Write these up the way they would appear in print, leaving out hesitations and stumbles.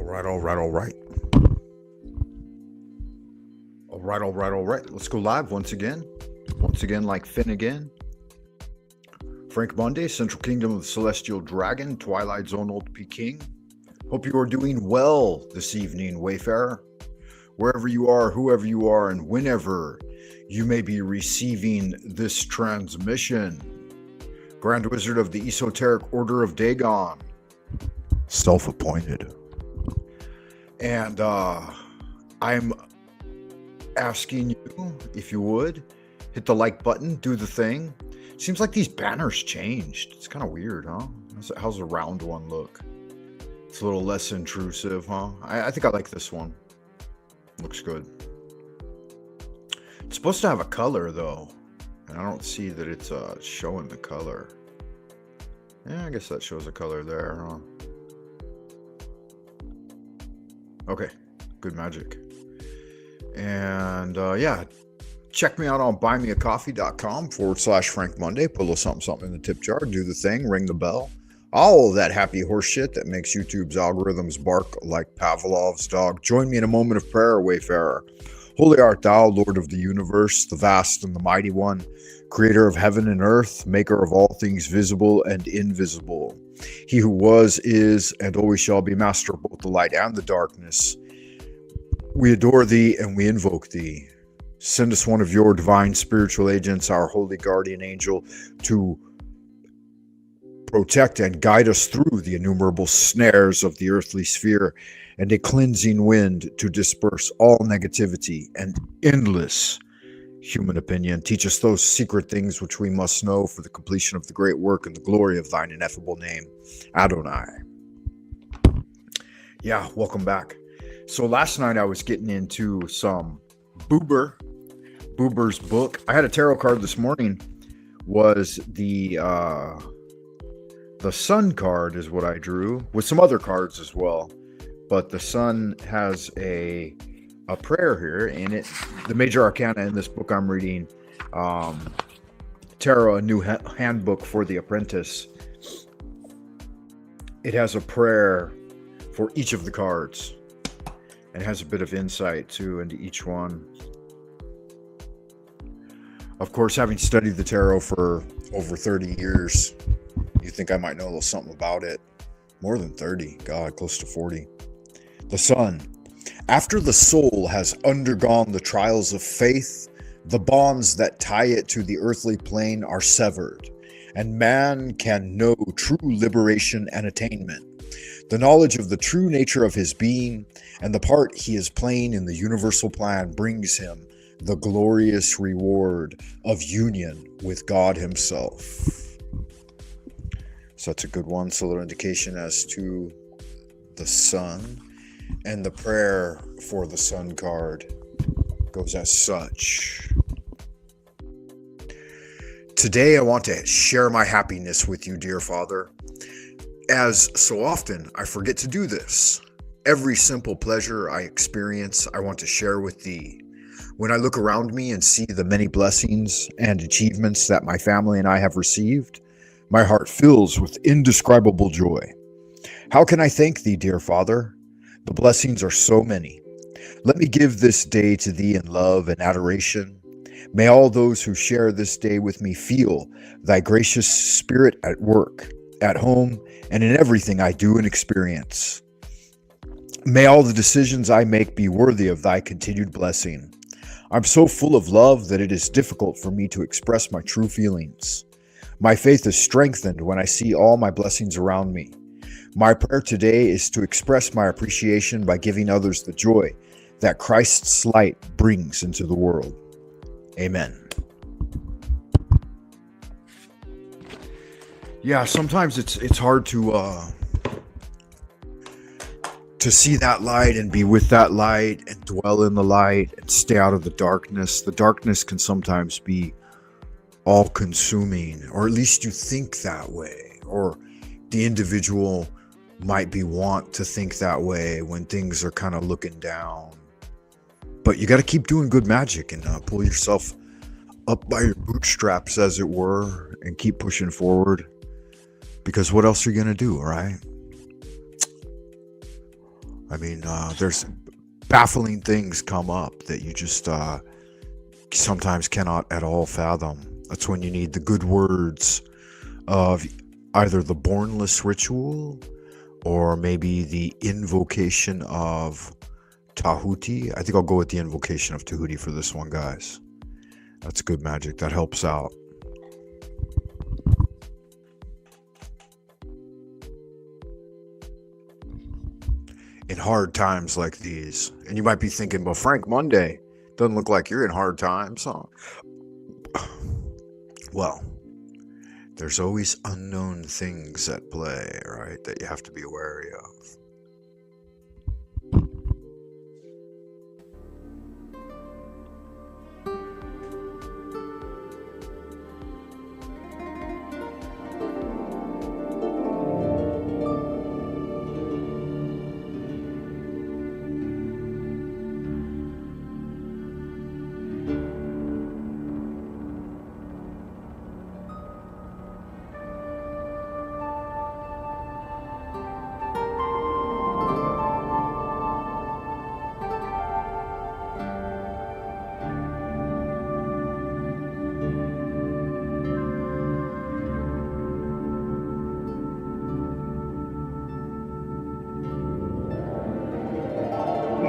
right, all right, all right. All right, all right, all right. Let's go live once again. Once again, like Finnegan. Frank Monday, Central Kingdom of the Celestial Dragon, Twilight Zone Old Peking. Hope you are doing well this evening, Wayfarer. Wherever you are, whoever you are, and whenever you may be receiving this transmission. Grand Wizard of the Esoteric Order of Dagon. Self-appointed. And I'm asking you, if you would, hit the like button, do the thing. Seems like these banners changed. It's kind of weird, huh? How's the round one look? It's a little less intrusive, huh? I think I like this one. Looks good. It's supposed to have a color, though. And I don't see that it's showing the color. Yeah, I guess that shows a color there, huh? Okay, good magic. And yeah, check me out on buymeacoffee.com/Frank Monday. Put a little something in the tip jar, do the thing, ring the bell. All of that happy horse shit that makes YouTube's algorithms bark like Pavlov's dog. Join me in a moment of prayer, Wayfarer. Holy art thou, Lord of the universe, the vast and the mighty one, creator of heaven and earth, maker of all things visible and invisible. He who was, is, and always shall be, master of both the light and the darkness. We adore thee and we invoke thee. Send us one of your divine spiritual agents, our holy guardian angel, to protect and guide us through the innumerable snares of the earthly sphere, and a cleansing wind to disperse all negativity and endless human opinion. Teach us those secret things which we must know for the completion of the great work and the glory of thine ineffable name, Adonai. Yeah, welcome back. So last night I was getting into some Buber's book. I had a tarot card this morning. Was the Sun card is what I drew, with some other cards as well. But the Sun has a prayer here in it. The major arcana in this book I'm reading, Tarot, a new handbook for the apprentice. It has a prayer for each of the cards. And has a bit of insight too into each one. Of course, having studied the tarot for over 30 years, you think I might know a little something about it. More than 30, God, close to 40. The Sun. After the soul has undergone the trials of faith, the bonds that tie it to the earthly plane are severed, and man can know true liberation and attainment. The knowledge of the true nature of his being and the part he is playing in the universal plan brings him the glorious reward of union with God himself. So that's a good one. So a little indication as to the Sun. And the prayer for the Sun card goes as such. Today I want to share my happiness with you, dear Father. As so often, I forget to do this. Every simple pleasure I experience, I want to share with thee. When I look around me and see the many blessings and achievements that my family and I have received, my heart fills with indescribable joy. How can I thank thee, dear Father? The blessings are so many. Let me give this day to thee in love and adoration. May all those who share this day with me feel thy gracious spirit at work, at home, and in everything I do and experience. May all the decisions I make be worthy of thy continued blessing. I'm so full of love that it is difficult for me to express my true feelings. My faith is strengthened when I see all my blessings around me. My prayer today is to express my appreciation by giving others the joy that Christ's light brings into the world. Amen. Yeah, sometimes it's hard to see that light and be with that light and dwell in the light and stay out of the darkness. The darkness can sometimes be all-consuming, or at least you think that way, or the individual might be want to think that way when things are kind of looking down. But you got to keep doing good magic and pull yourself up by your bootstraps, as it were, and keep pushing forward. Because what else are you going to do, right? I mean, there's baffling things come up that you just sometimes cannot at all fathom. That's when you need the good words of either the Bornless Ritual or maybe the Invocation of Tahuti. I think I'll go with the Invocation of Tahuti for this one, guys. That's good magic. That helps out. In hard times like these, and you might be thinking, well, Frank, Monday doesn't look like you're in hard times, huh? Well, there's always unknown things at play, right, that you have to be wary of.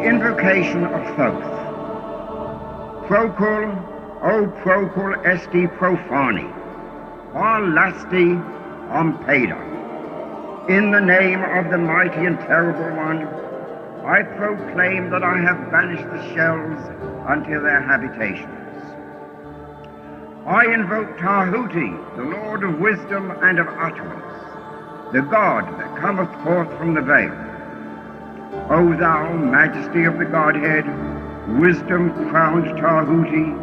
Invocation of Thoth. Procul, o procul esti profani, or lasti ompeda. In the name of the mighty and terrible one, I proclaim that I have banished the shells unto their habitations. I invoke Tahuti, the Lord of wisdom and of utterance, the God that cometh forth from the veil. O thou majesty of the Godhead, wisdom-crowned Tahuti,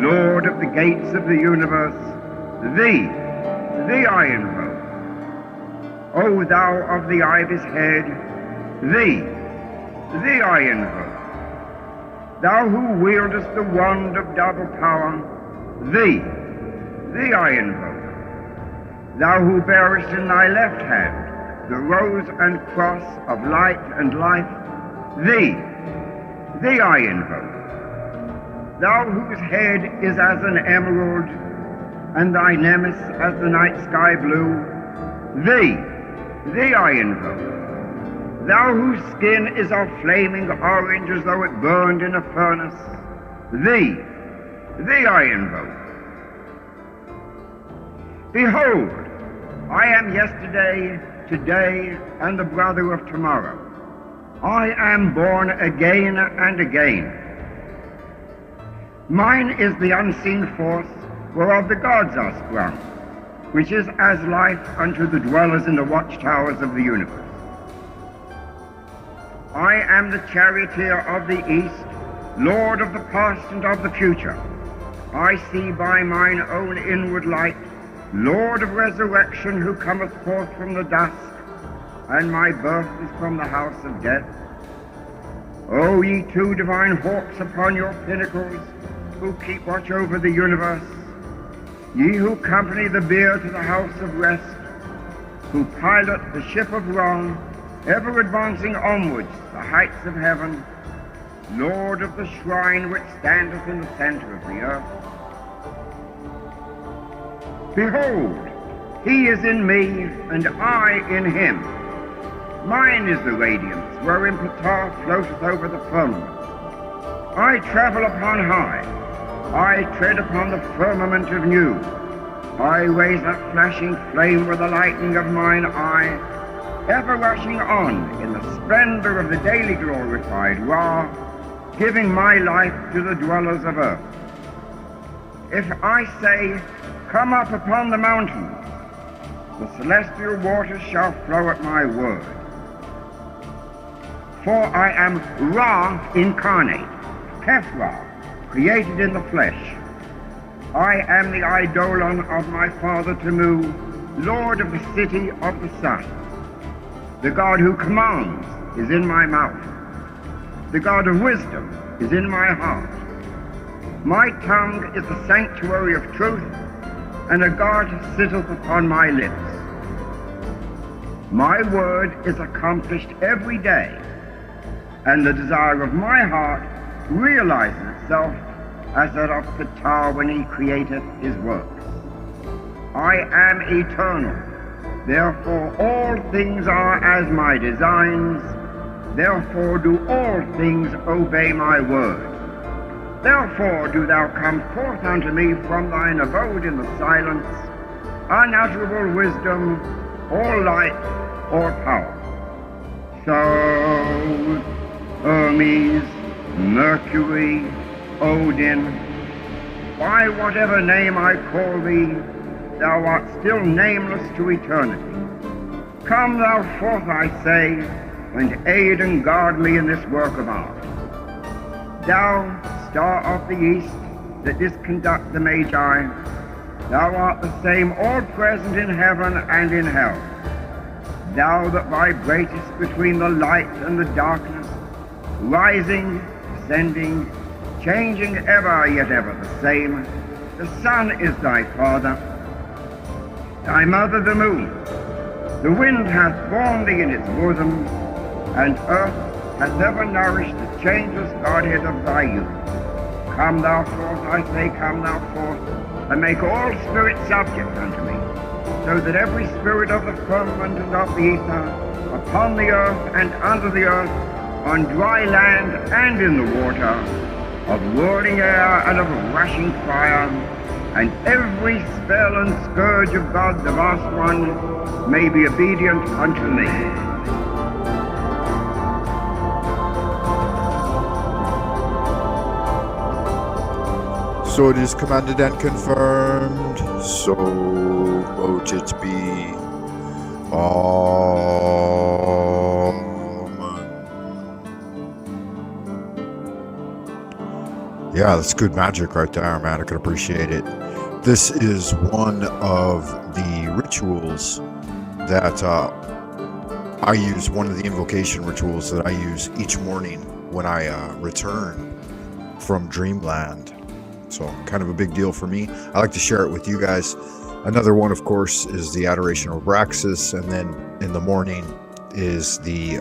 Lord of the gates of the universe, thee I invoke. O thou of the ibis head, thee I invoke. Thou who wieldest the wand of double power, thee I invoke. Thou who bearest in thy left hand the rose and cross of light and life, thee I invoke. Thou whose head is as an emerald, and thy nemesis as the night sky blue, thee I invoke. Thou whose skin is of flaming orange as though it burned in a furnace, thee I invoke. Behold, I am yesterday, today, and the brother of tomorrow. I am born again and again. Mine is the unseen force whereof the gods are sprung, which is as life unto the dwellers in the watchtowers of the universe. I am the charioteer of the east, Lord of the past and of the future. I see by mine own inward light, Lord of resurrection, who cometh forth from the dust, and my birth is from the house of death. O ye two divine hawks upon your pinnacles, who keep watch over the universe, ye who company the bier to the house of rest, who pilot the ship of wrong, ever advancing onwards the heights of heaven, Lord of the shrine which standeth in the center of the earth. Behold, he is in me, and I in him. Mine is the radiance wherein Ptah floateth over the firmament. I travel upon high. I tread upon the firmament of new. I raise up flashing flame with the lightning of mine eye, ever rushing on in the splendor of the daily glorified Ra, giving my life to the dwellers of earth. If I say, come up upon the mountains, the celestial waters shall flow at my word. For I am Ra incarnate, Kepra, created in the flesh. I am the eidolon of my father Tamu, Lord of the city of the sun. The God who commands is in my mouth. The God of wisdom is in my heart. My tongue is the sanctuary of truth, and a God sitteth upon my lips. My word is accomplished every day, and the desire of my heart realizes itself as that of Ptah when he created his works. I am eternal, therefore all things are as my designs, therefore do all things obey my word. Therefore do thou come forth unto me from thine abode in the silence, unutterable wisdom, or light, or power. So, Hermes, Mercury, Odin, by whatever name I call thee, thou art still nameless to eternity. Come thou forth, I say, and aid and guard me in this work of art. Thou, star of the east, that didst conduct the Magi, thou art the same all present in heaven and in hell. Thou that vibratest between the light and the darkness, rising, descending, changing ever, yet ever the same. The sun is thy father, thy mother the moon. The wind hath borne thee in its bosom, and earth hath ever nourished the changeless godhead of thy youth. Come thou forth, I say, come thou forth, and make all spirits subject unto me, so that every spirit of the firmament and of the ether, upon the earth and under the earth, on dry land and in the water, of whirling air and of rushing fire, and every spell and scourge of God the vast one may be obedient unto me. So it is commanded and confirmed, so mote it be. Yeah, that's good magic right there, man. I can appreciate it. This is one of the rituals that I use, one of the invocation rituals that I use each morning when I return from Dreamland. So kind of a big deal for me. I like to share it with you guys. Another one, of course, is the Adoration of Abraxas, and then in the morning is the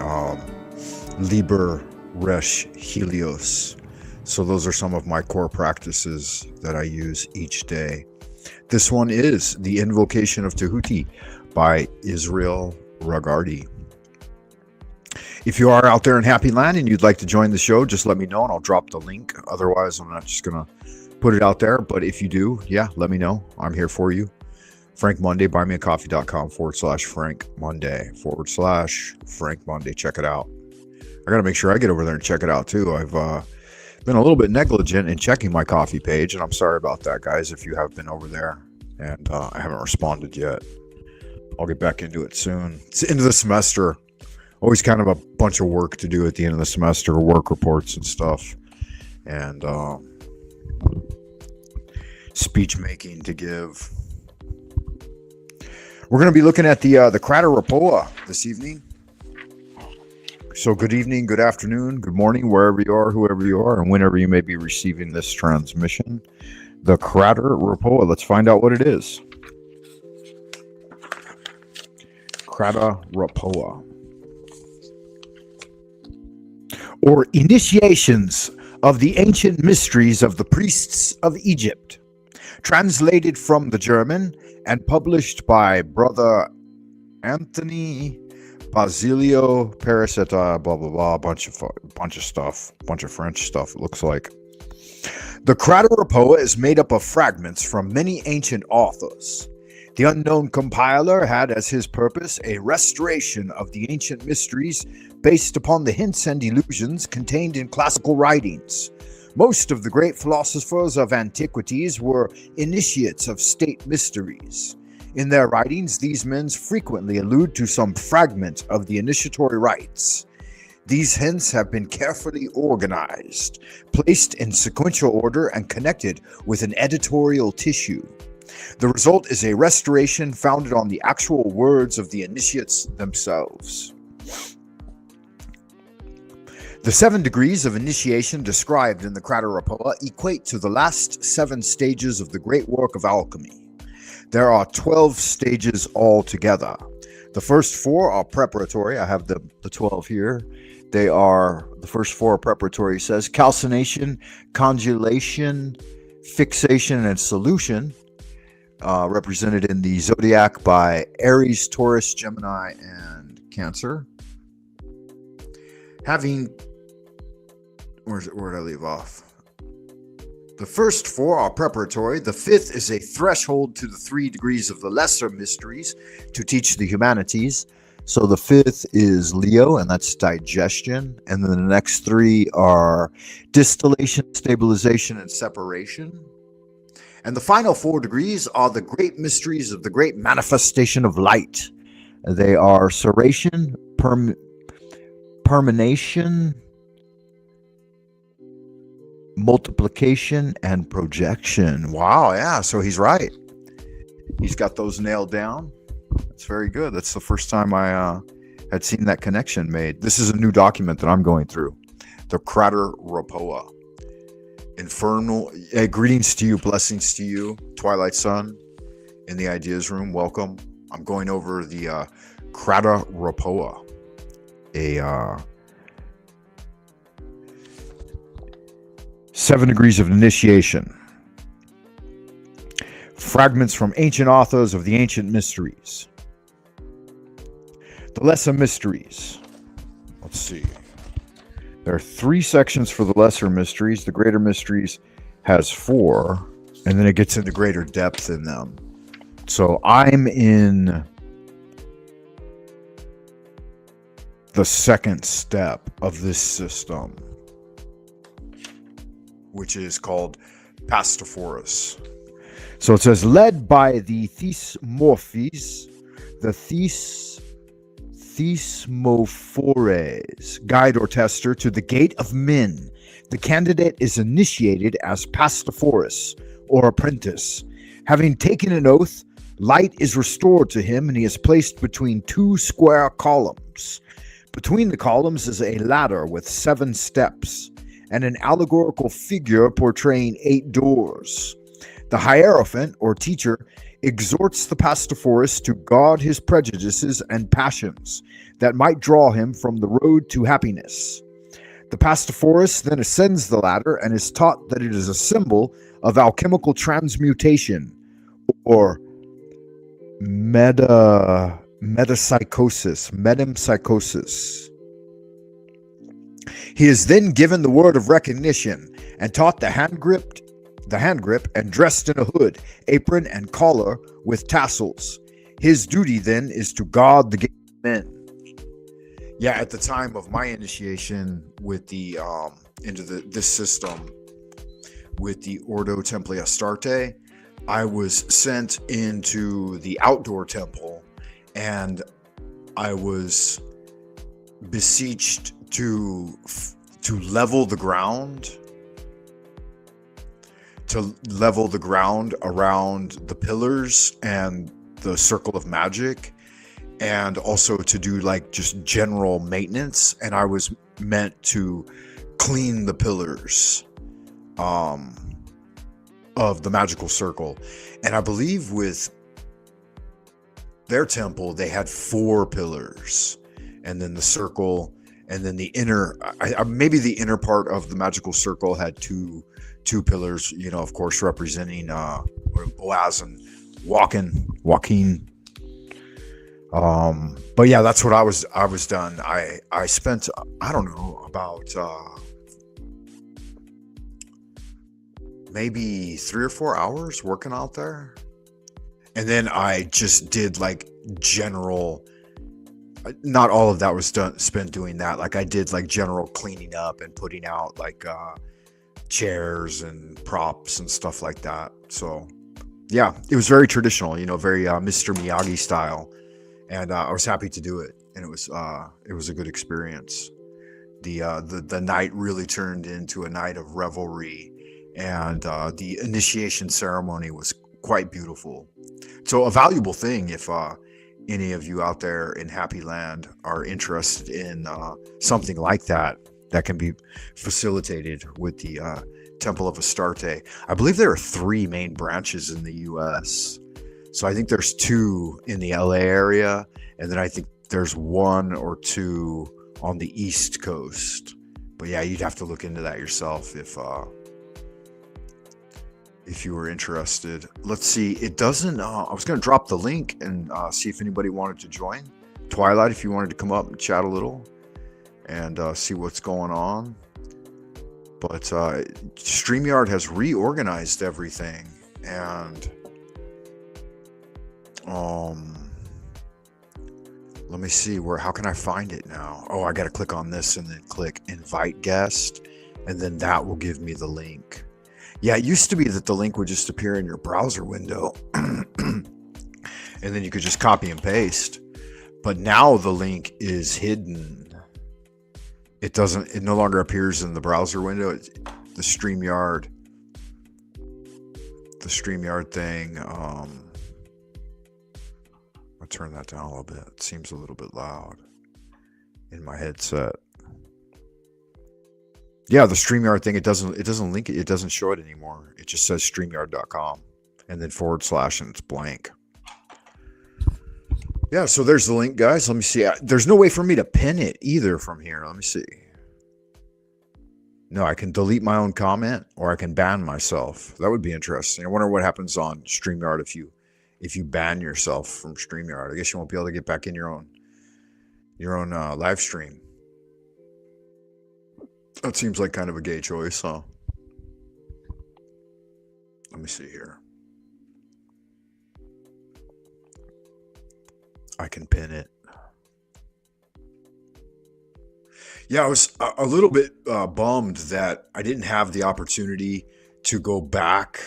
Liber Resh Helios. So those are some of my core practices that I use each day. This one is the Invocation of Tahuti by Israel Ragardi. If you are out there in Happy Land and you'd like to join the show, just let me know and I'll drop the link. Otherwise, I'm not just going to put it out there. But if you do, yeah, let me know. I'm here for you. Frank Monday, buymeacoffee.com/Frank Monday /Frank Monday. Check it out. I got to make sure I get over there and check it out too. I've been a little bit negligent in checking my coffee page, and I'm sorry about that, guys, if you have been over there and I haven't responded yet. I'll get back into it soon. It's the end of the semester. Always kind of a bunch of work to do at the end of the semester, work reports and stuff, and speech making to give. We're going to be looking at the Crater Rapoa this evening. So good evening, good afternoon, good morning, wherever you are, whoever you are, and whenever you may be receiving this transmission. The Crater Rapoa. Let's find out what it is. Crater Rapoa. Or Initiations of the Ancient Mysteries of the Priests of Egypt. Translated from the German and published by Brother Anthony Basilio Paraseta, blah, blah, blah, a bunch of stuff, bunch of French stuff, it looks like. The Crater Rapoa is made up of fragments from many ancient authors. The unknown compiler had as his purpose a restoration of the ancient mysteries based upon the hints and illusions contained in classical writings. Most of the great philosophers of antiquities were initiates of state mysteries. In their writings, these men frequently allude to some fragment of the initiatory rites. These hints have been carefully organized, placed in sequential order, and connected with an editorial tissue. The result is a restoration founded on the actual words of the initiates themselves. The 7 degrees of initiation described in the Crater Rapoa equate to the last 7 stages of the great work of alchemy. There are 12 stages altogether. The first 4 are preparatory. I have the 12 here. They are, the first four are preparatory. It says calcination, congelation, fixation, and solution, represented in the zodiac by Aries, Taurus, Gemini, and Cancer. Where did I leave off? The first four are preparatory. The fifth is a threshold to the 3 degrees of the lesser mysteries to teach the humanities. So the fifth is Leo, and that's digestion. And then the next 3 are distillation, stabilization, and separation. And the final 4 degrees are the great mysteries of the great manifestation of light. They are ceration, permanation, multiplication, and projection. Wow, yeah, so he's right. He's got those nailed down. That's very good. That's the first time I had seen that connection made. This is a new document that I'm going through. The Crater Rapoa. Infernal. Greetings to you, blessings to you, Twilight Sun, in the Ideas Room. Welcome. I'm going over the Crater Rapoa. A 7 degrees of initiation. Fragments from ancient authors of the ancient mysteries. The lesser mysteries. Let's see. There are 3 sections for the lesser mysteries. The greater mysteries has 4, and then it gets into greater depth in them. So I'm in the second step of this system, which is called Pastophorus. So it says, led by the Thesmorphes, the Thesmophores, guide or tester to the gate of men, the candidate is initiated as Pastophorus, or apprentice. Having taken an oath, light is restored to him, and he is placed between 2 square columns. Between the columns is a ladder with 7 steps, and an allegorical figure portraying 8 doors. The Hierophant, or teacher, exhorts the Pastophorus to guard his prejudices and passions that might draw him from the road to happiness. The Pastophorus then ascends the ladder and is taught that it is a symbol of alchemical transmutation, or metempsychosis. He is then given the word of recognition and taught the hand grip and dressed in a hood, apron, and collar with tassels. His duty then is to guard the gate of men. Yeah, at the time of my initiation with the into this system with the Ordo Templi Astarte, I was sent into the outdoor temple, and I was beseeched to level the ground. To level the ground around the pillars and the circle of magic, and also to do like just general maintenance. And I was meant to clean the pillars of the magical circle. And I believe with their temple, they had 4 pillars, and then the circle, and then the inner, maybe the inner part of the magical circle had two pillars, you know, of course, representing Boaz and Joaquin. But yeah, that's what I was done. I spent, I don't know, about maybe 3 or 4 hours working out there. And then I just did like general, not all of that was spent doing that. Like I did like general cleaning up and putting out like chairs and props and stuff like that. So yeah, it was very traditional, you know, very Mr. Miyagi style, and I was happy to do it, and it was a good experience. The night really turned into a night of revelry, and the initiation ceremony was quite beautiful. So a valuable thing if any of you out there in Happy Land are interested in something like that can be facilitated with the Temple of Astarte. I believe there are 3 main branches in the U.S. So I think there's 2 in the LA area, and then I think there's 1 or 2 on the East Coast. But yeah, you'd have to look into that yourself if you were interested. Let's see. It doesn't. I was going to drop the link and see if anybody wanted to join. Twilight, if you wanted to come up and chat a little and see what's going on. But StreamYard has reorganized everything, and let me see how can I find it now? Oh, I got to click on this and then click invite guest, and then that will give me the link. Yeah, it used to be that the link would just appear in your browser window and then you could just copy and paste. But now the link is hidden. It no longer appears in the browser window. The StreamYard thing. I'll turn that down a little bit. It seems a little bit loud in my headset. Yeah, the StreamYard thing, it doesn't link it. It doesn't show it anymore. It just says StreamYard.com and then / and it's blank. Yeah, so there's the link, guys. Let me see. There's no way for me to pin it either from here. Let me see. No, I can delete my own comment or I can ban myself. That would be interesting. I wonder what happens on StreamYard if you ban yourself from StreamYard. I guess you won't be able to get back in your own live stream. That seems like kind of a gay choice, huh? Let me see here. I can pin it. Yeah, I was a little bit bummed that I didn't have the opportunity to go back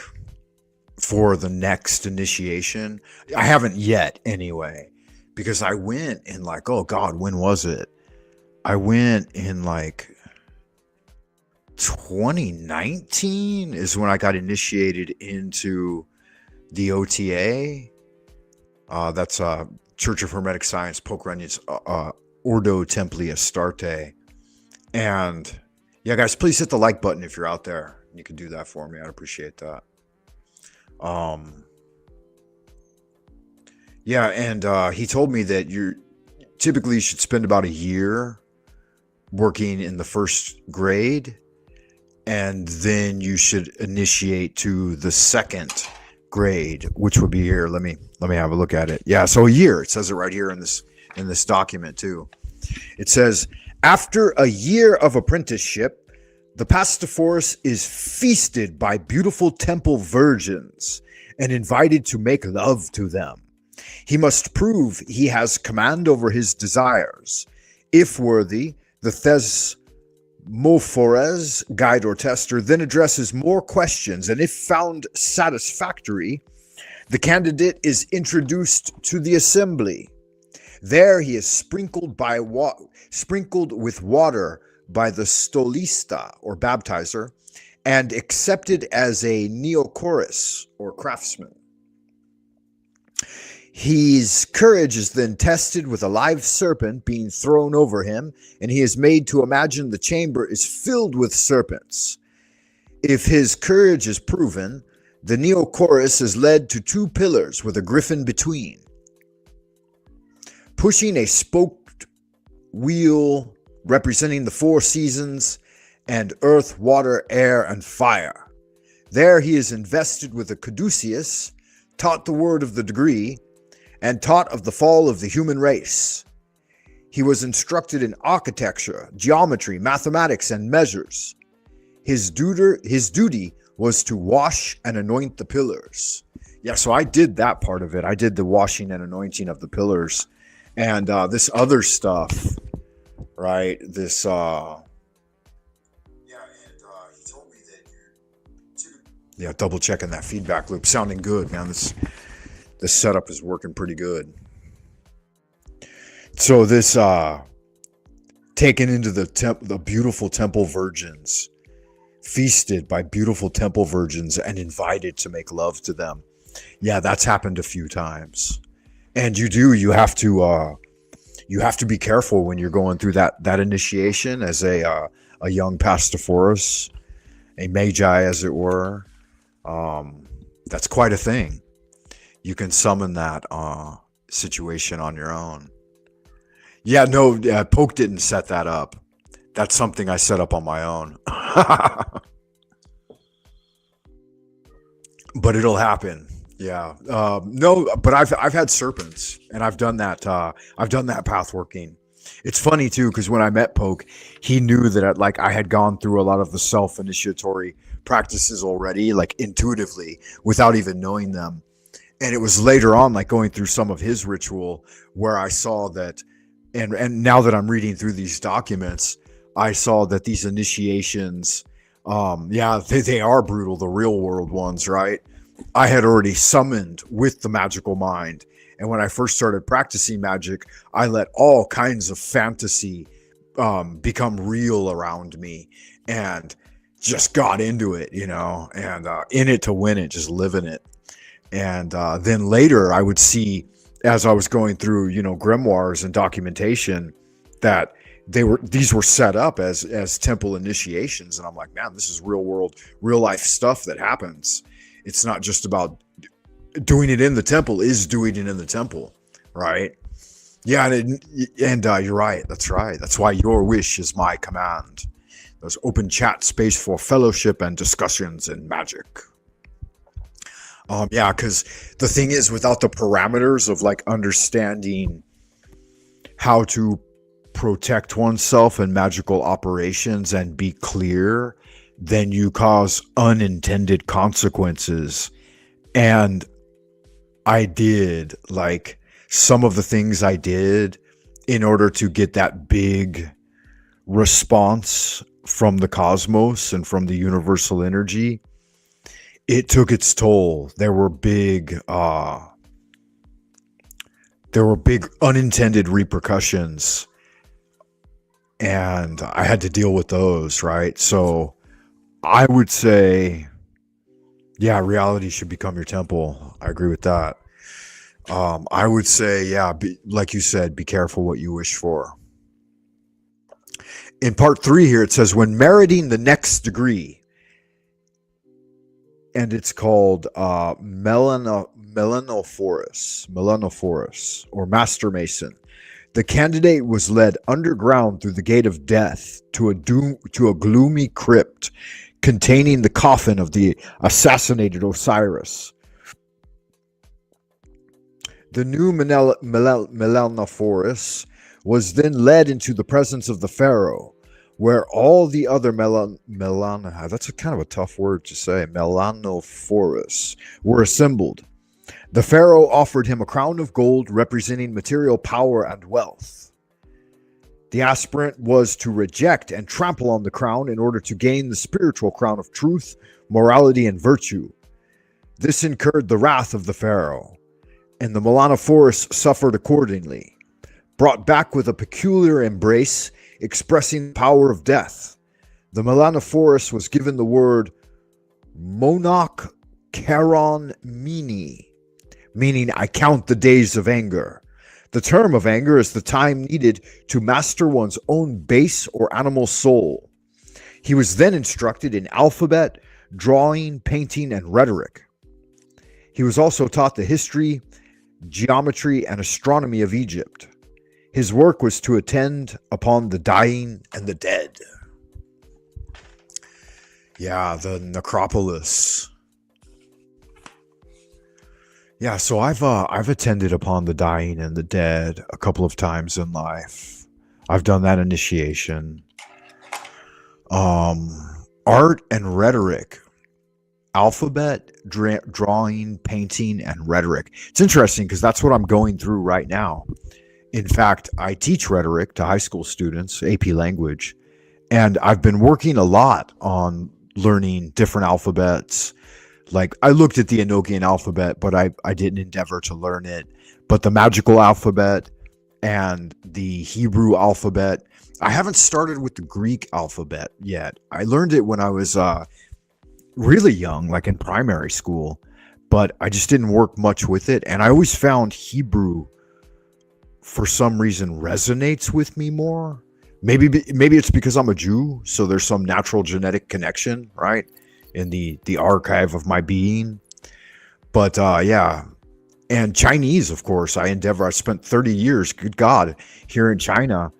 for the next initiation. I haven't yet anyway, because I went in like, oh God, when was it? I went in like 2019 is when I got initiated into the OTA. That's Church of Hermetic Science, Pokerunion's Ordo Templi Astarte. And yeah, guys, please hit the like button if you're out there. You can do that for me. I'd appreciate that. Yeah, and he told me that you typically should spend about a year working in the first grade, and then you should initiate to the second grade, which would be here. Let me have a look at it. Yeah, so a year. It says it right here in this document too. It says, after a year of apprenticeship, the Pastophorus is feasted by beautiful temple virgins and invited to make love to them. He must prove he has command over his desires. If worthy, the Thesmophores, guide or tester, then addresses more questions, and if found satisfactory, the candidate is introduced to the assembly. There he is sprinkled with water by the stolista, or baptizer, and accepted as a neochorus, or craftsman. His courage is then tested with a live serpent being thrown over him, and he is made to imagine the chamber is filled with serpents. If his courage is proven, the neochorus is led to 2 pillars with a griffin between, pushing a spoked wheel representing the 4 seasons and earth, water, air, and fire. There he is invested with a caduceus, taught the word of the degree, and taught of the fall of the human race. He was instructed in architecture, geometry, mathematics, and measures. His duty was to wash and anoint the pillars. Yeah, so I did that part of it. I did the washing and anointing of the pillars. And this other stuff, right? This, he told me that you're double checking that feedback loop. Sounding good, man. This setup is working pretty good. So this, taken into the beautiful temple virgins, feasted by beautiful temple virgins and invited to make love to them. Yeah, that's happened a few times. And you have to be careful when you're going through that initiation as a young Pastophorus, a magi, as it were. That's quite a thing. You can summon that situation on your own. Yeah, no, Poke didn't set that up. That's something I set up on my own. But it'll happen. Yeah. No, but I've had serpents, and I've done that. I've done that path working. It's funny too, because when I met Poke, he knew that I had gone through a lot of the self initiatory practices already, like intuitively, without even knowing them. And it was later on, like going through some of his ritual, where I saw that, and now that I'm reading through these documents, I saw that these initiations, yeah, they are brutal, the real world ones, right? I had already summoned with the magical mind. And when I first started practicing magic, I let all kinds of fantasy become real around me and just got into it, and in it to win it, just living it. And then later I would see, as I was going through, grimoires and documentation, that these were set up as temple initiations. And I'm like, man, this is real world, real life stuff that happens. It's not just about doing it in the temple, is doing it in the temple, right? Yeah, and you're right. That's right. That's why your wish is my command. There's open chat space for fellowship and discussions in magic. Yeah, because the thing is, without the parameters of understanding how to protect oneself in magical operations and be clear, then you cause unintended consequences. And I did some of the things I did in order to get that big response from the cosmos and from the universal energy. It took its toll. There were big unintended repercussions, and I had to deal with those, right? So I would say, yeah, reality should become your temple. I agree with that. I would say, yeah, like you said, be careful what you wish for. In part 3 here, it says, when meriting the next degree, and it's called Melanophorus, or Master Mason. The candidate was led underground through the Gate of Death to a gloomy crypt containing the coffin of the assassinated Osiris. The new Melanophorus was then led into the presence of the pharaoh, where all the other that's a kind of a tough word to say, Melanophorus, were assembled. The pharaoh offered him a crown of gold representing material power and wealth. The aspirant was to reject and trample on the crown in order to gain the spiritual crown of truth, morality, and virtue. This incurred the wrath of the pharaoh, and the Melanophorus suffered accordingly. Brought back with a peculiar embrace, expressing the power of death, the Melanophorus was given the word Monach Charon Mini, meaning I count the days of anger. The term of anger is the time needed to master one's own base or animal soul. He was then instructed in alphabet, drawing, painting, and rhetoric. He was also taught the history, geometry, and astronomy of Egypt. His work was to attend upon the dying and the dead. Yeah, the necropolis. Yeah, so I've attended upon the dying and the dead a couple of times in life. I've done that initiation. Art and rhetoric. Alphabet, drawing, painting, and rhetoric. It's interesting because that's what I'm going through right now. In fact, I teach rhetoric to high school students, AP language, and I've been working a lot on learning different alphabets. Like, I looked at the Enochian alphabet, but I didn't endeavor to learn it. But the magical alphabet and the Hebrew alphabet, I haven't started with the Greek alphabet yet. I learned it when I was really young, like in primary school, but I just didn't work much with it. And I always found Hebrew, for some reason, resonates with me more. Maybe it's because I'm a Jew, so there's some natural genetic connection, right, in the archive of my being. But yeah, And Chinese, of course, I spent 30 years, good God, here in China,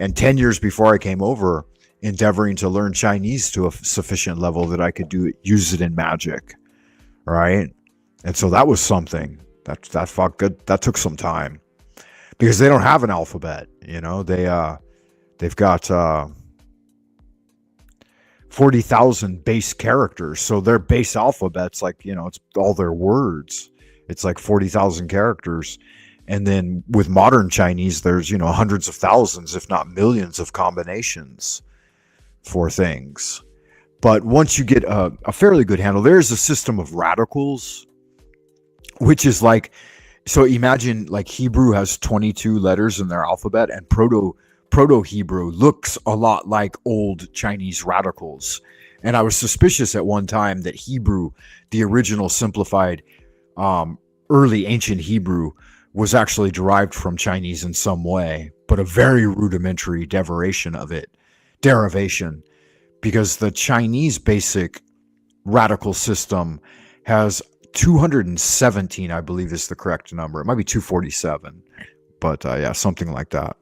and 10 years before I came over, endeavoring to learn Chinese to a sufficient level that I could use it in Magick, right? And so that was something that felt good. That took some time because they don't have an alphabet, they've got 40,000 base characters. So their base alphabet's like, it's all their words. It's like 40,000 characters. And then with modern Chinese, there's, hundreds of thousands, if not millions of combinations for things. But once you get a fairly good handle, there's a system of radicals, which is like, so imagine like Hebrew has 22 letters in their alphabet, and Proto-Hebrew looks a lot like old Chinese radicals. And I was suspicious at one time that Hebrew, the original simplified early ancient Hebrew, was actually derived from Chinese in some way, but a very rudimentary derivation of it, because the Chinese basic radical system has 217, I believe is the correct number. It might be 247, but yeah, something like that.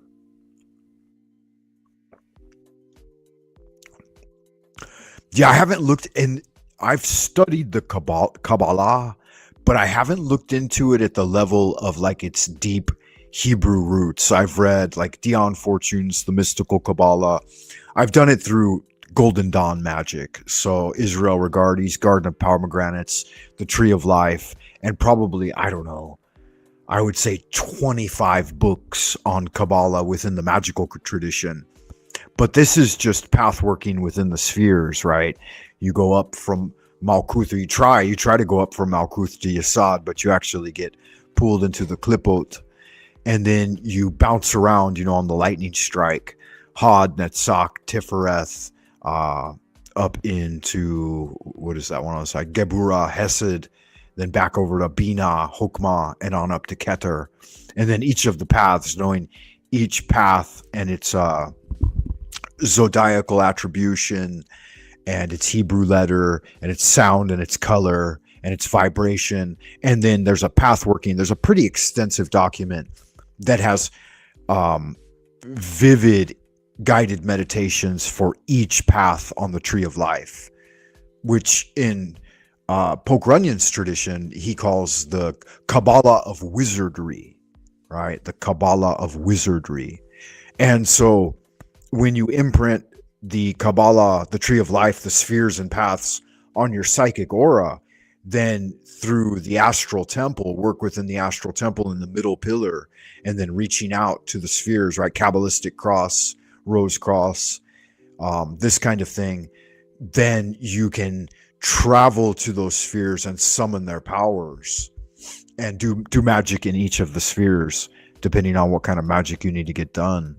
Yeah, I haven't looked in. I've studied the Kabbalah, but I haven't looked into it at the level of like its deep Hebrew roots. I've read like Dion Fortune's The Mystical Kabbalah. I've done it through Golden Dawn Magick. So Israel Regardie's Garden of Pomegranates, The Tree of Life, and probably, I don't know, I would say 25 books on Kabbalah within the magical tradition. But this is just path working within the spheres, right? You go up from Malkuth, or you try to go up from Malkuth to Yesod, but you actually get pulled into the Klipot, and then you bounce around, on the lightning strike, Had, Netzach, Tifereth, up into, what is that one on the side? Gebura, Hesed, then back over to Bina, Hokmah, and on up to Keter. And then each of the paths, knowing each path and its zodiacal attribution and its Hebrew letter and its sound and its color and its vibration. And then there's a path working. There's a pretty extensive document that has vivid guided meditations for each path on the Tree of Life, which in Poke Runyon's tradition, he calls the Kabbalah of Wizardry, right? The Kabbalah of Wizardry. And so when you imprint the Kabbalah, the Tree of Life, the spheres and paths on your psychic aura, then through the astral temple, work within the astral temple in the middle pillar, and then reaching out to the spheres, right? Kabbalistic cross, rose cross, this kind of thing, then you can travel to those spheres and summon their powers and do magic in each of the spheres, depending on what kind of magic you need to get done.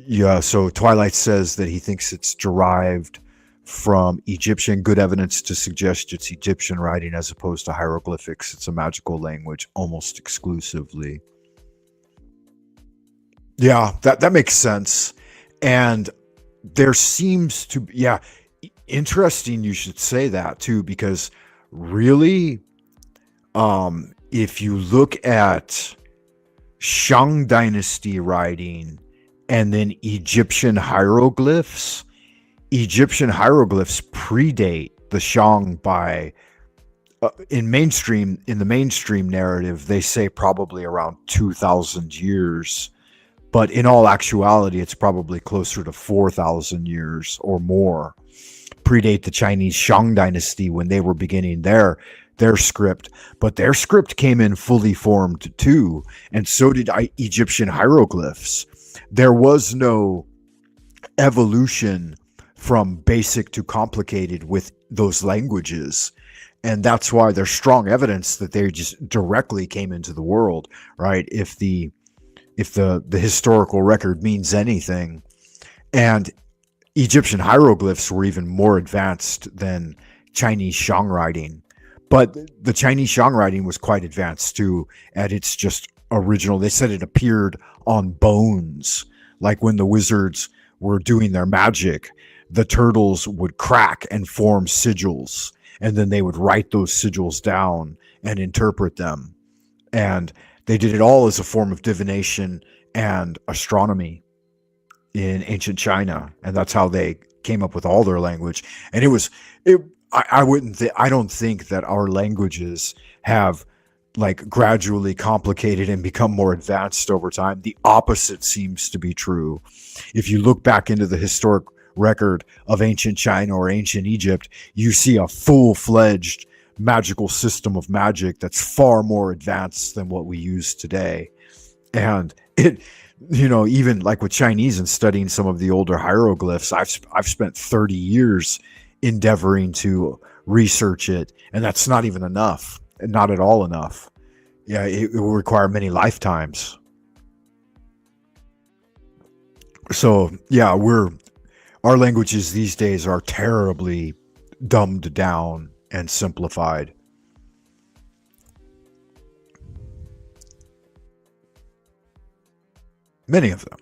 Yeah, so Twilight says that he thinks it's derived from Egyptian, good evidence to suggest it's Egyptian writing as opposed to hieroglyphics. It's a magical language almost exclusively. Yeah, that makes sense. And there seems to be, yeah, interesting you should say that too, because really, if you look at Shang Dynasty writing and then Egyptian hieroglyphs predate the Shang by, in the mainstream narrative, they say probably around 2,000 years. But in all actuality, it's probably closer to 4,000 years or more. Predate the Chinese Shang Dynasty when they were beginning their script. But their script came in fully formed too, and so did Egyptian hieroglyphs. There was no evolution from basic to complicated with those languages. And that's why there's strong evidence that they just directly came into the world, right? If the historical record means anything. And Egyptian hieroglyphs were even more advanced than Chinese Shang writing. But the Chinese Shang writing was quite advanced too, at its just original. They said it appeared on bones, like when the wizards were doing their magic, the turtles would crack and form sigils, and then they would write those sigils down and interpret them. And they did it all as a form of divination and astronomy in ancient China, and that's how they came up with all their language. And I don't think that our languages have like gradually complicated and become more advanced over time. The opposite seems to be true. If you look back into the historic record of ancient China or ancient Egypt, you see a full-fledged magical system of magic that's far more advanced than what we use today. And it, even like with Chinese and studying some of the older hieroglyphs, I've spent 30 years endeavoring to research it, and that's not even enough, not at all enough. Yeah, it will require many lifetimes. So yeah, our languages these days are terribly dumbed down and simplified. Many of them.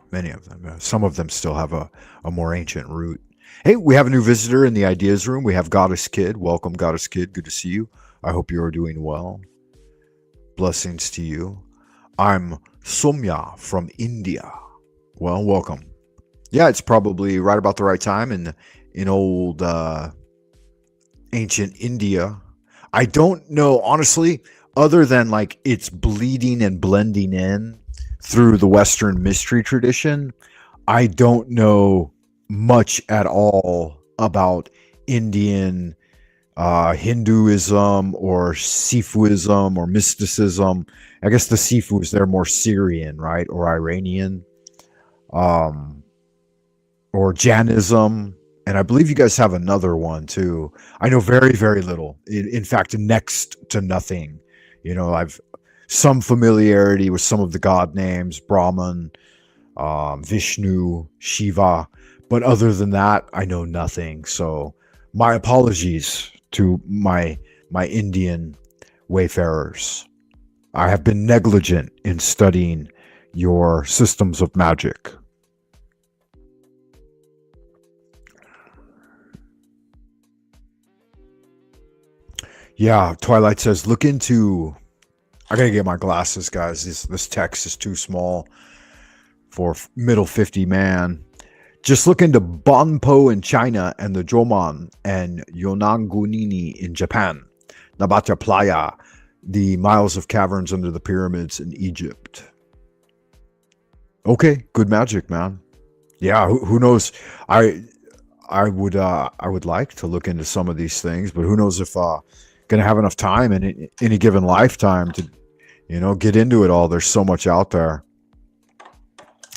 Some of them still have a more ancient root. Hey, we have a new visitor in the ideas room. We have Goddess Kid. Welcome, Goddess Kid. Good to see you. I hope you are doing well. Blessings to you. I'm Somya from India. Well, welcome. Yeah, it's probably right about the right time in old ancient India. I don't know, honestly, other than like it's bleeding and blending in through the Western mystery tradition. I don't know much at all about Indian Hinduism or Sifuism or mysticism. I guess the Sifus, they're more Syrian, right? Or Iranian. Or Jainism. And I believe you guys have another one too. I know very, very little. In fact, next to nothing. I've some familiarity with some of the god names, Brahman, Vishnu, Shiva. But other than that, I know nothing. So my apologies to my Indian wayfarers. I have been negligent in studying your systems of magic. Yeah, Twilight says, look into... I gotta get my glasses, guys. This text is too small for middle 50 man. Just look into Banpo in China and the Jomon and Yonangunini in Japan. Nabata Playa, the miles of caverns under the pyramids in Egypt. Okay, good magic, man. Yeah, who knows? I would like to look into some of these things, but who knows if gonna have enough time in any given lifetime to get into it all. There's so much out there.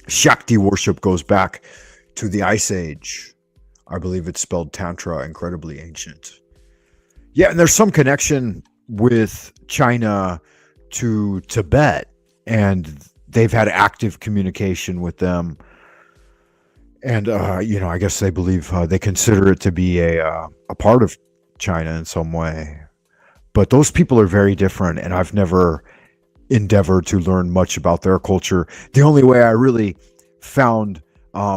Shakti worship goes back to the Ice Age. I believe it's spelled Tantra, incredibly ancient. Yeah, and there's some connection with China to Tibet, and they've had active communication with them. And I guess they believe they consider it to be a part of China in some way. But those people are very different, and I've never endeavored to learn much about their culture. The only way I really found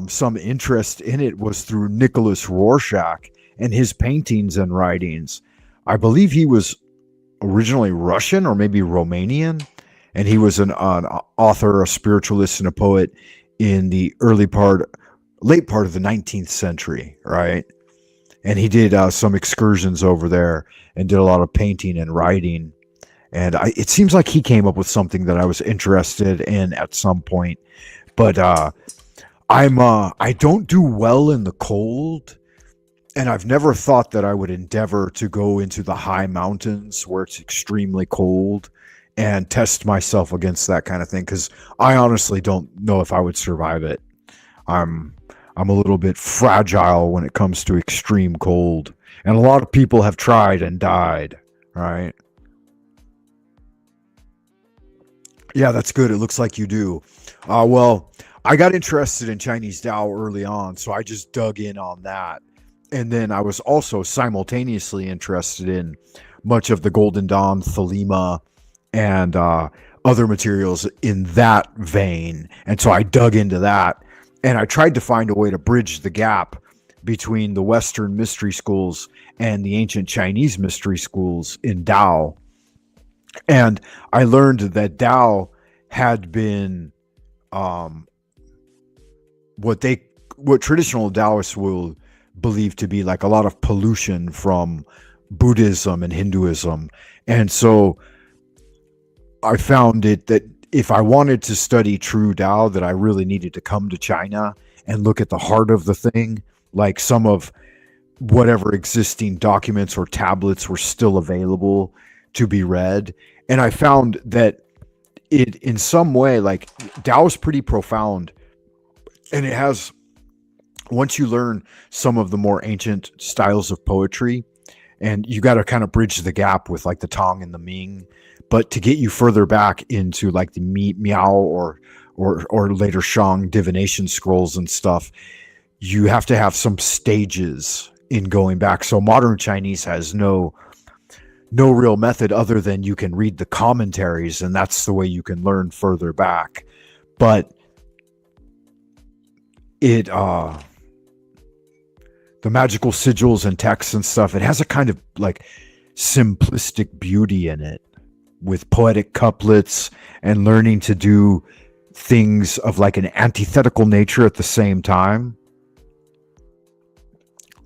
some interest in it was through Nicholas Rorschach and his paintings and writings. I believe he was originally Russian or maybe Romanian, and he was an author, a spiritualist, and a poet in the late part of the 19th century, right? And he did some excursions over there and did a lot of painting and writing. And it seems like he came up with something that I was interested in at some point. But I don't do well in the cold. And I've never thought that I would endeavor to go into the high mountains where it's extremely cold and test myself against that kind of thing. Because I honestly don't know if I would survive it. I'm a little bit fragile when it comes to extreme cold. And a lot of people have tried and died, right? Yeah, that's good. It looks like you do. Well, I got interested in Chinese Tao early on, so I just dug in on that. And then I was also simultaneously interested in much of the Golden Dawn, Thelema, and other materials in that vein. And so I dug into that. And I tried to find a way to bridge the gap between the Western mystery schools and the ancient Chinese mystery schools in Tao. And I learned that Tao had been um, what they what traditional Taoists will believe to be like a lot of pollution from Buddhism and Hinduism. And so I found it that if I wanted to study true Tao, that I really needed to come to China and look at the heart of the thing, like some of whatever existing documents or tablets were still available to be read. And I found that it, in some way, like Tao is pretty profound, and it has, once you learn some of the more ancient styles of poetry, and you got to kind of bridge the gap with like the Tang and the Ming, but to get you further back into like the Miao or later Shang divination scrolls and stuff, you have to have some stages in going back. So modern Chinese has no real method other than you can read the commentaries, and that's the way you can learn further back. But it the magical sigils and texts and stuff, it has a kind of like simplistic beauty in it, with poetic couplets and learning to do things of like an antithetical nature at the same time.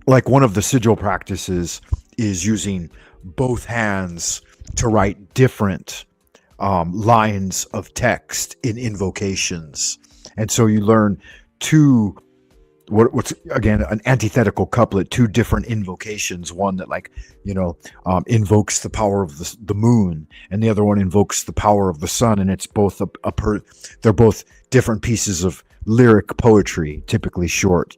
Like one of the sigil practices is using both hands to write different lines of text in invocations. And so you learn two, what's again an antithetical couplet, two different invocations, one that like invokes the power of the moon, and the other one invokes the power of the sun, and it's both they're both different pieces of lyric poetry, typically short,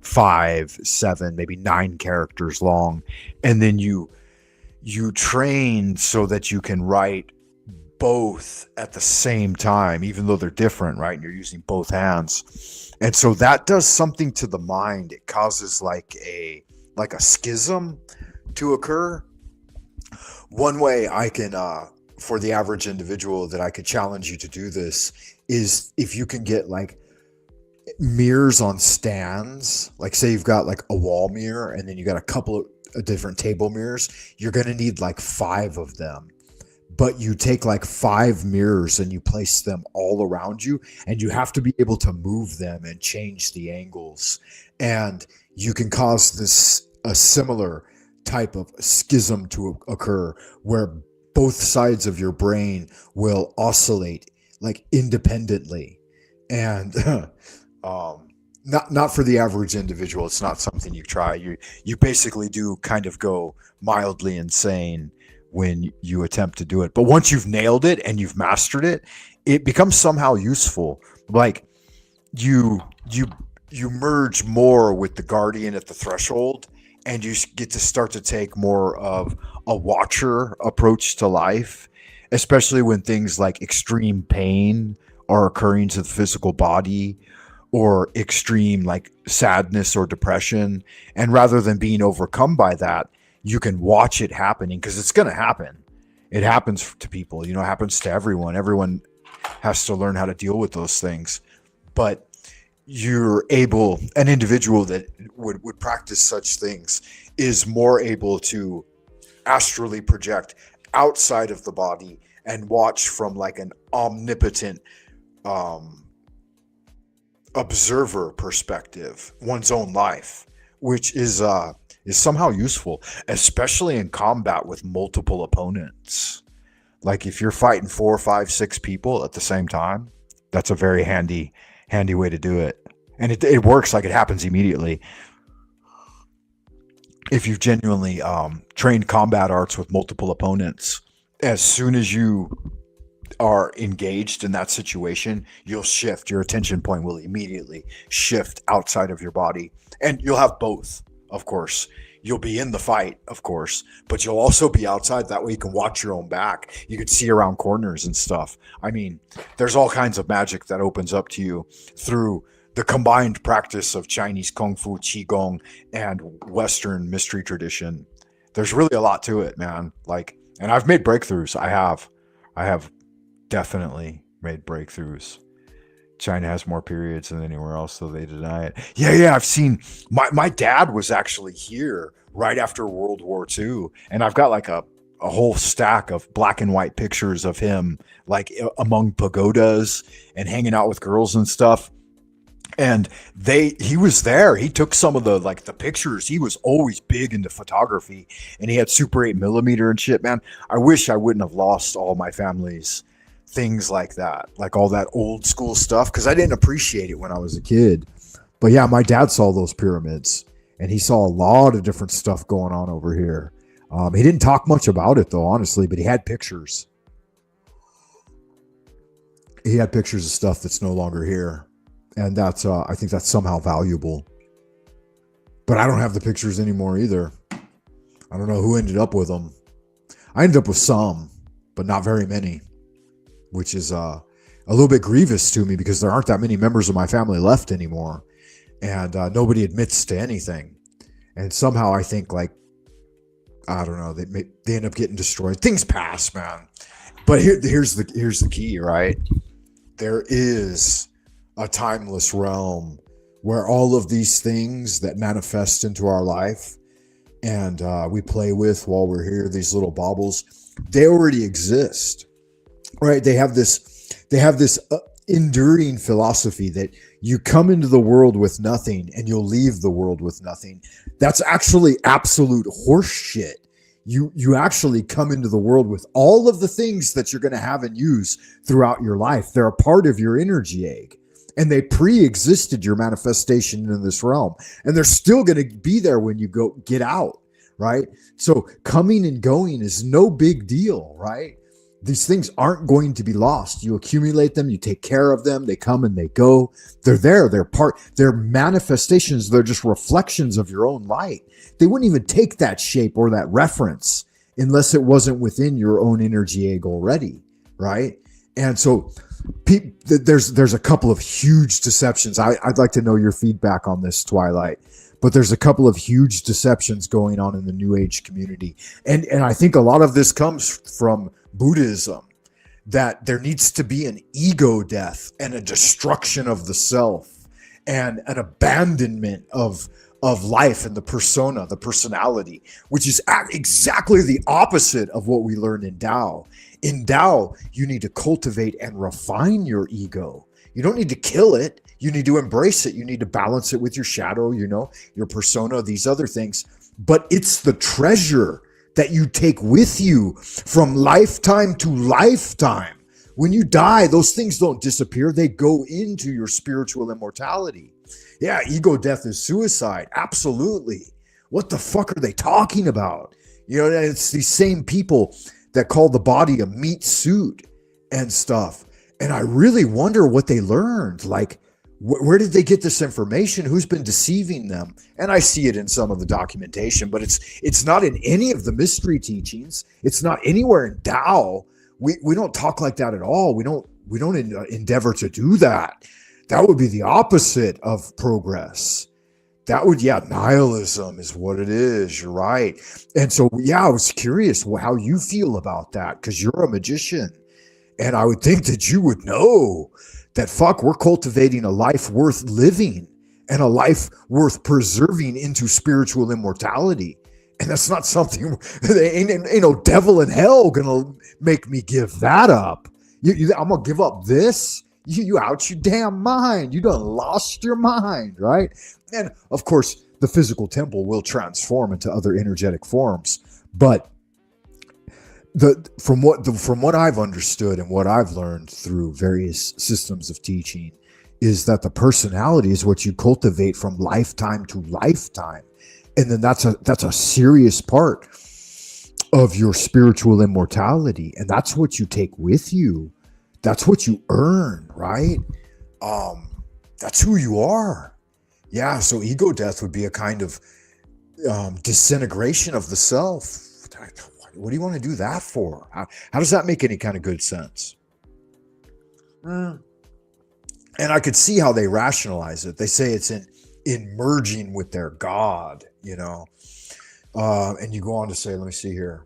5, 7, maybe 9 characters long. And then you train so that you can write both at the same time, even though they're different, right? And you're using both hands. And so that does something to the mind. It causes like a schism to occur. One way I can, for the average individual, that I could challenge you to do this is if you can get like mirrors on stands. Like say you've got like a wall mirror, and then you got a couple of different table mirrors. You're going to need like 5 of them. But you take like 5 mirrors and you place them all around you, and you have to be able to move them and change the angles. And you can cause a similar type of schism to occur, where both sides of your brain will oscillate like independently. And not for the average individual. It's not something you try. You basically do kind of go mildly insane when you attempt to do it. But once you've nailed it and you've mastered it, it becomes somehow useful. Like you merge more with the guardian at the threshold, and you get to start to take more of a watcher approach to life, especially when things like extreme pain are occurring to the physical body, or extreme like sadness or depression. And rather than being overcome by that, you can watch it happening, because it's going to happen. It happens to people, it happens to everyone. Everyone has to learn how to deal with those things. But an individual that would practice such things is more able to astrally project outside of the body and watch from like an omnipotent observer perspective one's own life, which is somehow useful, especially in combat with multiple opponents. Like if you're fighting 4, 5, 6 people at the same time, that's a very handy way to do it. And it works. Like it happens immediately. If you've genuinely trained combat arts with multiple opponents, as soon as you are engaged in that situation, you'll shift. Your attention point will immediately shift outside of your body. And you'll have both, of course. You'll be in the fight, of course, but you'll also be outside. That way you can watch your own back. You can see around corners and stuff. I mean, there's all kinds of magic that opens up to you through the combined practice of Chinese Kung Fu, Qigong, and Western mystery tradition. There's really a lot to it, man. Like, and I've made breakthroughs. I have definitely made breakthroughs. China has more periods than anywhere else, so they deny it. Yeah, I've seen, my dad was actually here right after World War II, and I've got like a a whole stack of black and white pictures of him, like among pagodas and hanging out with girls and stuff. And he was there. He took some of the pictures. He was always big into photography, and he had Super 8mm and shit, man. I wish I wouldn't have lost all my family's things like that, like all that old school stuff, because I didn't appreciate it when I was a kid. But yeah, my dad saw those pyramids, and he saw a lot of different stuff going on over here. He didn't talk much about it, though, honestly, but he had pictures. He had pictures of stuff that's no longer here. And that's, I think that's somehow valuable. But I don't have the pictures anymore either. I don't know who ended up with them. I ended up with some, but not very many, which is a little bit grievous to me because there aren't that many members of my family left anymore. And nobody admits to anything. And somehow I think, like, I don't know, they end up getting destroyed. Things pass, man. But here's the key, right? There is a timeless realm where all of these things that manifest into our life and we play with while we're here, these little baubles, they already exist, right? They have this enduring philosophy that you come into the world with nothing and you'll leave the world with nothing. That's actually absolute horse shit. You actually come into the world with all of the things that you're going to have and use throughout your life. They're a part of your energy egg. And they pre-existed your manifestation in this realm. And they're still going to be there when you get out, right? So coming and going is no big deal, right? These things aren't going to be lost. You accumulate them, you take care of them, they come and they go. They're there, they're manifestations, they're just reflections of your own light. They wouldn't even take that shape or that reference unless it wasn't within your own energy egg already, right? And so there's a couple of huge deceptions. I'd like to know your feedback on this, Twilight. But there's a couple of huge deceptions going on in the New Age community. And I think a lot of this comes from Buddhism, that there needs to be an ego death and a destruction of the self and an abandonment of life and the persona, the personality, which is exactly the opposite of what we learn in Tao. In Tao, you need to cultivate and refine your ego. You don't need to kill it. You need to embrace it. You need to balance it with your shadow, your persona, these other things. But it's the treasure that you take with you from lifetime to lifetime. When you die, those things don't disappear. They go into your spiritual immortality. Yeah, ego death is suicide. Absolutely. What the fuck are they talking about? It's these same people that call the body a meat suit and stuff. And I really wonder what they learned. Like, where did they get this information? Who's been deceiving them? And I see it in some of the documentation, but it's not in any of the mystery teachings. It's not anywhere in Tao. We don't talk like that at all. We don't endeavor to do that. That would be the opposite of progress. Nihilism is what it is. You're right. And so, I was curious how you feel about that, because you're a magician. And I would think that you would know that, we're cultivating a life worth living and a life worth preserving into spiritual immortality. And that's not something, ain't no devil in hell gonna make me give that up. I'm gonna give up this? You out your damn mind. You done lost your mind, right? And of course, the physical temple will transform into other energetic forms. But from what I've understood and what I've learned through various systems of teaching is that the personality is what you cultivate from lifetime to lifetime. And then that's a serious part of your spiritual immortality. And that's what you take with you. That's what you earn, right? That's who you are. Yeah, so ego death would be a kind of disintegration of the self. What do you want to do that for? How does that make any kind of good sense? And I could see how they rationalize it. They say it's in merging with their God, and you go on to say, let me see here.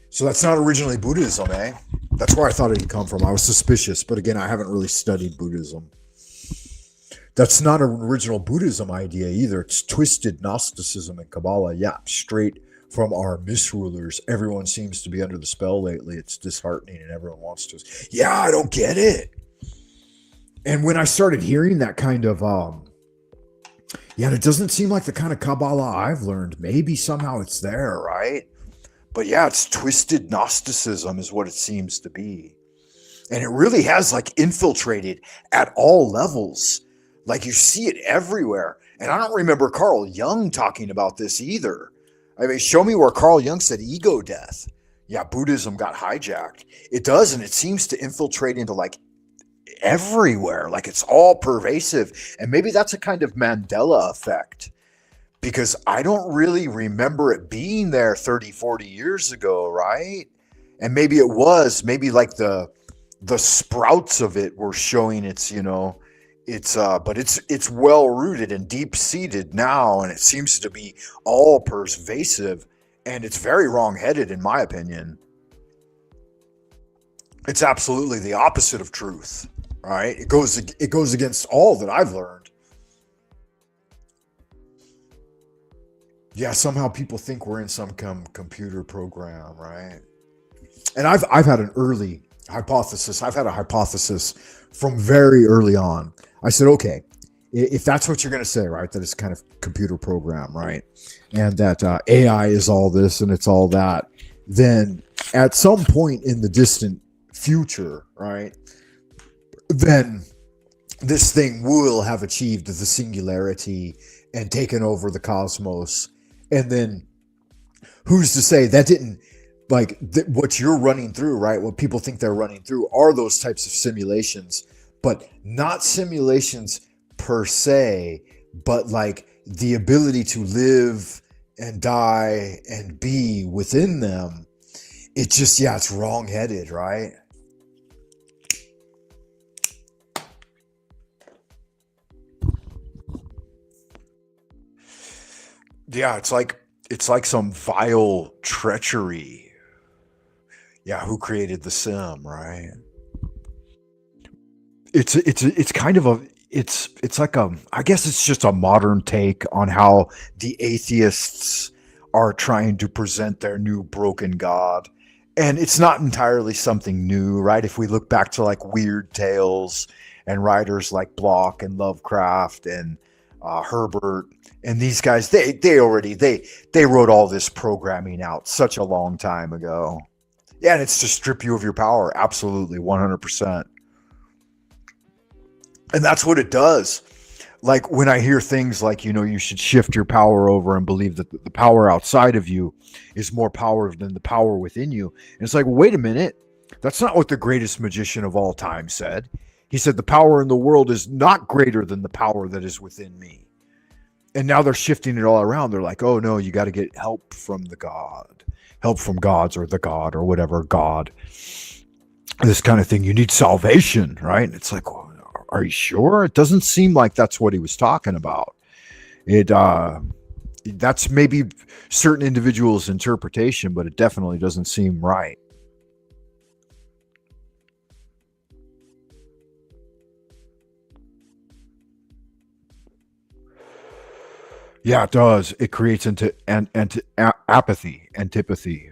So that's not originally Buddhism, eh? That's where I thought it had come from. I was suspicious, but again, I haven't really studied Buddhism. That's not an original Buddhism idea either. It's twisted Gnosticism and Kabbalah. Yeah, straight from our misrulers. Everyone seems to be under the spell lately. It's disheartening, and everyone wants to. Yeah, I don't get it. And when I started hearing that kind of, yeah, it doesn't seem like the kind of Kabbalah I've learned. Maybe somehow it's there, right? But yeah, it's twisted Gnosticism is what it seems to be. And it really has like infiltrated at all levels. Like you see it everywhere. And I don't remember Carl Jung talking about this either. I mean, show me where Carl Jung said ego death. Yeah, Buddhism got hijacked. It does, and it seems to infiltrate into like everywhere. Like it's all pervasive. And maybe that's a kind of Mandela effect. Because I don't really remember it being there 30, 40 years ago, right? And maybe it was. Maybe like the sprouts of it were showing its, but it's well rooted and deep seated now, and it seems to be all pervasive, and it's very wrong-headed in my opinion. It's absolutely the opposite of truth, right? It goes against all that I've learned. Yeah, somehow people think we're in some computer program, right? And I've had an early hypothesis. I've had a hypothesis from very early on. I said, okay, if that's what you're going to say, right, that it's kind of computer program, right, and that AI is all this and it's all that, then at some point in the distant future, right, then this thing will have achieved the singularity and taken over the cosmos. And then who's to say that didn't, like what you're running through, right? What people think they're running through are those types of simulations, but not simulations per se, but like the ability to live and die and be within them. It's just, yeah, it's wrong-headed, right? Yeah, it's like some vile treachery. Yeah, who created the sim, right? It's kind of a it's like a, I guess it's just a modern take on how the atheists are trying to present their new broken god. And it's not entirely something new, right? If we look back to like Weird Tales and writers like Block and Lovecraft and Herbert and these guys, they wrote all this programming out such a long time ago. Yeah, and it's to strip you of your power. Absolutely, 100%. And that's what it does. Like when I hear things like, you should shift your power over and believe that the power outside of you is more power than the power within you. And it's like, wait a minute. That's not what the greatest magician of all time said. He said the power in the world is not greater than the power that is within me. And now they're shifting it all around. They're like, oh no, you got to get help from the God, help from gods or the God or whatever God, this kind of thing. You need salvation, right? And it's like, are you sure? It doesn't seem like that's what he was talking about. That's maybe certain individuals' interpretation, but it definitely doesn't seem right. Yeah, it does. It creates apathy, antipathy.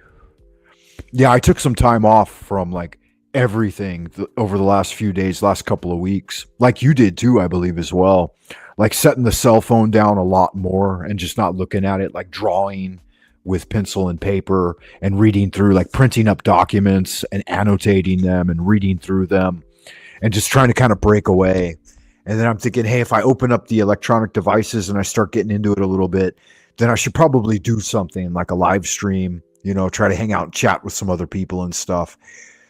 Yeah, I took some time off from like everything over the last few days, last couple of weeks, like you did too, I believe as well. Like setting the cell phone down a lot more and just not looking at it, like drawing with pencil and paper and reading through, like printing up documents and annotating them and reading through them and just trying to kind of break away. And then I'm thinking, hey, if I open up the electronic devices and I start getting into it a little bit, then I should probably do something like a live stream, try to hang out and chat with some other people and stuff.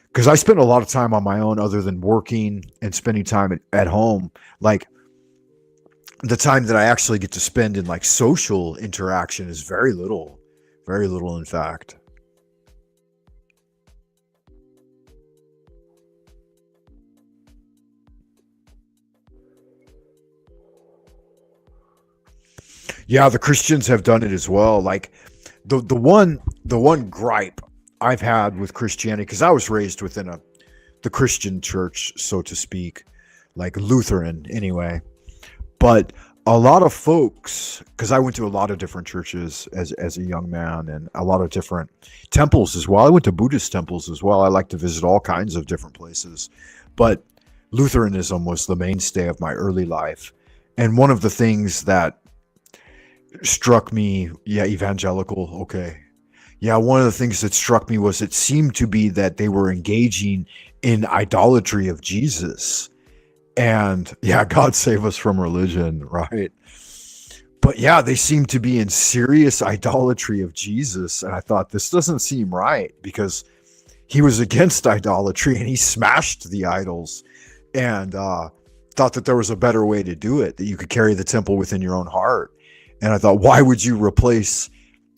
Because I spend a lot of time on my own other than working and spending time at home. Like the time that I actually get to spend in like social interaction is very little, in fact. Yeah, the Christians have done it as well. Like the one gripe I've had with Christianity, because I was raised within the Christian church, so to speak, like Lutheran anyway. But a lot of folks, because I went to a lot of different churches as a young man, and a lot of different temples as well. I went to Buddhist temples as well. I like to visit all kinds of different places, but Lutheranism was the mainstay of my early life. And one of the things that struck me, yeah, evangelical, okay. Yeah, one of the things that struck me was it seemed to be that they were engaging in idolatry of Jesus. And yeah, God save us from religion, right? But yeah, they seem to be in serious idolatry of Jesus. And I thought, this doesn't seem right, because he was against idolatry and he smashed the idols, and thought that there was a better way to do it, that you could carry the temple within your own heart. And I thought, why would you replace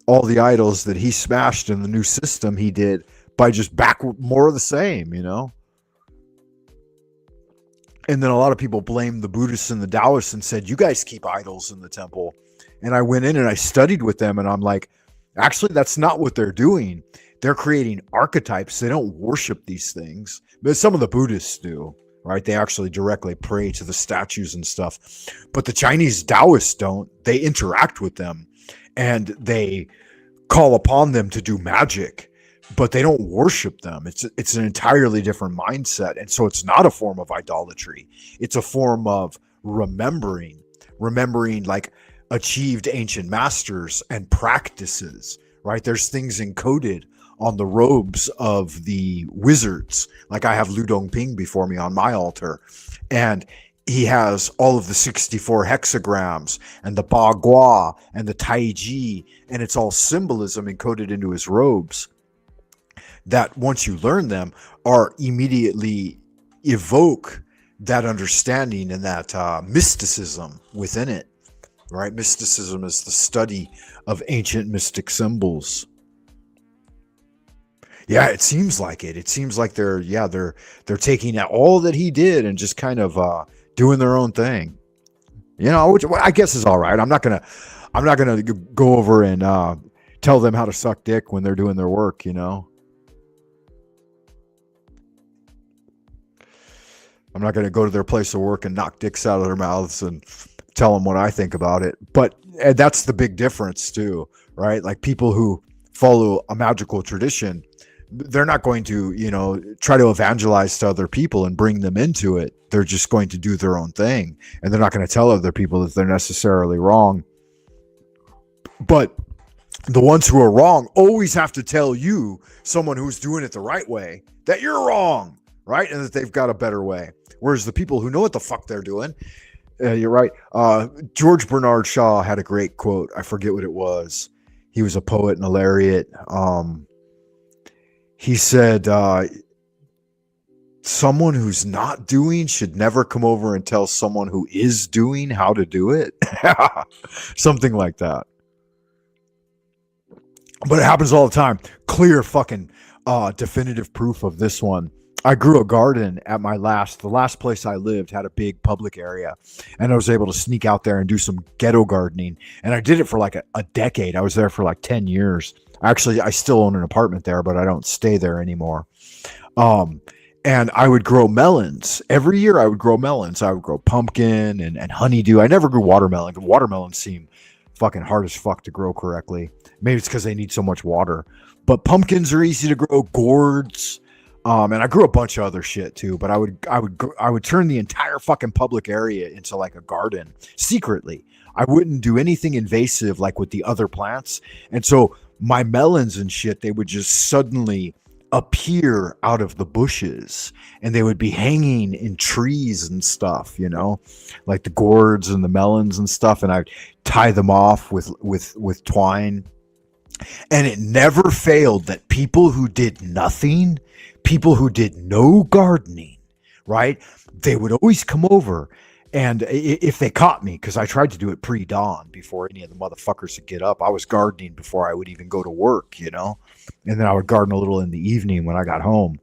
all the idols that he smashed in the new system he did by just back more of the same, you know? And then a lot of people blamed the Buddhists and the Taoists and said, you guys keep idols in the temple. And I went in and I studied with them, and I'm like, actually, that's not what they're doing. They're creating archetypes. They don't worship these things. But some of the Buddhists do, right? They actually directly pray to the statues and stuff. But the Chinese Taoists don't. They interact with them, and they call upon them to do magic, but they don't worship them. It's an entirely different mindset. And so it's not a form of idolatry. It's a form of remembering like achieved ancient masters and practices, right? There's things encoded on the robes of the wizards. Like I have Lu Dongping before me on my altar, and he has all of the 64 hexagrams and the Ba Gua and the Tai Chi, and it's all symbolism encoded into his robes that, once you learn them, are immediately evoke that understanding and that mysticism within it, right? Mysticism is the study of ancient mystic symbols. Yeah, it seems like it. It seems like they're taking all that he did and just kind of doing their own thing. You know, which I guess is all right. I'm not gonna go over and tell them how to suck dick when they're doing their work, you know. I'm not going to go to their place of work and knock dicks out of their mouths and tell them what I think about it. But that's the big difference too, right? Like people who follow a magical tradition, they're not going to, you know, try to evangelize to other people and bring them into it. They're just going to do their own thing, and they're not going to tell other people that they're necessarily wrong. But the ones who are wrong always have to tell you, someone who's doing it the right way, that you're wrong, right? And that they've got a better way. Whereas the people who know what the fuck they're doing, you're right. George Bernard Shaw had a great quote. I forget what it was. He was a poet and a laureate. He said, someone who's not doing should never come over and tell someone who is doing how to do it. Something like that. But it happens all the time. Clear fucking definitive proof of this one. I grew a garden at the last place I lived had a big public area, and I was able to sneak out there and do some ghetto gardening. And I did it for like a decade. I was there for like 10 years. Actually, I still own an apartment there, but I don't stay there anymore. And I would grow melons. Every year I would grow melons. I would grow pumpkin and honeydew. I never grew watermelon. Watermelons seem fucking hard as fuck to grow correctly. Maybe it's because they need so much water. But pumpkins are easy to grow. Gourds. And I grew a bunch of other shit too, but I would turn the entire fucking public area into like a garden secretly. I wouldn't do anything invasive like with the other plants. And so my melons and shit, they would just suddenly appear out of the bushes, and they would be hanging in trees and stuff, you know, like the gourds and the melons and stuff. And I'd tie them off with twine. And it never failed that people who did nothing, people who did no gardening, right? They would always come over, and if they caught me, because I tried to do it pre-dawn before any of the motherfuckers would get up. I was gardening before I would even go to work, you know? And then I would garden a little in the evening when I got home,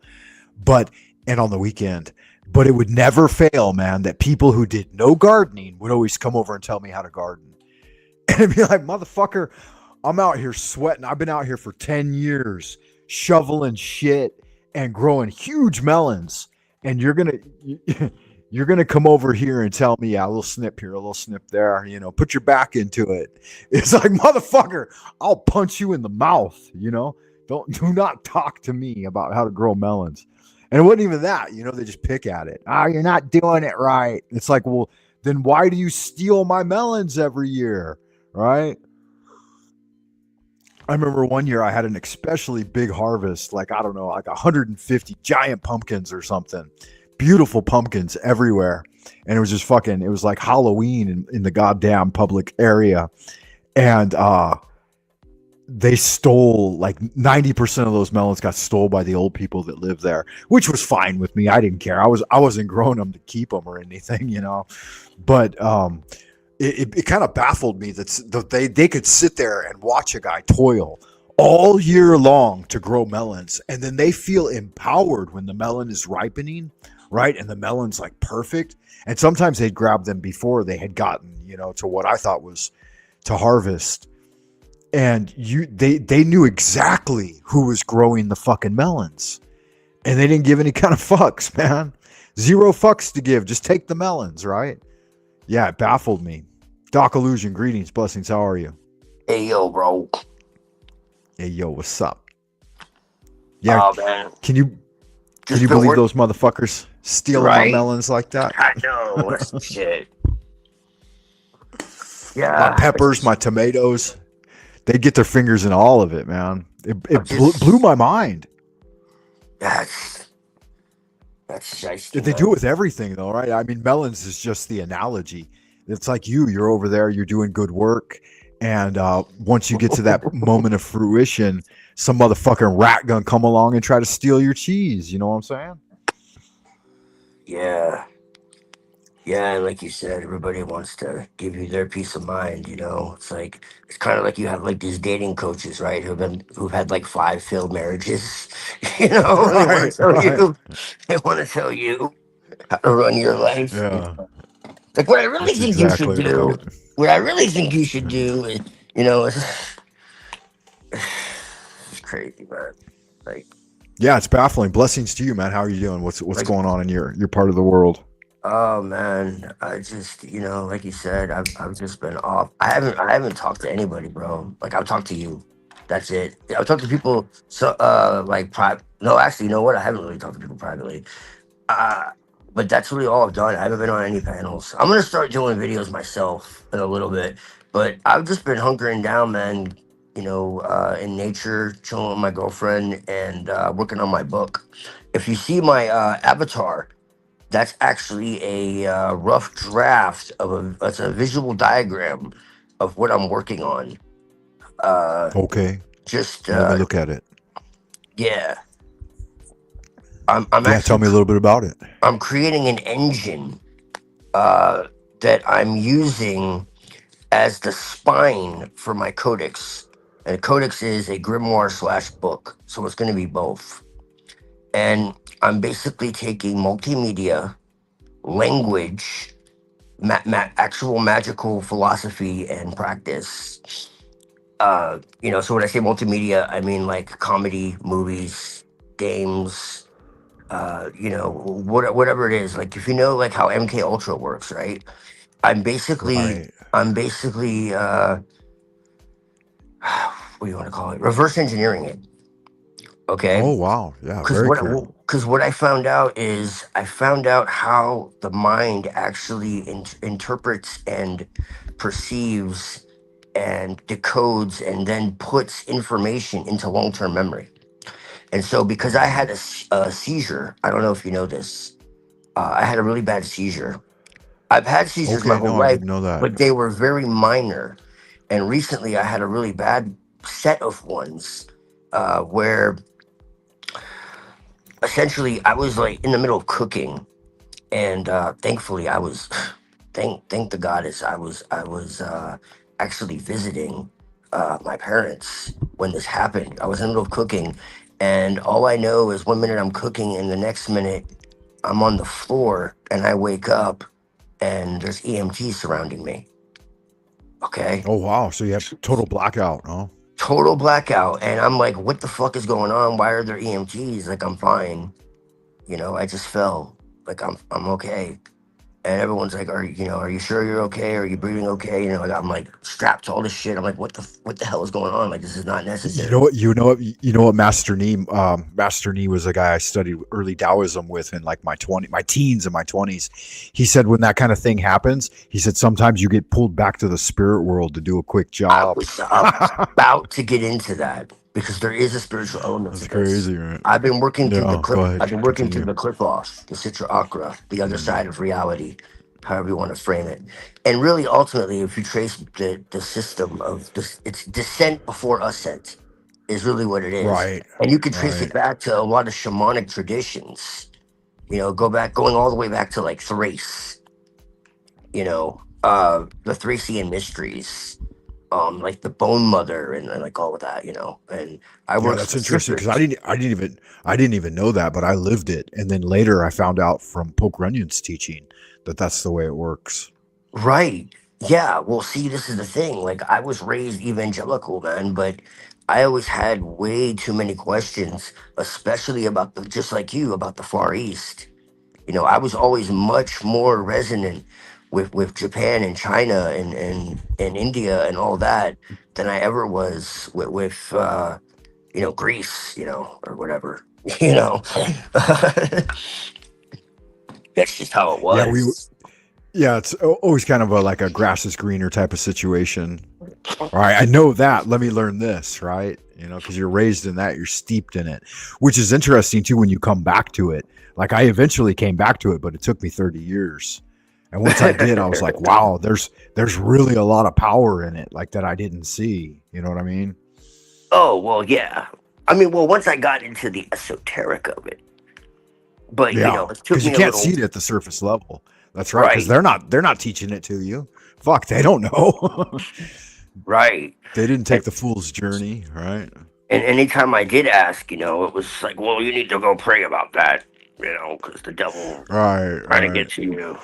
and on the weekend. But it would never fail, man, that people who did no gardening would always come over and tell me how to garden. And it'd be like, motherfucker, I'm out here sweating. I've been out here for 10 years shoveling shit and growing huge melons. And you're going You're going to come over here and tell me, yeah, a little snip here, a little snip there, you know, put your back into it. It's like, motherfucker, I'll punch you in the mouth, you know? Do not talk to me about how to grow melons. And it wasn't even that, you know, they just pick at it. Oh, you're not doing it right. It's like, well, then why do you steal my melons every year? Right? I remember one year I had an especially big harvest, like, I don't know, like 150 giant pumpkins or something. Beautiful pumpkins everywhere. And it was just fucking, it was like Halloween in the goddamn public area. And they stole like 90% of those melons got stole by the old people that live there, which was fine with me. I didn't care. I wasn't growing them to keep them or anything, you know. But it kind of baffled me that they could sit there and watch a guy toil all year long to grow melons, and then they feel empowered when the melon is ripening, right? And the melon's like perfect. And sometimes they'd grab them before they had gotten, you know, to what I thought was to harvest. And they knew exactly who was growing the fucking melons. And they didn't give any kind of fucks, man. Zero fucks to give. Just take the melons, right? Yeah, it baffled me. Doc Illusion, greetings, blessings. How are you? Hey, yo, bro. Hey, yo, what's up? Yeah, oh, man. Can you believe those motherfuckers stealing my melons like that? I know. That's shit. Yeah. My peppers, my tomatoes. They'd get their fingers in all of it, man. It blew my mind. That's shiesty, They do it with everything, though, right? I mean, melons is just the analogy. It's like you're over there, you're doing good work, and once you get to that moment of fruition, some motherfucking rat gonna come along and try to steal your cheese. You know what I'm saying? Yeah. Yeah, and like you said, everybody wants to give you their peace of mind, you know. It's kind of like you have like these dating coaches, right? Who've had like 5 failed marriages. You know, Right. They want to tell you how to run your life. Yeah. Like what I really That's think exactly you should do, right. what I really think you should do is, you know, it's crazy, man. Like, yeah, it's baffling. Blessings to you, man. How are you doing? What's going on in your part of the world? oh man, I just, you know, like you said, I've just been off. I haven't talked to anybody, bro. Like I've talked to you. That's it. I've talked to people. So like private. No, actually, you know what? I haven't really talked to people privately. Uh, but that's really all I've done. I haven't been on any panels. I'm gonna start doing videos myself in a little bit. But I've just been hunkering down, man. You know, in nature, chilling with my girlfriend, and working on my book. If you see my avatar. That's actually a rough draft of it's a visual diagram of what I'm working on. Okay. Just Let me look at it. yeah. I'm Yeah, actually tell me a little bit about it. I'm creating an engine that I'm using as the spine for my codex. And a codex is a grimoire / book, so it's going to be both. And I'm basically taking multimedia, language, actual magical philosophy and practice. You know, so when I say multimedia, I mean like comedy, movies, games, you know, whatever it is. Like if you know like how MK Ultra works, right? Right. I'm basically what do you want to call it? Reverse engineering it. Okay. Oh wow. Yeah, very cool. Because what I found out is I found out how the mind actually interprets and perceives and decodes and then puts information into long-term memory. And so because I had a seizure, I don't know if you know this, I had a really bad seizure. I've had seizures my Okay, whole no, I life, didn't know that. but they were very minor. And recently I had a really bad set of ones where essentially I was like in the middle of cooking, and thankfully I was thank the goddess I was actually visiting my parents when this happened. I was in the middle of cooking, and all I know is 1 minute I'm cooking and the next minute I'm on the floor and I wake up and there's EMTs surrounding me. Okay. Oh wow. So you have total blackout, huh? Total blackout, and I'm like, what the fuck is going on? Why are there EMTs? Like I'm fine. You know, I just fell. Like I'm okay. And everyone's like, are you sure you're okay? Are you breathing okay? Like, I'm like strapped to all this shit. I'm like, what the hell is going on? Like, this is not You know necessary. what? You know what? Master Nee was a guy I studied early Taoism with in like my teens and my 20s. He said when that kind of thing happens, he said sometimes you get pulled back to the spirit world to do a quick I job. was about to get into that because there is a spiritual element to That's this. crazy, right? I've been working through the No, clip. go I've ahead, been working through continue. the clip off, the Citra Akra, the other Mm, side of reality, however you want to frame it. And really, ultimately, if you trace the system of this, it's descent before ascent, is really what it is. right, And you can trace right. it back to a lot of shamanic traditions. Going all the way back to like Thrace. The Thracian mysteries, like the Bone Mother and like all of that. And I Yeah, work that's interesting because specific. I didn't even know that, but I lived it, and then later I found out from Poke Runyon's teaching that that's the way it works. Right. Yeah. Well, see, this is the thing. Like, I was raised evangelical, man, but I always had way too many questions, especially about just like you, about the Far East. I was always much more resonant with Japan and China and India and all that than I ever was with Greece, or whatever. You know, that's just how it Yeah, was. it's always kind of like a grass is greener type of situation. All right, I know that. Let me learn this, right? Because you're raised in that, you're steeped in it, which is interesting too when you come back to it. Like I eventually came back to it, but it took me 30 years. And once I did, I was like, wow, there's really a lot of power in it, like that I didn't see. You know what I mean? Oh, well, yeah. I mean, well, once I got into the esoteric of it, but Yeah, it took because you me a can't see little. it at the surface level. That's right, because Right, they're not teaching it to you. Fuck, they don't know. right. They didn't And, take the fool's journey, right? and anytime I did ask, it was like, well, you need to go pray about that, because the devil Right, trying to right. get to you.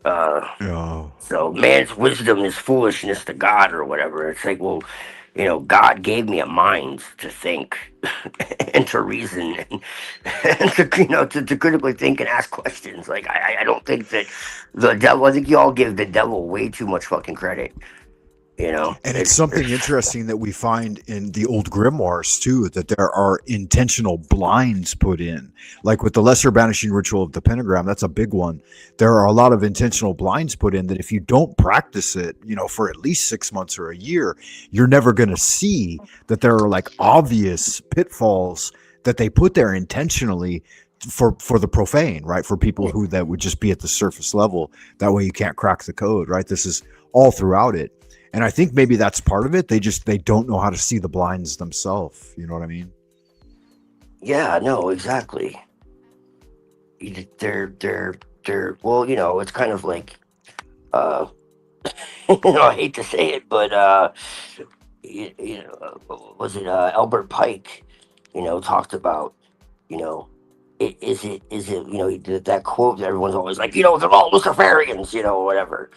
Uh, Yeah. so man's wisdom is foolishness to God or whatever. It's like, well, God gave me a mind to think and to reason and to critically think and ask questions. Like I don't think that the devil. I think you all give the devil way too much fucking credit. And it's something interesting that we find in the old grimoires too, that there are intentional blinds put in. Like with the lesser banishing ritual of the pentagram, that's a big one. There are a lot of intentional blinds put in that if you don't practice it, for at least 6 months or a year, you're never going to see that there are like obvious pitfalls that they put there intentionally for the profane, right? For people who that would just be at the surface level. That way you can't crack the code, right? This is all throughout it. And I think maybe that's part of it. They don't know how to see the blinds themselves. You know what I mean? Yeah, no, exactly. They're well, it's kind of like uh, I hate to say it, but was it Albert Pike? Talked about you know is it he did that quote that everyone's always like they're all Luciferians or whatever,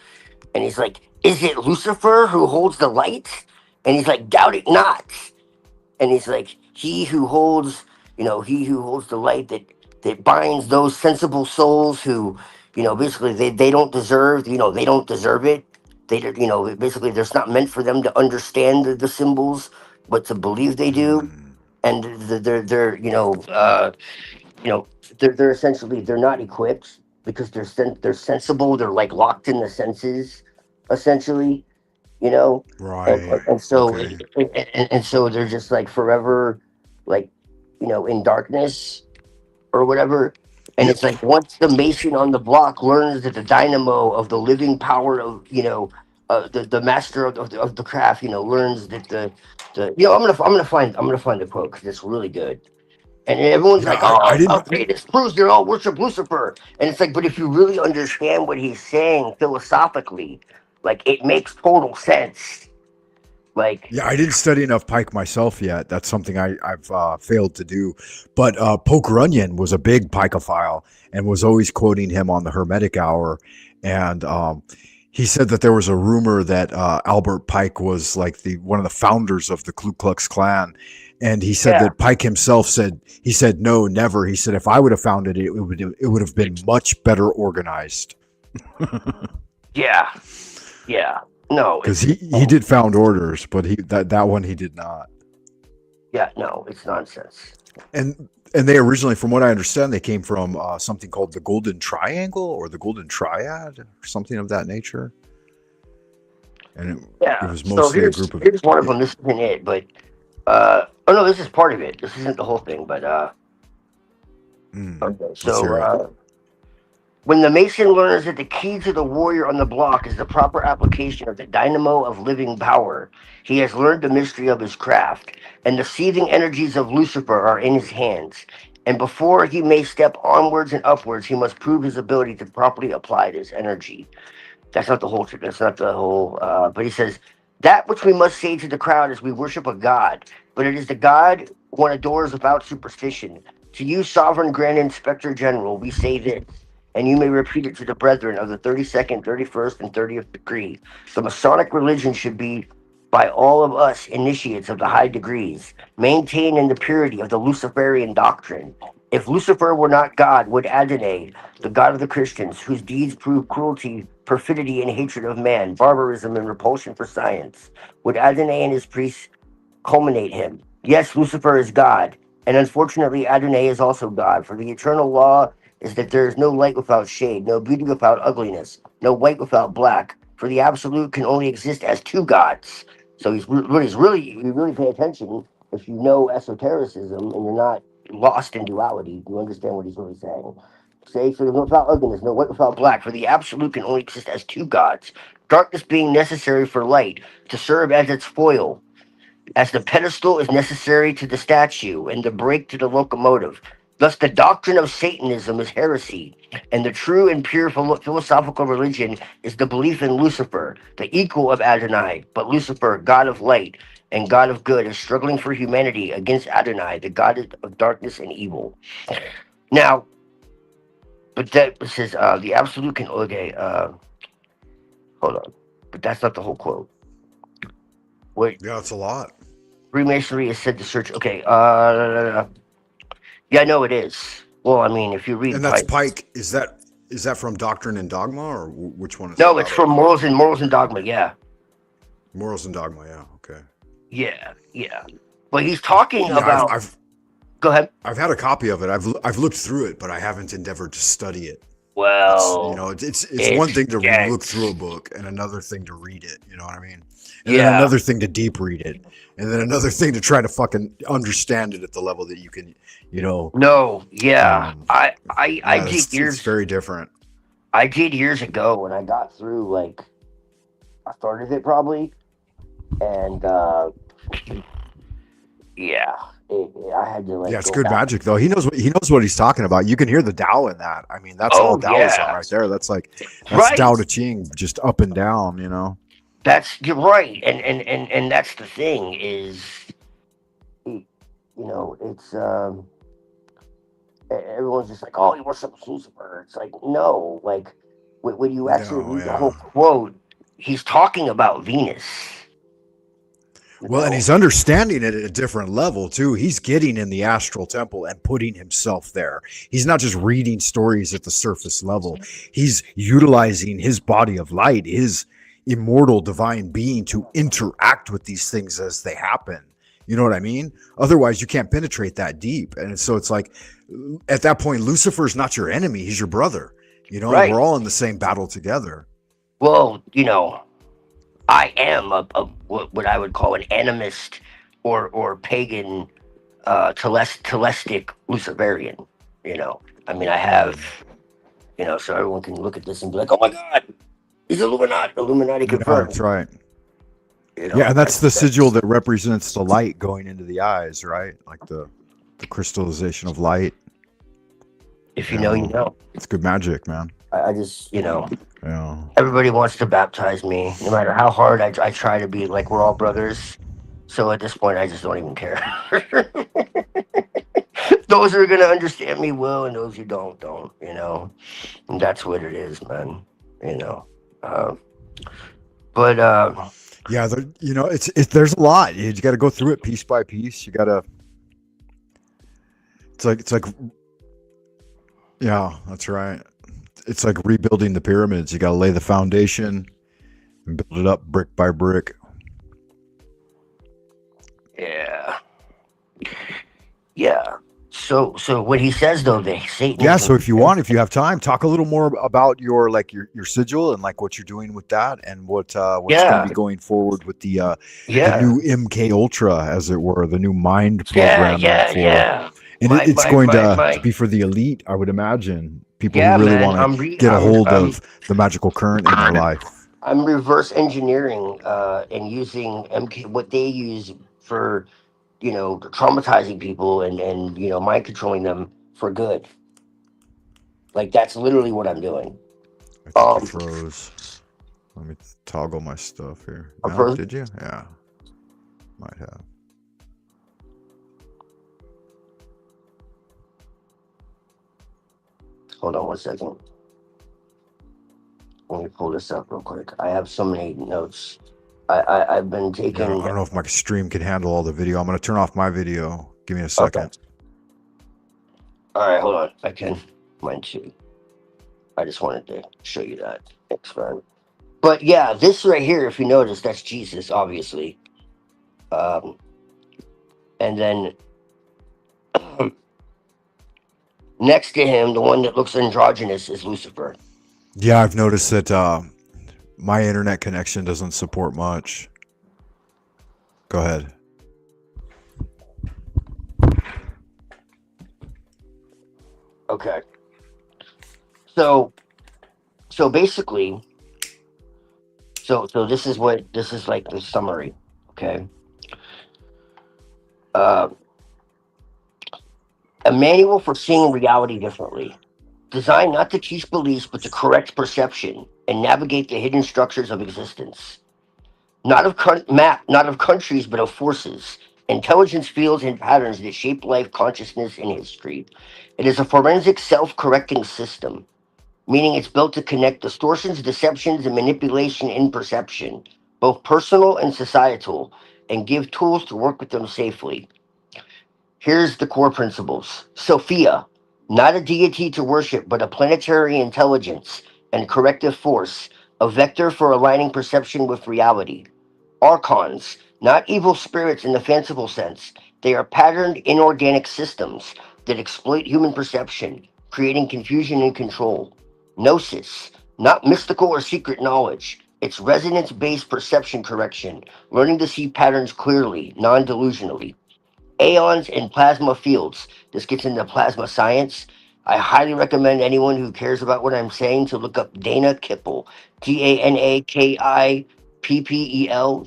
and he's like, is it Lucifer who holds the light? And he's like, doubt it not. And he's like, he who holds the light that binds those sensible souls who basically they don't deserve they don't deserve it. Basically there's not meant for them to understand the symbols but to believe they do. Mm, And they're you know they're essentially they're not equipped because they're sensible, they're like locked in the senses essentially, you know and, right. and, and so Okay. and so they're just like forever like in darkness or whatever. And Yeah. it's like once the mason on the block learns that the dynamo of the living power of the master of the craft learns that the I'm gonna find the quote because it's really good. And everyone's Yeah. like, I "Oh, didn't. okay, this proves they all worship Lucifer." And it's like, but if you really understand what he's saying philosophically, like it makes total sense. Like, Yeah, I didn't study enough Pike myself yet. That's something I've failed to do. But Poke Runyon was a big Pikeophile and was always quoting him on the Hermetic Hour. And he said that there was a rumor that Albert Pike was like the one of the founders of the Ku Klux Klan, And he said that Pike himself said, he said, no, never. He said, if I would have found it, it would have been much better organized. Yeah. No, Because he did found orders, but that one he did not. Yeah, no, it's nonsense. And they originally, from what I understand, they came from something called the Golden Triangle or the Golden Triad or something of that nature. And it was mostly a group of. Here's one of them. This isn't it, but oh no, this is part of it. This isn't the whole thing, but okay. So when the Mason learns that the key to the warrior on the block is the proper application of the dynamo of living power, he has learned the mystery of his craft, and the seething energies of Lucifer are in his hands. And before he may step onwards and upwards, he must prove his ability to properly apply this energy. That's not the whole. That's not the whole. But he says that which we must say to the crowd is we worship a god, but it is the god one adores without superstition. To you, sovereign grand inspector general, we say this, and you may repeat it to the brethren of the 32nd, 31st, and 30th degree. The Masonic religion should be, by all of us initiates of the high degrees, maintained in the purity of the Luciferian doctrine. If Lucifer were not God, would Adonai, the God of the Christians, whose deeds prove cruelty, perfidy, and hatred of man, barbarism, and repulsion for science, would Adonai and his priests culminate him? Yes, Lucifer is God, and unfortunately Adonai is also God, for the eternal law is that there is no light without shade, no beauty without ugliness, no white without black, for the absolute can only exist as two gods. So you really pay attention if you know esotericism and you're not lost in duality. You understand what he's really saying. Say, so there's no without ugliness, no white without black, for the absolute can only exist as two gods. Darkness being necessary for light, to serve as its foil, as the pedestal is necessary to the statue and the brake to the locomotive. Thus, the doctrine of Satanism is heresy, and the true and pure philosophical religion is the belief in Lucifer, the equal of Adonai. But Lucifer, God of light and God of good, is struggling for humanity against Adonai, the God of darkness and evil. Now, but that says the absolute can. Okay, hold on, but that's not the whole quote. Wait, Yeah, it's a lot. Freemasonry is said to search. Okay, yeah, no, it is. Well, I mean, if you read, and that's Pike. Is that from Doctrine and Dogma, or which one is? No, it's from Morals and Dogma. Yeah. Morals and Dogma. Yeah. Okay. Yeah. But he's talking about. Go ahead. I've had a copy of it. I've looked through it, but I haven't endeavored to study it. Well, it's one thing to look through a book, and another thing to read it. You know what I mean? And then another thing to deep read it, and then another thing to try to fucking understand it at the level that you can, No, yeah, I did years. It's very different. I did years ago when I got through like a third of it probably, and I had to like. Yeah, it's good magic though. He knows what he's talking about. You can hear the Tao in that. I mean, that's all Taoism right there. That's Tao Te Ching, just up and down. You're right, and that's the thing is, it's everyone's just like, oh, he worships Lucifer. It's like, no, like when you actually read the whole quote, he's talking about Venus. Well, and he's understanding it at a different level too. He's getting in the astral temple and putting himself there. He's not just reading stories at the surface level. He's utilizing his body of light, his immortal divine being, to interact with these things as they happen. You know what I mean? Otherwise, you can't penetrate that deep. And so it's like, at that point, Lucifer's not your enemy. He's your brother. Right. We're all in the same battle together. Well, I am what I would call an animist or pagan telestic Luciferian. I mean, I have, so everyone can look at this and be like, oh my God, he's Illuminati confirmed. Yeah, that's right. And that's the sigil that represents the light going into the eyes, right? Like the crystallization of light. If you know, you know. It's good magic, man. I just, everybody wants to baptize me, no matter how hard I try to be like we're all brothers. So at this point, I just don't even care. Those who are going to understand me will, and those who don't. And that's what it is, man. Yeah, there's a lot. You got to go through it piece by piece. You got to. It's like yeah, that's right. It's like rebuilding the pyramids. You got to lay the foundation and build it up brick by brick. Yeah. Yeah. So what he says though, that Yeah, Satanism. so if you have time, talk a little more about your sigil and like what you're doing with that and what's going to Yeah. be going forward with the Yeah. new MK Ultra, as it were, the new mind Yeah. programming Yeah. for, Yeah. and My it's my going my to my. be for the elite, I would imagine, people who Yeah, really man. want to get a hold I'm of the magical current in their life. I'm reverse engineering and using MK what they use for traumatizing people and mind controlling them for good. Like that's literally what I'm doing. I think you Um, froze. Let me toggle my stuff here. I'm No, frozen. did you? Yeah, might have. Hold on one second. Let me pull this up real quick. I have so many notes. I've been Yeah, taking. I don't know if my stream can handle all the video. I'm going to turn off my video. Give me a Okay. second. All right, hold on. I can. Mine too. I just wanted to show you that. Thanks, man. But yeah, this right here, if you notice, that's Jesus, obviously. Um, and then next to him, the one that looks androgynous is Lucifer. Yeah, I've noticed that my internet connection doesn't support much. Go ahead. Okay. So so basically, so this is like the summary. Okay. Uh, a manual for seeing reality differently, designed not to teach beliefs but to correct perception and navigate the hidden structures of existence. Not of countries, but of forces, intelligence fields, and patterns that shape life, consciousness, and history. It is a forensic self-correcting system, meaning it's built to connect distortions, deceptions, and manipulation in perception, both personal and societal, and give tools to work with them safely. Here's the core principles. Sophia, not a deity to worship, but a planetary intelligence and corrective force, a vector for aligning perception with reality. Archons, not evil spirits in the fanciful sense. They are patterned inorganic systems that exploit human perception, creating confusion and control. Gnosis, not mystical or secret knowledge. It's resonance based perception correction, learning to see patterns clearly, non delusionally. Aeons and plasma fields. This gets into plasma science. I highly recommend anyone who cares about what I'm saying to look up Dana Kippel, Danakippel.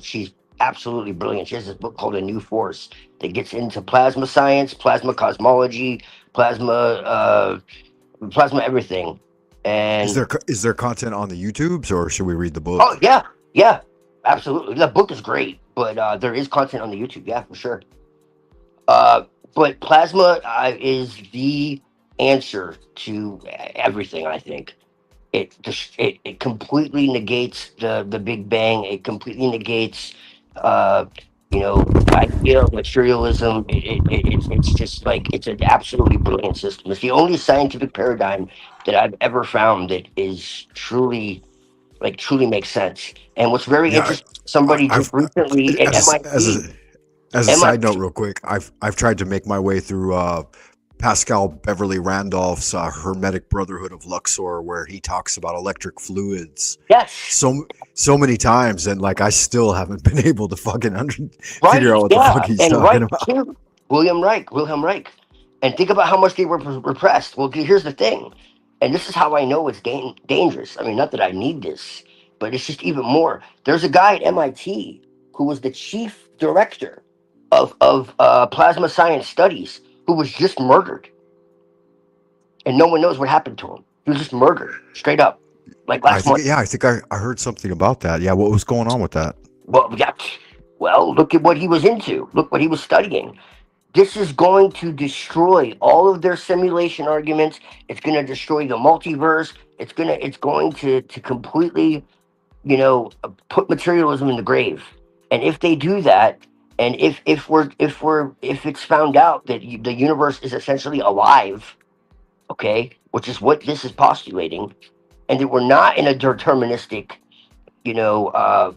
She's absolutely brilliant. She has this book called A New Force that gets into plasma science, plasma cosmology, plasma everything. And Is there content on the YouTubes, or should we read the oh book? yeah, yeah, absolutely. The book is great, but there is content on the YouTube. Yeah, for sure. Uh, but plasma is the answer to everything. I think it completely negates the Big Bang. It completely negates, uh, the idea of materialism. It's just like it's an absolutely brilliant system. It's the only scientific paradigm that I've ever found that is truly makes sense. And what's very Yeah, interesting, somebody I've just recently at MIT. as a side note, real quick, I've tried to make my way through Pascal Beverly Randolph's Hermetic Brotherhood of Luxor, where he talks about electric fluids Yes. so many times, and like I still haven't been able to fucking Right, figure out what the fuck yeah, he's and talking Reich about. too. William Reich. And think about how much they were repressed. Well, here's the thing, and this is how I know it's dangerous. I mean, not that I need this, but it's just even more. There's a guy at MIT who was the chief director of plasma science studies who was just murdered, and no one knows what happened to him. He was just murdered, straight up, like last month. I think I heard something about that. Yeah, what was going on with that? Well, yeah, well, look at what he was into. Look what he was studying. This is going to destroy all of their simulation arguments. It's going to destroy the multiverse. It's going to completely put materialism in the grave. And if they do that, and if it's found out that the universe is essentially alive, okay, which is what this is postulating, and that we're not in a deterministic,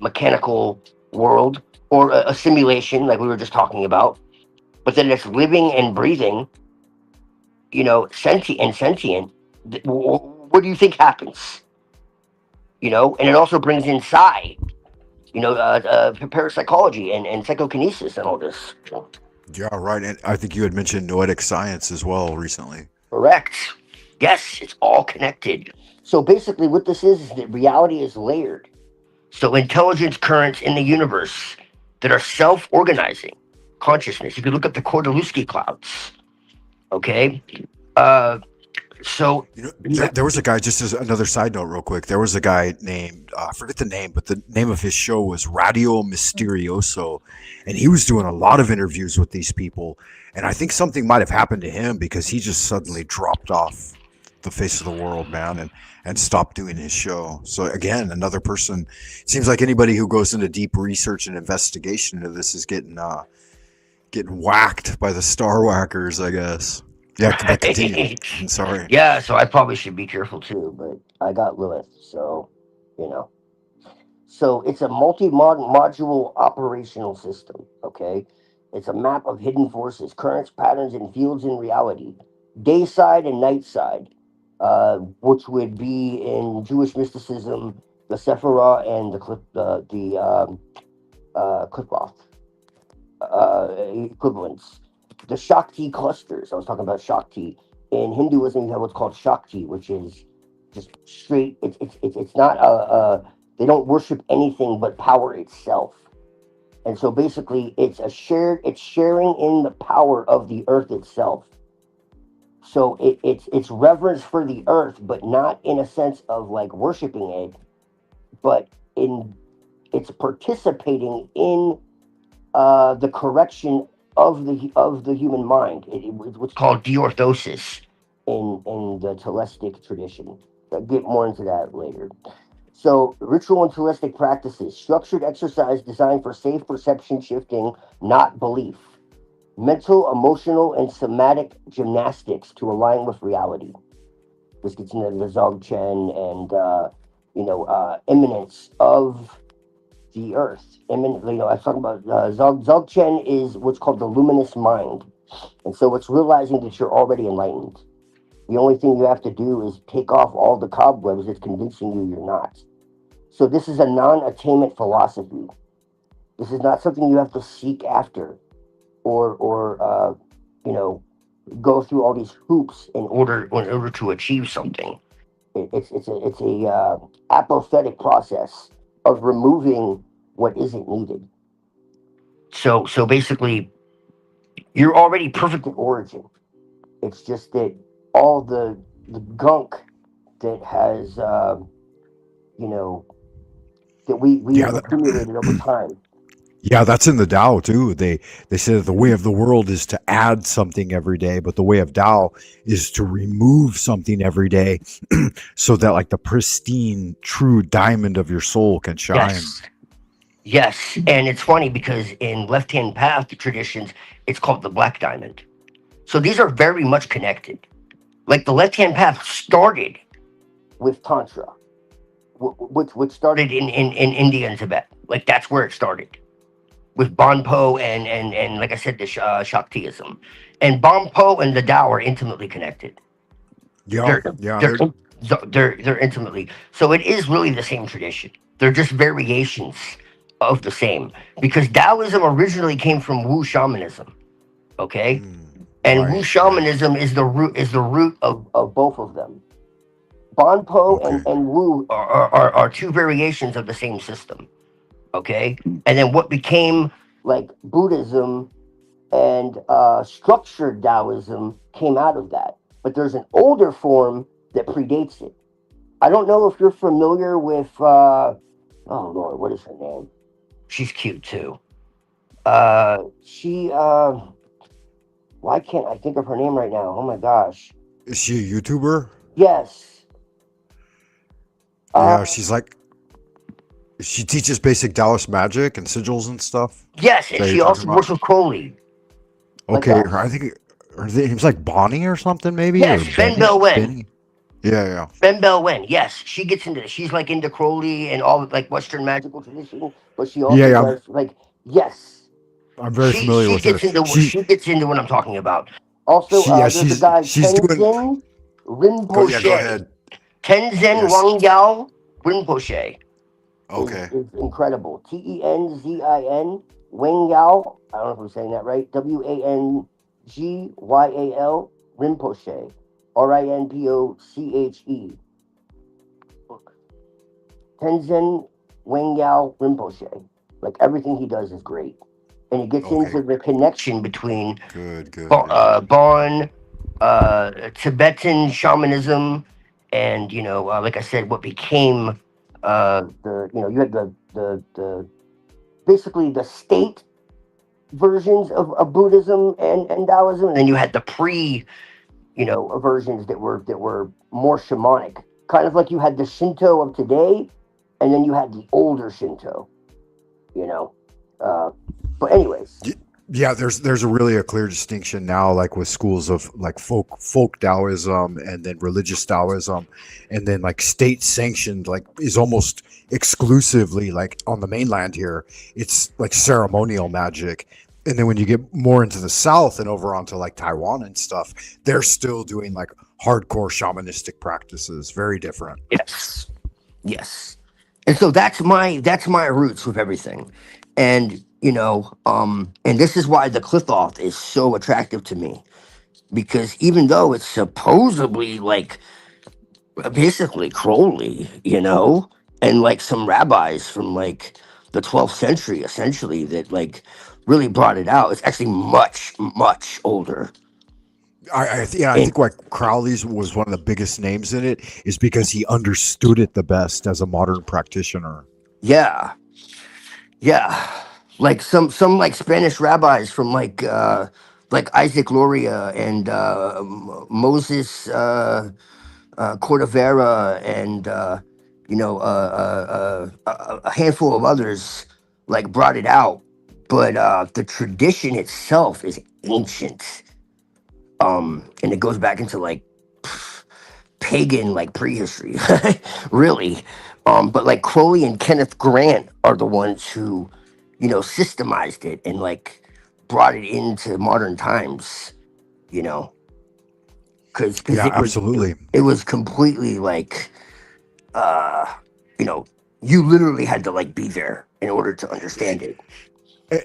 mechanical world, or a simulation like we were just talking about, but that it's living and breathing, sentient. What do you think happens? And it also brings in psi, parapsychology and psychokinesis and all this. Yeah, right. And I think you had mentioned noetic science as well recently. Correct. Yes, it's all connected. So basically, what this is that reality is layered. So intelligence currents in the universe that are self-organizing consciousness. You could look up the Kordylewski clouds. Okay. Uh, so There was a guy, just as another side note, real quick. There was a guy named, I forget the name, but the name of his show was Radio Misterioso. And he was doing a lot of interviews with these people. And I think something might have happened to him because he just suddenly dropped off the face of the world, man, and stopped doing his show. So again, another person. It seems like anybody who goes into deep research and investigation into this is getting whacked by the star whackers, I guess. Yeah, but continue. I'm sorry. Yeah, so I probably should be careful too, but I got Lilith, so you know. So it's a multi-module operational system. Okay, it's a map of hidden forces, currents, patterns, and fields in reality, day side and night side, which would be in Jewish mysticism, the Sephirah and the Qliphoth equivalents. The Shakti clusters. I was talking about Shakti. In Hinduism, you have what's called Shakti, which is just straight. It's not they don't worship anything but power itself. And so basically, it's sharing in the power of the earth itself. So it's reverence for the earth, but not in a sense of like worshiping it, but it's participating in the correction of the human mind. It's what's called deorthosis in the Telestic tradition. I'll get more into that later. So, ritual and Telestic practices, structured exercise designed for safe perception shifting, not belief. Mental, emotional, and somatic gymnastics to align with reality. This gets into the Dzogchen and immanence of the earth. Imminently, I was talking about Dzogchen is what's called the luminous mind, and so it's realizing that you're already enlightened. The only thing you have to do is take off all the cobwebs that's convincing you you're not. So this is a non-attainment philosophy. This is not something you have to seek after, or go through all these hoops in order to achieve something. It's a apathetic process of removing what isn't needed. So basically, you're already perfect at origin. It's just that all the gunk that has that we have accumulated over time. Yeah, that's in the Tao too. They say that the way of the world is to add something every day, but the way of Tao is to remove something every day, so that like the pristine, true diamond of your soul can shine. Yes, and it's funny because in left-hand path traditions, it's called the black diamond. So these are very much connected. Like the left-hand path started with Tantra, which started in India and Tibet. Like that's where it started with Bonpo and like I said, the Shaktiism. And Bonpo and the Tao are intimately connected. Yeah, They're intimately. So it is really the same tradition. They're just variations of the same. Because Taoism originally came from Wu shamanism. Okay? And Wu shamanism is the root of both of them. Bonpo and Wu are two variations of the same system. Okay? And then what became like Buddhism and structured Taoism came out of that. But there's an older form that predates it. I don't know if you're familiar with oh Lord, what is her name? She's cute too. Why can't I think of her name right now? Oh my gosh. Is she a YouTuber? Yes. Yeah, she's like She teaches basic Taoist magic and sigils and stuff. Yes, Is and that what she you're talking also about? works with Crowley, like Okay, us. I think her name's like Bonnie or something, maybe, or Yes, Ben Benny. Bell Wen. Benny. Yeah, yeah, Ben Bell Wen. Yes, she gets into this. She's like into Crowley and all like Western magical tradition, but she yeah, also yeah. does like yes. I'm very She familiar she with her. gets into she gets into what I'm talking about. Also, She, yeah, there's a guy she's doing. Tenzin Yeah, go Rinpoche. ahead. Tenzin Yes. Wangyao Rinpoche Okay. is incredible. Tenzin Wangyao. I don't know if I'm saying that right. Wangyal Rinpoche. Rinpoche. Tenzin Wangyao Rinpoche. Like everything he does is great, and he gets Okay. into the connection between Good. Good. Good. Bon, Tibetan shamanism, and like I said, what became the you had the basically the state versions of Buddhism and Taoism, and then you had the pre versions that were more shamanic, kind of like you had the Shinto of today, and then you had the older Shinto, you know. Uh, but anyways, Yeah, there's a really a clear distinction now, like with schools of like folk Taoism and then religious Taoism, and then like state sanctioned, like is almost exclusively like on the mainland here. It's like ceremonial magic, and then when you get more into the south and over onto like Taiwan and stuff, they're still doing like hardcore shamanistic practices. Very different. yes, yes. And so that's my roots with everything. And and this is why the Clithoth is so attractive to me, because even though it's supposedly like basically Crowley, and like some rabbis from like the 12th century essentially that like really brought it out, it's actually much much older. Yeah, I And think why Crowley's was one of the biggest names in it is because he understood it the best as a modern practitioner. yeah, yeah, like some like Spanish rabbis from like Isaac Loria and Moses Cordovera and a handful of others like brought it out, but the tradition itself is ancient, and it goes back into like pagan like prehistory, really. But like Crowley and Kenneth Grant are the ones who systemized it and like brought it into modern times, you know, because Yeah, it was absolutely. it was completely like uh you know you literally had to like be there in order to understand it.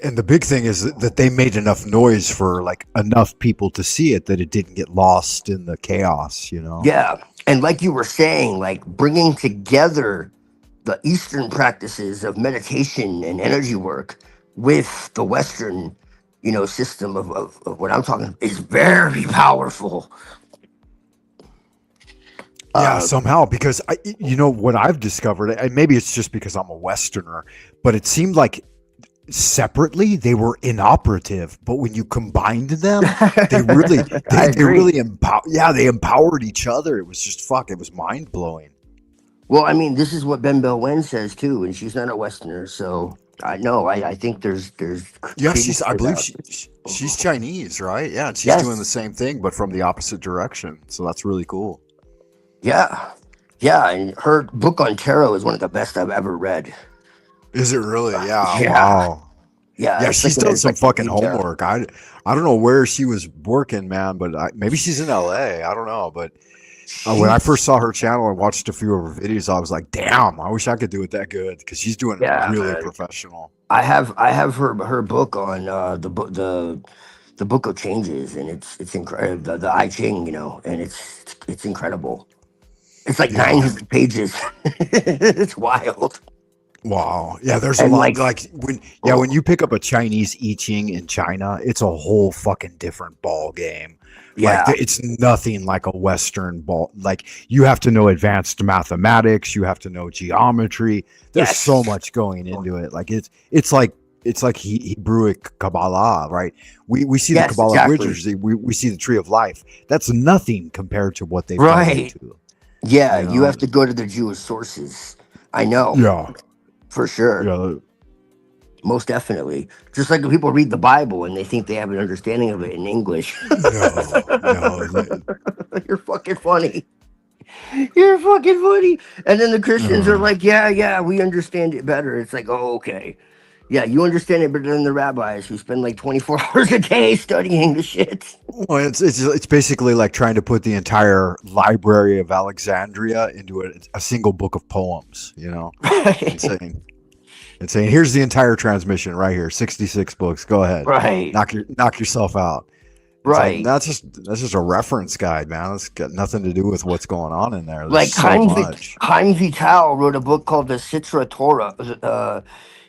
And the big thing is that they made enough noise for like enough people to see it that it didn't get lost in the chaos, you know? Yeah, and like you were saying, like bringing together the Eastern practices of meditation and energy work with the Western system of what I'm talking is very powerful. Yeah, uh somehow, because what I've discovered, and maybe it's just because I'm a Westerner, but it seemed like separately they were inoperative, but when you combined them, they really, I they agree. really they empowered each other. It was just it was mind blowing. Well, I mean, this is what Ben Bell Wen says too, and she's not a Westerner, so I know. I think there's Yeah, credence I to believe that. she's Chinese, right? Yeah, and she's doing the Yes, same thing, but from the opposite direction. So that's really cool. yeah, yeah, and her book on tarot is one of the best I've ever read. Is it really? Yeah. Yeah, Wow. yeah, Yeah, it's like she's an done some fucking encyclopedia. homework. I don't know where she was working, man, but maybe she's in LA. I don't know, but when I first She's saw her channel and watched a few of her videos, I was like, "Damn, I wish I could do it that good," because she's doing it yeah, really man. professional. I have her book on the book of changes, and it's incredible. The I Ching, and it's incredible. It's like Yeah. 900 pages. It's wild. Wow. Yeah, there's a And lot like, like when oh, you pick up a Chinese I Ching in China, it's a whole fucking different ball game. Like yeah, it's nothing like a Western ball. Like you have to know advanced mathematics, you have to know geometry. There's so yes, much going into it. Like it's like Hebrewic Kabbalah, right? We see the yes, Kabbalah exactly. wizards, we see the tree of life. That's nothing compared to what they've done Right. into, Yeah, you you know? have to go to the Jewish sources. I know. Yeah. For sure. Yeah. Most definitely. Just like when people read the Bible and they think they have an understanding of it in English. No. You're fucking funny. You're fucking funny. And then the Christians are Uh, like, yeah, we understand it better. It's like, oh, okay. Yeah, you understand it better than the rabbis who spend like 24 hours a day studying the shit. well, it's basically like trying to put the entire Library of Alexandria into a single book of poems. You know, insane. And saying, here's the entire transmission right here, 66 books. Go ahead, Right. knock yourself out. It's like Right. that's just a reference guide, man. It's got nothing to do with what's going on in there. There's Like so much. Chaim Vital wrote a book called the Sitra Torah,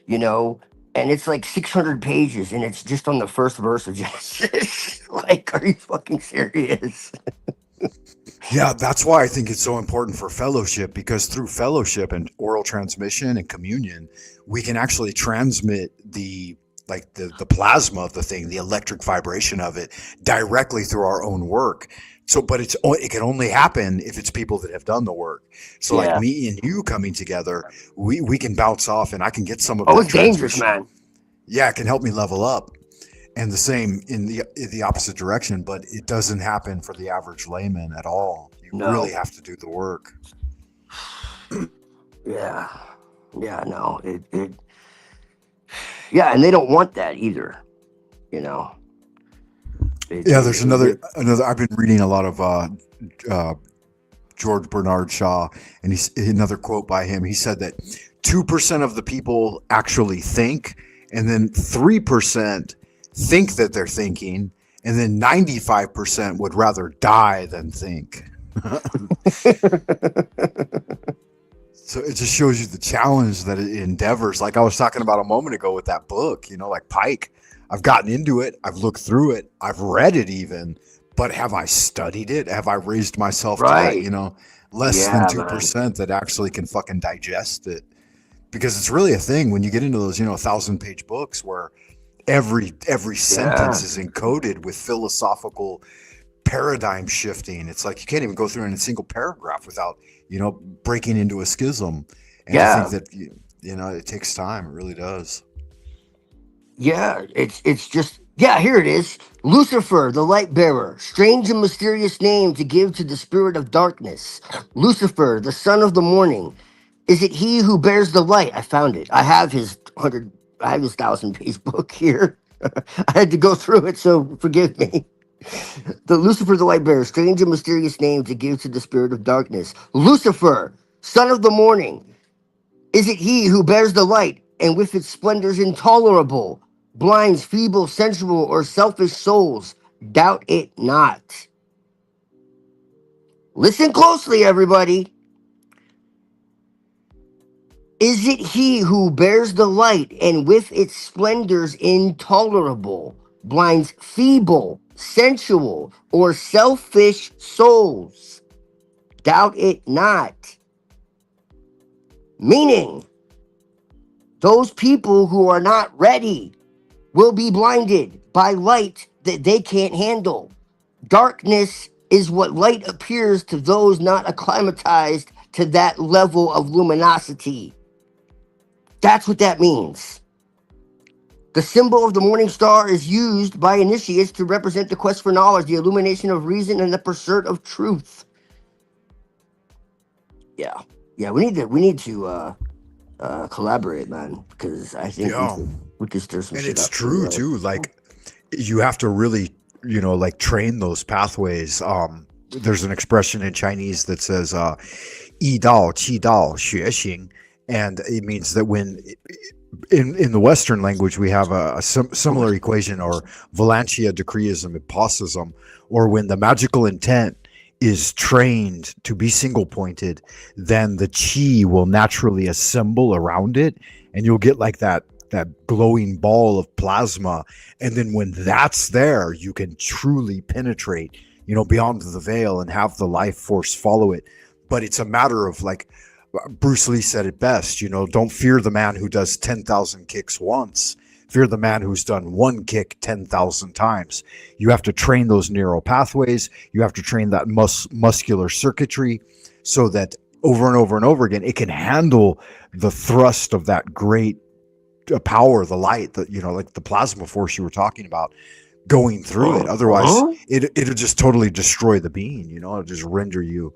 you know, and it's like 600 pages and it's just on the first verse of Genesis. Like, are you fucking serious? Yeah, that's why I think it's so important for fellowship, because through fellowship and oral transmission and communion, we can actually transmit the plasma of the thing, the electric vibration of it, directly through our own work. So, but it can only happen if it's people that have done the work. So, like Yeah. me and you coming together, we can bounce off, and I can get some of Oh, that it's dangerous, transmission. man. Yeah, it can help me level up. And the same in the opposite direction, but it doesn't happen for the average layman at all. You No. really have to do the work. Yeah. Yeah, no. Yeah, and they don't want that either, you know. Yeah, there's another. I've been reading a lot of George Bernard Shaw, and he's another quote by him. He said that 2% of the people actually think, and then 3% think that they're thinking, and then 95% would rather die than think. So it just shows you the challenge that it endeavors. Like I was talking about a moment ago with that book, you know, like Pike. I've gotten into it. I've looked through it. I've read it even, but have I studied it? Have I raised myself to that, you know, less than 2% that actually can fucking digest it? Because it's really a thing when you get into those, you know, 1,000-page books where every sentence is encoded with philosophical paradigm shifting. It's like you can't even go through in a single paragraph without, you know, breaking into a schism. And I think that, you know, it takes time. It really does. Yeah, it's just, yeah, here it is. Lucifer, the light bearer, strange and mysterious name to give to the spirit of darkness. Lucifer, the son of the morning. Is it he who bears the light? I found it. I have his 1,000-page book here. I had to go through it, so forgive me. The Lucifer, the light bearer, strange and mysterious name to give to the spirit of darkness. Lucifer, son of the morning. Is it he who bears the light, and with its splendors intolerable, blinds feeble, sensual, or selfish souls? Doubt it not. Listen closely, everybody. Is it he who bears the light, and with its splendors intolerable, blinds feeble, sensual, or selfish souls? Doubt it not. Meaning, those people who are not ready will be blinded by light that they can't handle. Darkness is what light appears to those not acclimatized to that level of luminosity. That's what that means. The symbol of the morning star is used by initiates to represent the quest for knowledge, the illumination of reason, and the pursuit of truth. Yeah, we need to collaborate, man, because I think we could stir some shit up. And it's true too. Like you have to really, you know, like train those pathways. There's an expression in Chinese that says "yi dao qi dao xue xing," and it means that when in the Western language we have a similar equation, or Valentia decreeism, imposism, or when the magical intent is trained to be single pointed, then the chi will naturally assemble around it, and you'll get like that glowing ball of plasma. And then when that's there, you can truly penetrate, you know, beyond the veil and have the life force follow it. But it's a matter of, like Bruce Lee said it best, you know, don't fear the man who does 10,000 kicks once. Fear the man who's done one kick 10,000 times. You have to train those neural pathways. You have to train that muscular circuitry so that over and over and over again, it can handle the thrust of that great power, the light, the like the plasma force you were talking about going through it. Otherwise, it'll just totally destroy the being. It'll just render you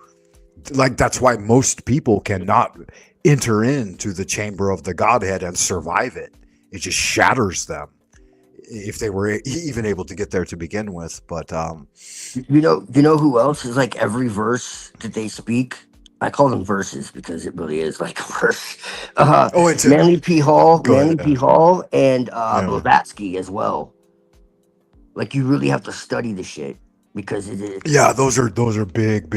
like. That's why most people cannot enter into the chamber of the Godhead and survive it. It just shatters them if they were even able to get there to begin with. But you know who else is like every verse that they speak? I call them verses because it really is like a verse. it's Manly P. Hall, go ahead. and Yeah. Blavatsky as well. Like you really have to study the shit because it is. Yeah, those are big.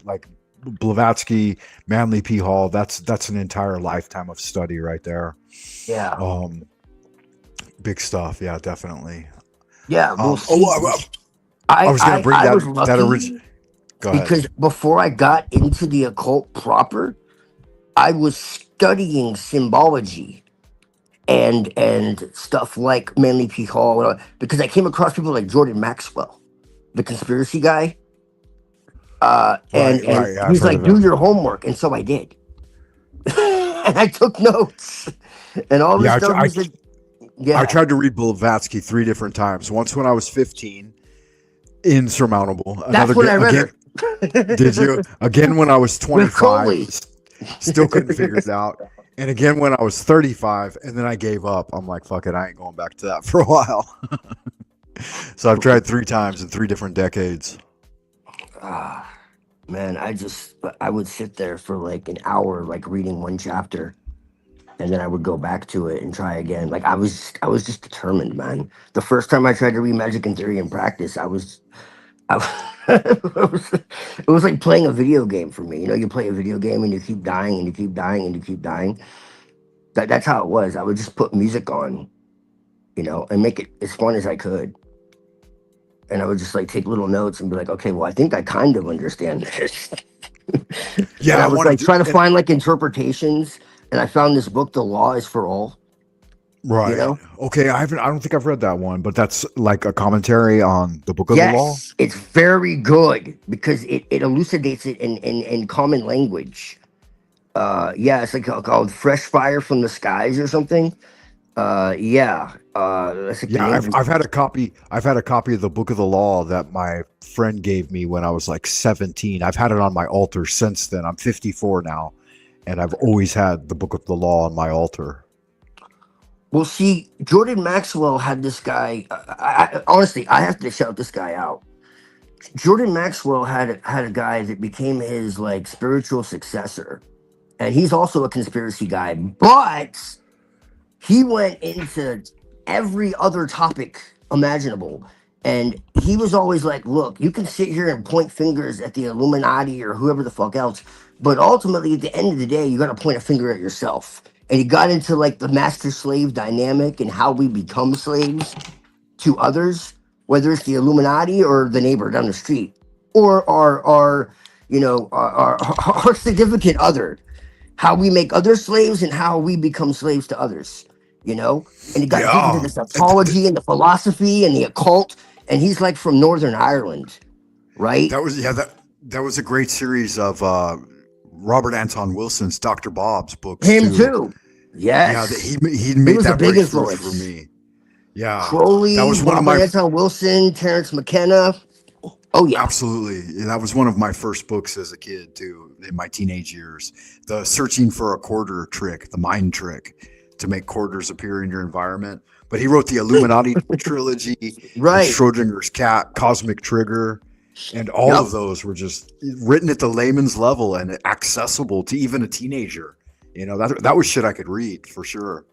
Like Blavatsky, Manly P. Hall. That's an entire lifetime of study right there. Yeah. Big stuff. Yeah, definitely. Yeah. Well, I was gonna bring was that lucky original. Go ahead. because before I got into the occult proper, I was studying symbology and stuff like Manly P. Hall because I came across people like Jordan Maxwell, the conspiracy guy. And Yeah, he's like, do your homework, and so I did. And I took notes and all this stuff. He said, I tried to read Blavatsky 3 different times. Once when I was 15, insurmountable. That's when I read it. Did you? Again when I was 25, still couldn't figure it out. And again when I was 35, and then I gave up. I'm like, fuck it, I ain't going back to that for a while. So I've tried 3 times in 3 different decades. Man, I would sit there for like an hour, like reading one chapter, and then I would go back to it and try again. Like I was just determined, man. The first time I tried to read Magick in Theory and Practice, it was like playing a video game for me. You play a video game and you keep dying and you keep dying and you keep dying. That's how it was. I would just put music on, and make it as fun as I could. And I would just like take little notes and be like, okay, well, I think I kind of understand this. Yeah, and I was like trying to find like interpretations, and I found this book, The Law is for All. Right. Okay, I don't think I've read that one, but that's like a commentary on the Book of the Law. It's very good because it elucidates it in common language. It's like called Fresh Fire from the Skies or something. That's like I've had a copy. I've had a copy of the Book of the Law that my friend gave me when I was like 17. I've had it on my altar since then. I'm 54 now, and I've always had the Book of the Law on my altar. Well, see, Jordan Maxwell had this guy. Honestly, I have to shout this guy out. Jordan Maxwell had a guy that became his like spiritual successor, and he's also a conspiracy guy, but he went into every other topic imaginable. And he was always like, look, you can sit here and point fingers at the Illuminati or whoever the fuck else, but ultimately at the end of the day, you got to point a finger at yourself. And he got into like the master-slave dynamic and how we become slaves to others, whether it's the Illuminati or the neighbor down the street or our significant other, how we make other slaves and how we become slaves to others. And he got deep into the psychology and the philosophy and the occult, and he's like from Northern Ireland, right? That was a great series of Robert Anton Wilson's Dr. Bob's books. Him too. Yes. Yeah, he made that big breakthrough influence for me. Yeah, Crowley, that was one Robert of my Anton Wilson, Terrence McKenna. Oh yeah, absolutely. That was one of my first books as a kid too, in my teenage years. The Searching for a Quarter trick, the mind trick to make quarters appear in your environment. But he wrote the Illuminati trilogy, right? Schrodinger's Cat, Cosmic Trigger, and all of those were just written at the layman's level and accessible to even a teenager. That was shit I could read for sure.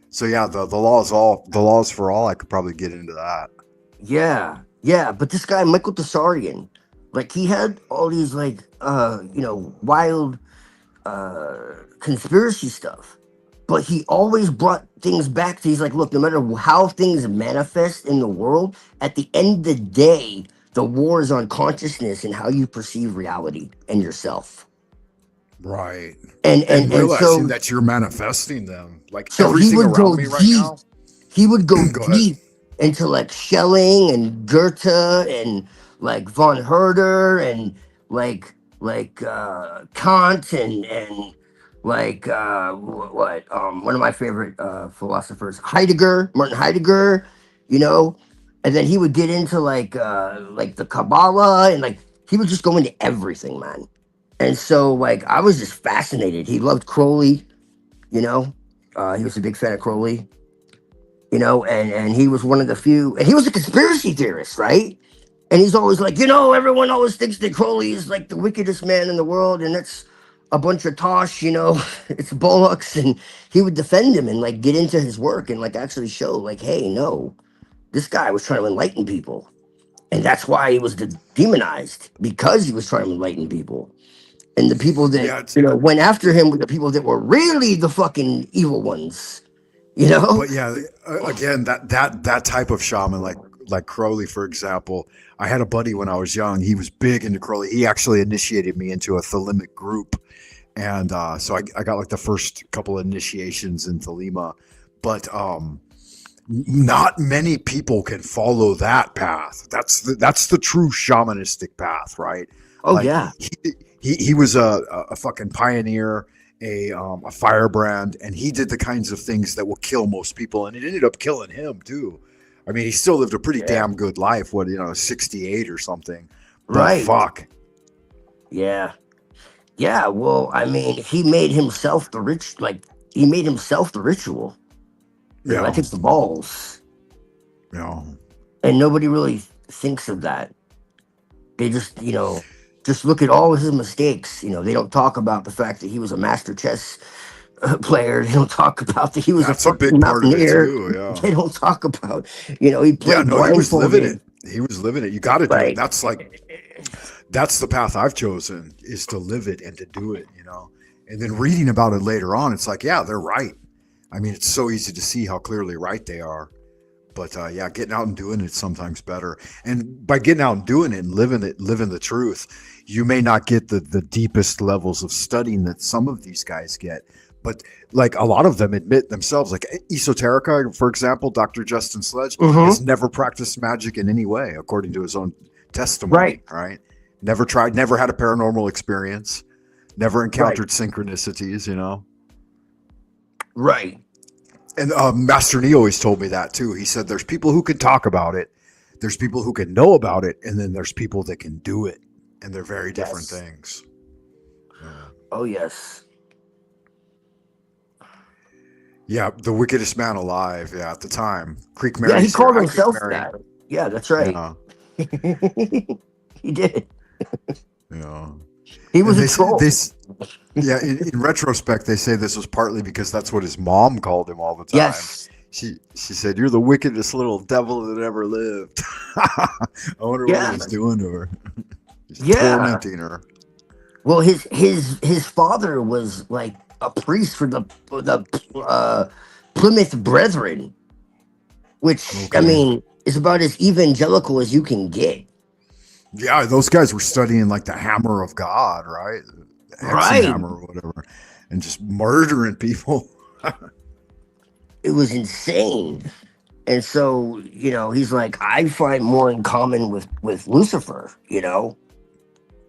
So yeah, the laws for all. I could probably get into that. Yeah. But this guy Michael Tsarian, like he had all these like wild conspiracy stuff. But he always brought things back to, he's like, look, no matter how things manifest in the world, at the end of the day, the war is on consciousness and how you perceive reality and yourself. Right. And realizing so, that you're manifesting them. Like so everything he would around go me right deep. now. He would go deep ahead. into like Schelling and Goethe and like von Herder and like Kant and like one of my favorite philosophers, Martin Heidegger, you know, and then he would get into like the Kabbalah and like he would just go into everything, man. And so like I was just fascinated. He loved Crowley, you know. He was a big fan of Crowley, you know, and he was one of the few, and he was a conspiracy theorist, right? And he's always like, everyone always thinks that Crowley is like the wickedest man in the world, and it's a bunch of tosh, it's bollocks. And he would defend him and like get into his work and like actually show, like, hey, no, this guy was trying to enlighten people. And that's why he was demonized, because he was trying to enlighten people. And the people that, Yeah, went after him were the people that were really the fucking evil ones, but yeah, again, that type of shaman, like Crowley, for example. I had a buddy when I was young. He was big into Crowley. He actually initiated me into a Thelemic group, and so I got like the first couple of initiations in Thelema. But not many people can follow that path. That's the true shamanistic path, right? Oh, Like yeah. he was a fucking pioneer, a firebrand, and he did the kinds of things that will kill most people, and it ended up killing him too. I mean, he still lived a pretty Yeah. damn good life. 68 or something. But Right. fuck. Yeah. Yeah. Well, I mean, he made himself the ritual. Yeah. That takes the balls. Yeah. And nobody really thinks of that. They just look at all of his mistakes. They don't talk about the fact that he was a master chess player. They don't talk about that he was That's a a big fucking part of it mountaineer. too. Yeah. They don't talk about, he Yeah. played No, he was living blindfolded. it. He was living it. You got to do it. Right. That's the path I've chosen, is to live it and to do it. And then reading about it later on, it's like, yeah, they're right. I mean, it's so easy to see how clearly right they are. But yeah, getting out and doing it's sometimes better. And by getting out and doing it and living the truth, you may not get the deepest levels of studying that some of these guys get. But like a lot of them admit themselves, like Esoterica, for example, Dr. Justin Sledge has never practiced magic in any way, according to his own testimony. Right? Never tried, never had a paranormal experience, never encountered synchronicities, Right. And Master Nee always told me that too. He said there's people who can talk about it, there's people who can know about it, and then there's people that can do it. And they're very different things. Yeah. Oh, yes. Yeah, the wickedest man alive, at the time. Creek Mary. Yeah, he called himself Creek Mary. that. Yeah, that's right. Yeah. He did. Yeah. He was a troll. In retrospect, they say this was partly because that's what his mom called him all the time. Yes. She said, "You're the wickedest little devil that ever lived." I wonder what he was doing to her. He's tormenting her. Well, his father was like a priest for the Plymouth Brethren, which I mean is about as evangelical as you can get. Yeah, those guys were studying like the hammer of God, right? The hammer or whatever, and just murdering people. It was insane. And so, he's like, I find more in common with Lucifer,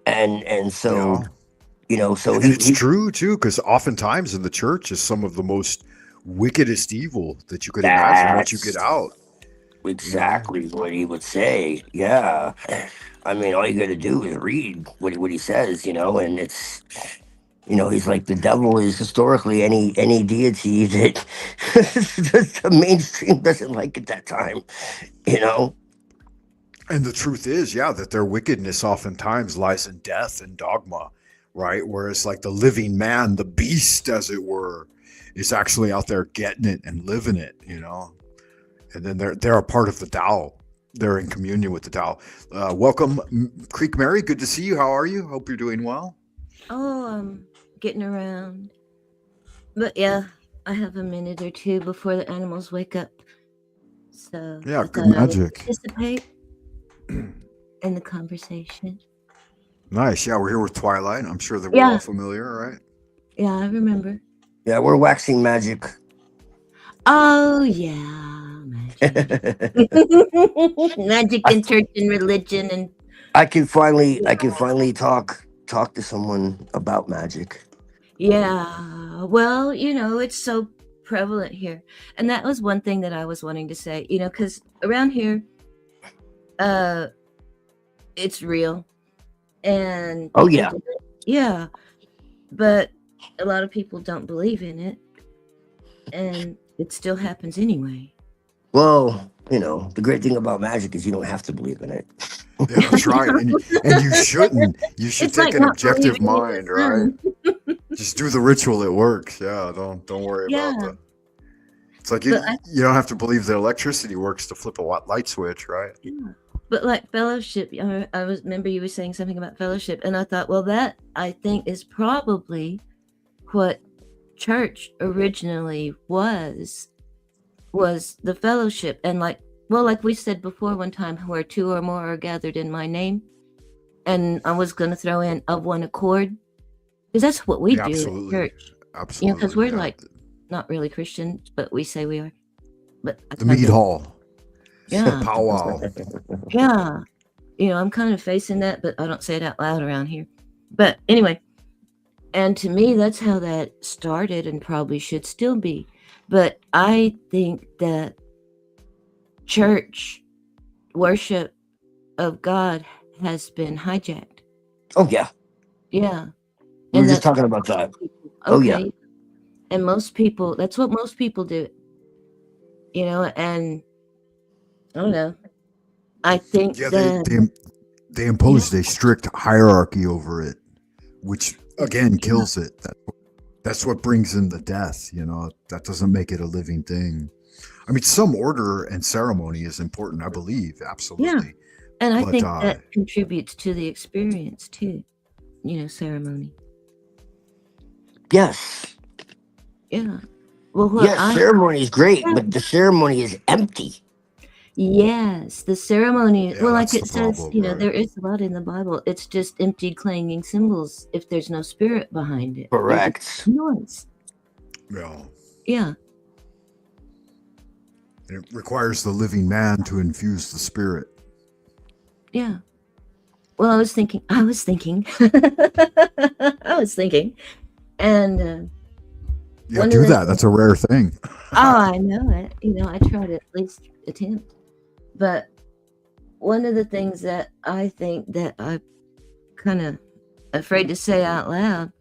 and so, so it's true too, because oftentimes in the church is some of the most wickedest evil that you could imagine once you get out. Exactly what he would say. Yeah. I mean, all you got to do is read what he says, and it's, he's like, the devil is historically any deity that the mainstream doesn't like at that time, And the truth is, that their wickedness oftentimes lies in death and dogma, right? Whereas like the living man, the beast, as it were, is actually out there getting it and living it, And then they're a part of the Tao. They're in communion with the Tao. Welcome, Creek Mary. Good to see you. How are you? Hope you're doing well. Oh, I'm getting around. But yeah, I have a minute or two before the animals wake up. So yeah, good magic. Participate in the conversation. Nice. Yeah, we're here with Twilight. I'm sure that we're all familiar, right? Yeah, I remember. Yeah, we're waxing Magick. Oh yeah. Magic and church and religion, and I can finally talk talk to someone about magic. Yeah, well, it's so prevalent here. And that was one thing that I was wanting to say, because around here, it's real and Oh, people yeah. do it. Yeah, but a lot of people don't believe in it, and it still happens anyway. Well, the great thing about magic is you don't have to believe in it. Yeah, that's right. And you shouldn't. You should It's take like an not objective believing in mind, the right? sun. Just do the ritual. It works. Yeah, don't worry about Yeah, the. It's like but I you don't have to believe that electricity works to flip a light switch, right? yeah. But like fellowship, remember you were saying something about fellowship, and I thought, well, that I think is probably what church originally was the fellowship. And like we said before one time, where two or more are gathered in my name, and I was going to throw in of one accord, because that's what we Yeah, do at absolutely, church, because absolutely. we're Yeah, like not really Christian, but we say we are. But I the kind mead of, hall, the yeah, powwow. yeah, I'm kind of facing that, but I don't say it out loud around here. But anyway, and to me, that's how that started, and probably should still be. But I think that church worship of God has been hijacked. Oh, yeah. Yeah. We were And just that's talking about that. Oh, yeah. okay. And most people, that's what most people do, and I don't know. I think Yeah, that, they imposed a strict hierarchy over it, which again kills it. That's what brings in the death. That doesn't make it a living thing. I mean, some order and ceremony is important, I believe, yeah. absolutely. And I But think that contributes to the experience too, ceremony. Yes. Yeah. Well, Yes, ceremony is great, yeah. but the ceremony is empty. Yes, the ceremony. yeah, Well, like that's it the says, problem, right? there is a lot in the Bible. It's just empty, clanging cymbals if there's no spirit behind it. They're just Correct. noise. Yeah. Yeah. And it requires the living man to infuse the spirit. Yeah. Well, I was thinking, I was thinking, and Yeah, do that. That's a rare thing. oh, I know it. I try to at least attempt. But one of the things that I think that I'm kind of afraid to say out loud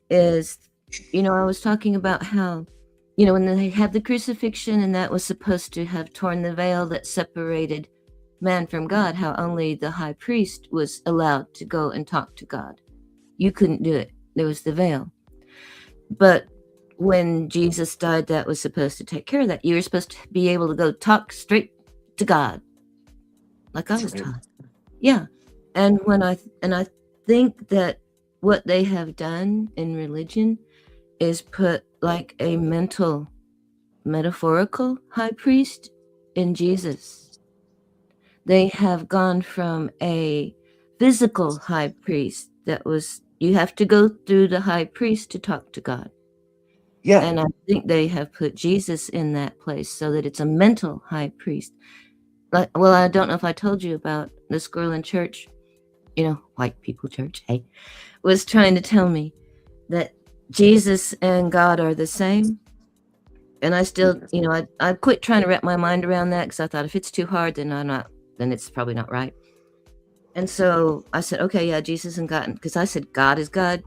is, I was talking about how, when they had the crucifixion, and that was supposed to have torn the veil that separated man from God, how only the high priest was allowed to go and talk to God. You couldn't do it. There was the veil. But when Jesus died, that was supposed to take care of that. You were supposed to be able to go talk straight to God, like I was taught. Yeah. And I think that what they have done in religion is put like a metaphorical high priest in Jesus. They have gone from a physical high priest that was, you have to go through the high priest to talk to God. Yeah. And I think they have put Jesus in that place so that it's a mental high priest. Well, I don't know if I told you about this girl in church, white people church, hey, was trying to tell me that Jesus and God are the same. And I still, I quit trying to wrap my mind around that, because I thought if it's too hard, then it's probably not right. And so I said, okay, yeah, Jesus and God, because I said God is God,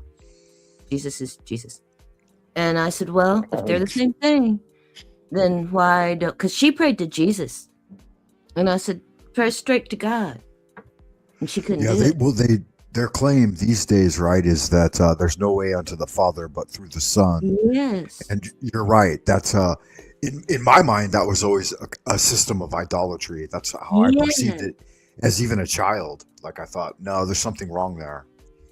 Jesus is Jesus. And I said, well, if they're the same thing, then why don't, because she prayed to Jesus. And I said, pray straight to God. And she couldn't do it. Their claim these days, right, is that there's no way unto the Father but through the Son. Yes. And you're right. That's in my mind, that was always a system of idolatry. That's how I perceived it as even a child. Like I thought, no, there's something wrong there.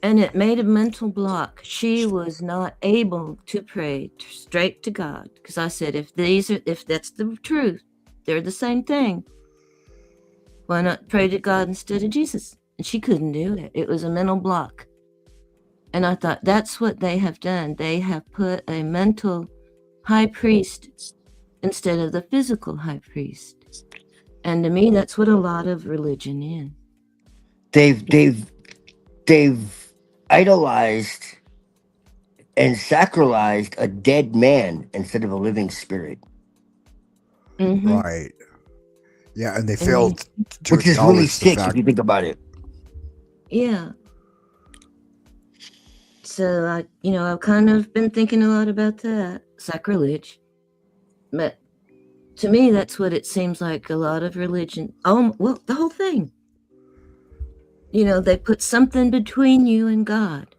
And it made a mental block. She was not able to pray straight to God, because I said, if that's the truth, they're the same thing, why not pray to God instead of Jesus? And she couldn't do it. It was a mental block. And I thought, that's what they have done. They have put a mental high priest instead of the physical high priest. And to me, that's what a lot of religion is. They've idolized and sacralized a dead man instead of a living spirit, Mm-hmm. Right. Yeah, and they And they, failed to which is really acknowledge the sick if fact. you think about it. yeah. So I've kind of been thinking a lot about that sacrilege, but to me, that's what it seems like a lot of religion. Oh, well, the whole thing. They put something between you and God,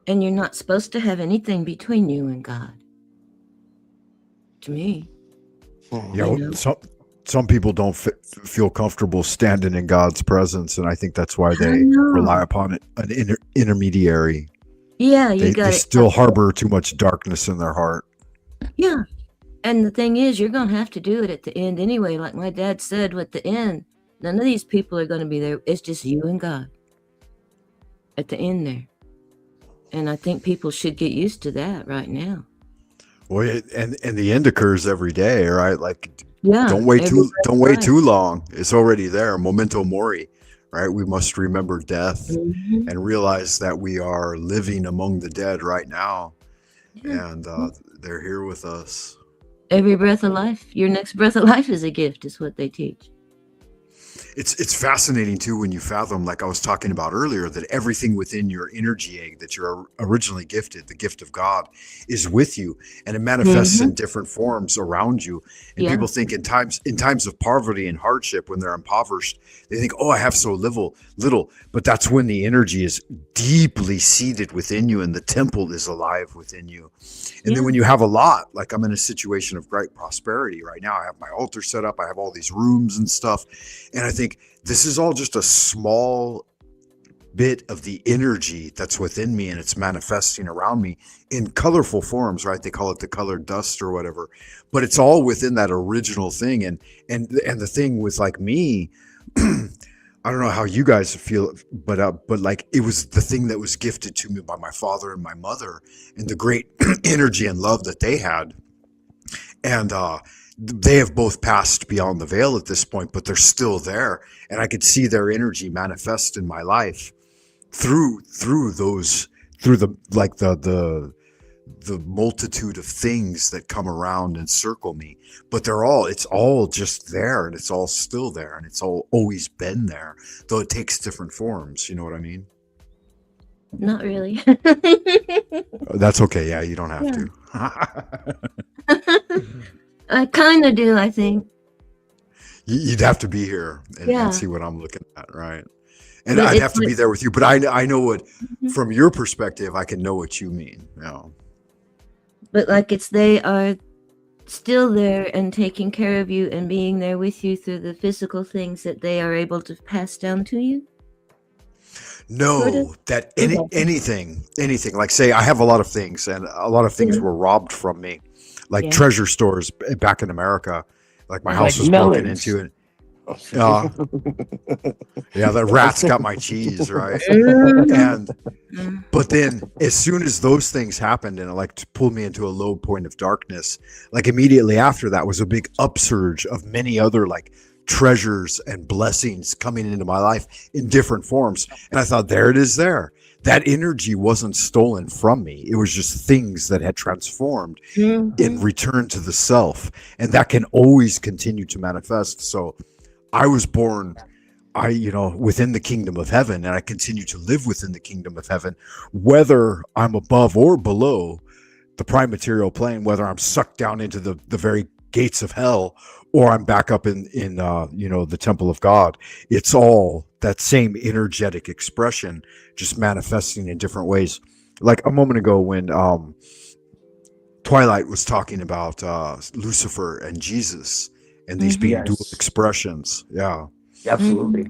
and you're not supposed to have anything between you and God. To me, You know, some people don't feel comfortable standing in God's presence, and I think that's why I they rely know. upon an intermediary. Yeah, you They got it. still harbor too much darkness in their heart. Yeah. And the thing is, you're going to have to do it at the end anyway. Like my dad said, at the end, none of these people are going to be there. It's just you and God at the end there. And I think people should get used to that right now. Well, and the end occurs every day, right? Like, Yeah. don't wait everybody's too long. It's already there. Memento mori, right? We must remember death Mhm. and realize that we are living among the dead right now, Yeah. and they're here with us. Every breath of life, your next breath of life is a gift, is what they teach. It's fascinating too when you fathom, like I was talking about earlier, that everything within your energy egg that you're originally gifted, the gift of God, is with you, and it manifests in different forms around you. And Yeah. people think in times of poverty and hardship, when they're impoverished, they think, "Oh, I have so little." But that's when the energy is deeply seated within you, and the temple is alive within you. And then when you have a lot, like I'm in a situation of great prosperity right now, I have my altar set up, I have all these rooms and stuff, and I think this is all just a small bit of the energy that's within me, and it's manifesting around me in colorful forms, right? They call it the colored dust or whatever, but it's all within that original thing. And the thing with like me, I don't know how you guys feel, but like it was the thing that was gifted to me by my father and my mother, and the great energy and love that they had. And they have both passed beyond the veil at this point, but they're still there, and I could see their energy manifest in my life through the multitude of things that come around and circle me. But it's all just there, and it's all still there, and it's all always been there, though it takes different forms. You know what I mean? Not really. That's okay. Yeah, you don't have to. I kind of do, I think. You'd have to be here and Yeah. see what I'm looking at, right? And But I'd it's have to be like- there with you. But I know what, from your perspective, I can know what you mean. But like they are still there and taking care of you and being there with you through the physical things that they are able to pass down to you. No, that anything, like say I have a lot of things, and a lot of things were robbed from me, like treasure stores back in America. Like my house was broken into, and yeah, the rats got my cheese, right? And but then as soon as those things happened, and it like pulled me into a low point of darkness, like immediately after that was a big upsurge of many other like treasures and blessings coming into my life in different forms. And I thought, there it is there. That energy wasn't stolen from me. It was just things that had transformed in return to the self. And that can always continue to manifest. So I was born, within the kingdom of heaven, and I continue to live within the kingdom of heaven, whether I'm above or below the prime material plane, whether I'm sucked down into the very gates of hell, or I'm back up in the temple of God. It's all that same energetic expression, just manifesting in different ways. Like a moment ago when Twilight was talking about Lucifer and Jesus, and these being dual expressions. Yeah, absolutely.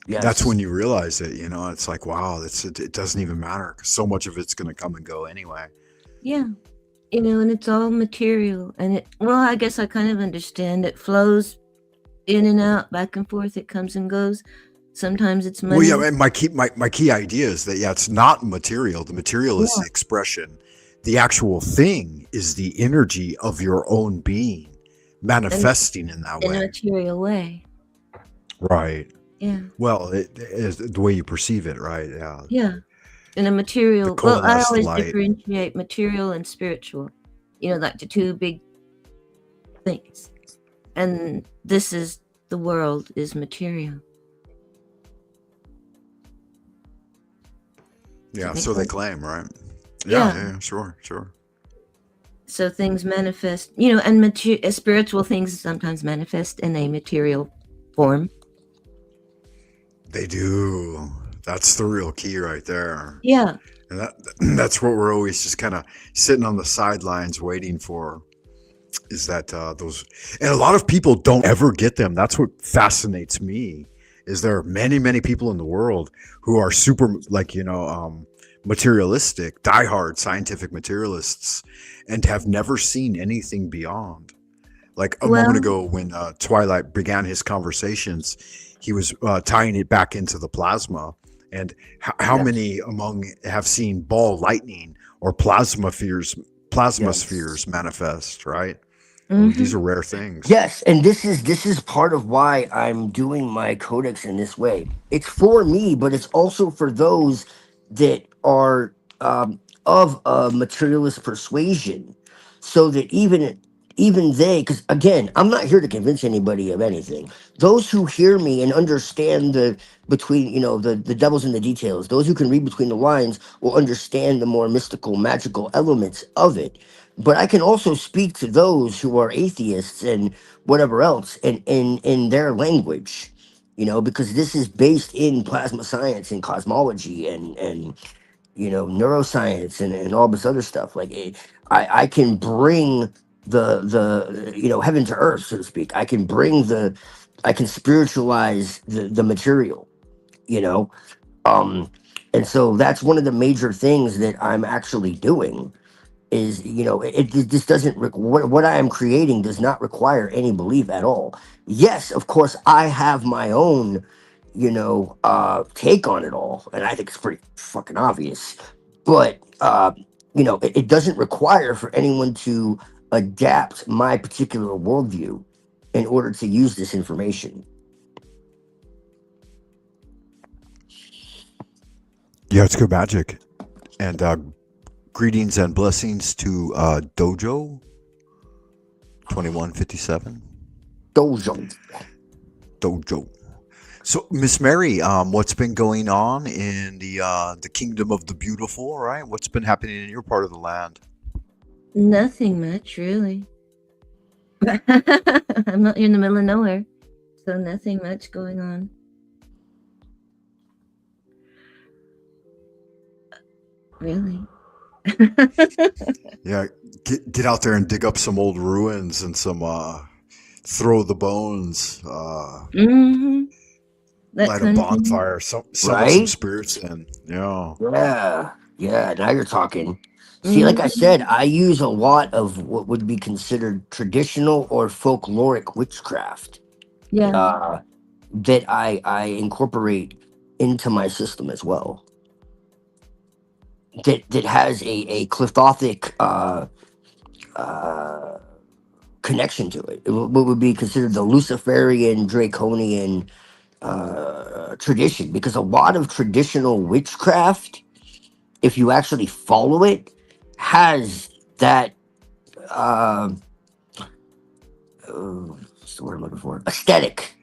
Yes. That's when you realize it. It's like, wow, it doesn't even matter, because so much of it's going to come and go anyway. Yeah. And it's all material, and I guess I kind of understand it flows in and out, back and forth. It comes and goes. Sometimes it's money. Well, yeah, and my key idea is that, it's not material. The material is the expression. The actual thing is the energy of your own being manifesting in that way. In a material way. Right. Yeah. Well, it is the way you perceive it, right? Yeah. Yeah. In a The material, well, I coalesced always light. differentiate material and spiritual, like the two big things. And the world is material. Yeah, so they claim, right? Yeah. Yeah, sure. So things manifest, and spiritual things sometimes manifest in a material form. They do. That's the real key right there. Yeah. And that's what we're always just kind of sitting on the sidelines waiting for, is that those, and a lot of people don't ever get them. That's what fascinates me, is there are many people in the world who are super, like, materialistic, diehard scientific materialists, and have never seen anything beyond. Like a moment ago when Twilight began his conversations, he was tying it back into the plasma. And how many among have seen ball lightning or plasma spheres manifest, right? Well, these are rare things. Yes, and this is part of why I'm doing my codex in this way. It's for me, but it's also for those that are of a materialist persuasion, so that even they, because again, I'm not here to convince anybody of anything. Those who hear me and understand the between, the devil's in the details. Those who can read between the lines will understand the more mystical, magical elements of it. But I can also speak to those who are atheists and whatever else in their language, because this is based in plasma science and cosmology and neuroscience and all this other stuff. Like I can bring the heaven to earth, so to speak. I can spiritualize the material, you know. And so that's one of the major things that I'm actually doing is, it just doesn't what I am creating does not require any belief at all. Yes, of course I have my own take on it all, and I think it's pretty fucking obvious, but it doesn't require for anyone to adapt my particular worldview in order to use this information. Yeah, it's good magic. And greetings and blessings to Dojo 2157. Dojo. So, Miss Mary, what's been going on in the Kingdom of the Beautiful, right? What's been happening in your part of the land? Nothing much, really. I'm not in the middle of nowhere, so nothing much going on. Really? Yeah, get out there and dig up some old ruins and some throw the bones. Light a bonfire. Some spirits in. Yeah. Now you're talking. See, like I said, I use a lot of what would be considered traditional or folkloric witchcraft. Yeah. That I incorporate into my system as well. That has a clithothic connection to it. What would be considered the Luciferian draconian tradition, because a lot of traditional witchcraft, if you actually follow it, has that what's the word I'm looking for? Aesthetic.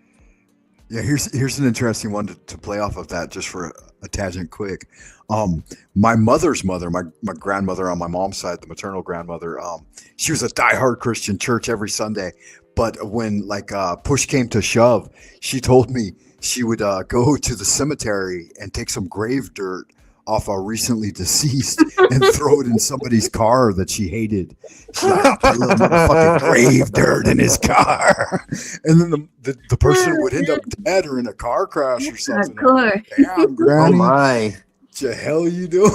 Yeah, here's an interesting one to play off of that, just for a tangent quick. My mother's mother, my grandmother on my mom's side, the maternal grandmother, she was a diehard Christian, church every Sunday. But when push came to shove, she told me she would go to the cemetery and take some grave dirt off a recently deceased and throw it in somebody's car that she hated. She's like, I'll put a little motherfucking grave dirt in his car. And then the person would end up dead or in a car crash or something. Hardcore. Damn, Granny. Oh my. What the hell you doing?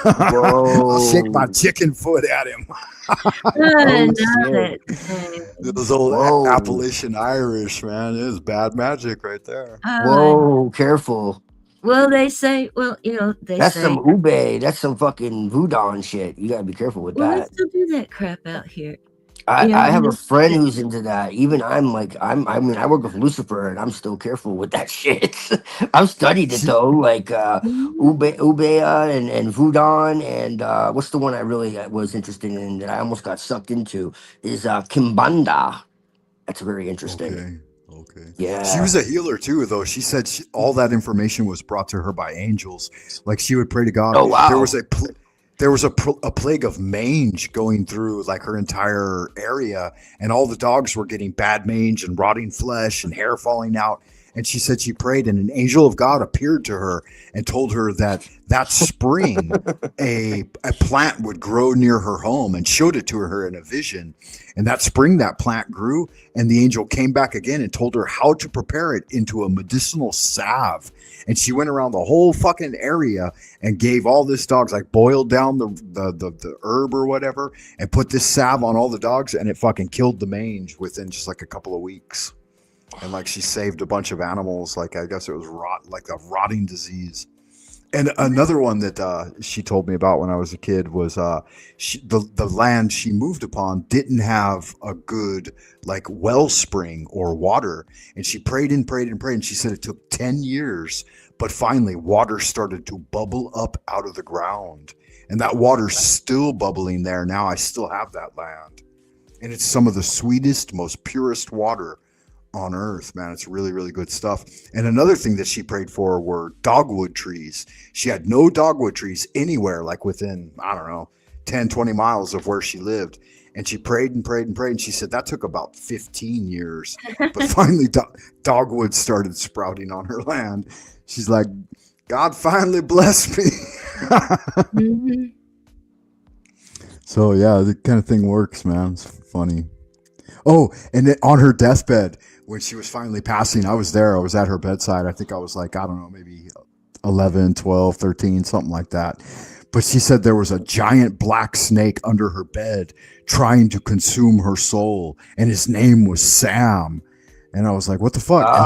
I'll shake my chicken foot at him. Those old Appalachian Irish, man. It was bad magic right there. Whoa, careful. Well, they say, that's some ube. That's some fucking voodoo shit. You gotta be careful with that. Let's still do that crap out here. Yeah, I you have a know. friend who's into that. Even I'm like, I mean, I work with Lucifer and I'm still careful with that shit. I've studied it She though, like Mhm. Ubea and Vudon, and what's the one I really was interested in that I almost got sucked into is Kimbanda. That's very interesting. Okay. Okay. She Yeah. was a healer too, though. She said all that information was brought to her by angels. Like she would pray to God. Oh wow. A plague of mange going through like her entire area, and all the dogs were getting bad mange and rotting flesh and hair falling out. And she said she prayed, and an angel of God appeared to her and told her that that spring a plant would grow near her home, and showed it to her in a vision. And that spring, that plant grew, and the angel came back again and told her how to prepare it into a medicinal salve. And she went around the whole fucking area and gave all this dogs, like boiled down the herb or whatever, and put this salve on all the dogs, and it fucking killed the mange within just like a couple of weeks. And like she saved a bunch of animals, like I guess it was like a rotting disease. And another one that she told me about when I was a kid was the land she moved upon didn't have a good like wellspring or water, and she prayed and prayed and prayed, and she said it took 10 years, but finally water started to bubble up out of the ground, and that water's still bubbling there now. I still have that land, and it's some of the sweetest, most purest water on earth, man. It's really, really good stuff. And another thing that she prayed for were dogwood trees. She had no dogwood trees anywhere, like within, I don't know, 10, 20 miles of where she lived. And she prayed and prayed and prayed. And she said that took about 15 years. But finally, dogwood started sprouting on her land. She's like, God finally blessed me. Hmm. So, yeah, the kind of thing works, man. It's funny. Oh, and then on her deathbed, when she was finally passing, I was there. I was at her bedside. I think I was like, I don't know, maybe 11, 12, 13, something like that. But she said there was a giant black snake under her bed trying to consume her soul, and his name was Sam. And I was like, what the fuck? And Ah.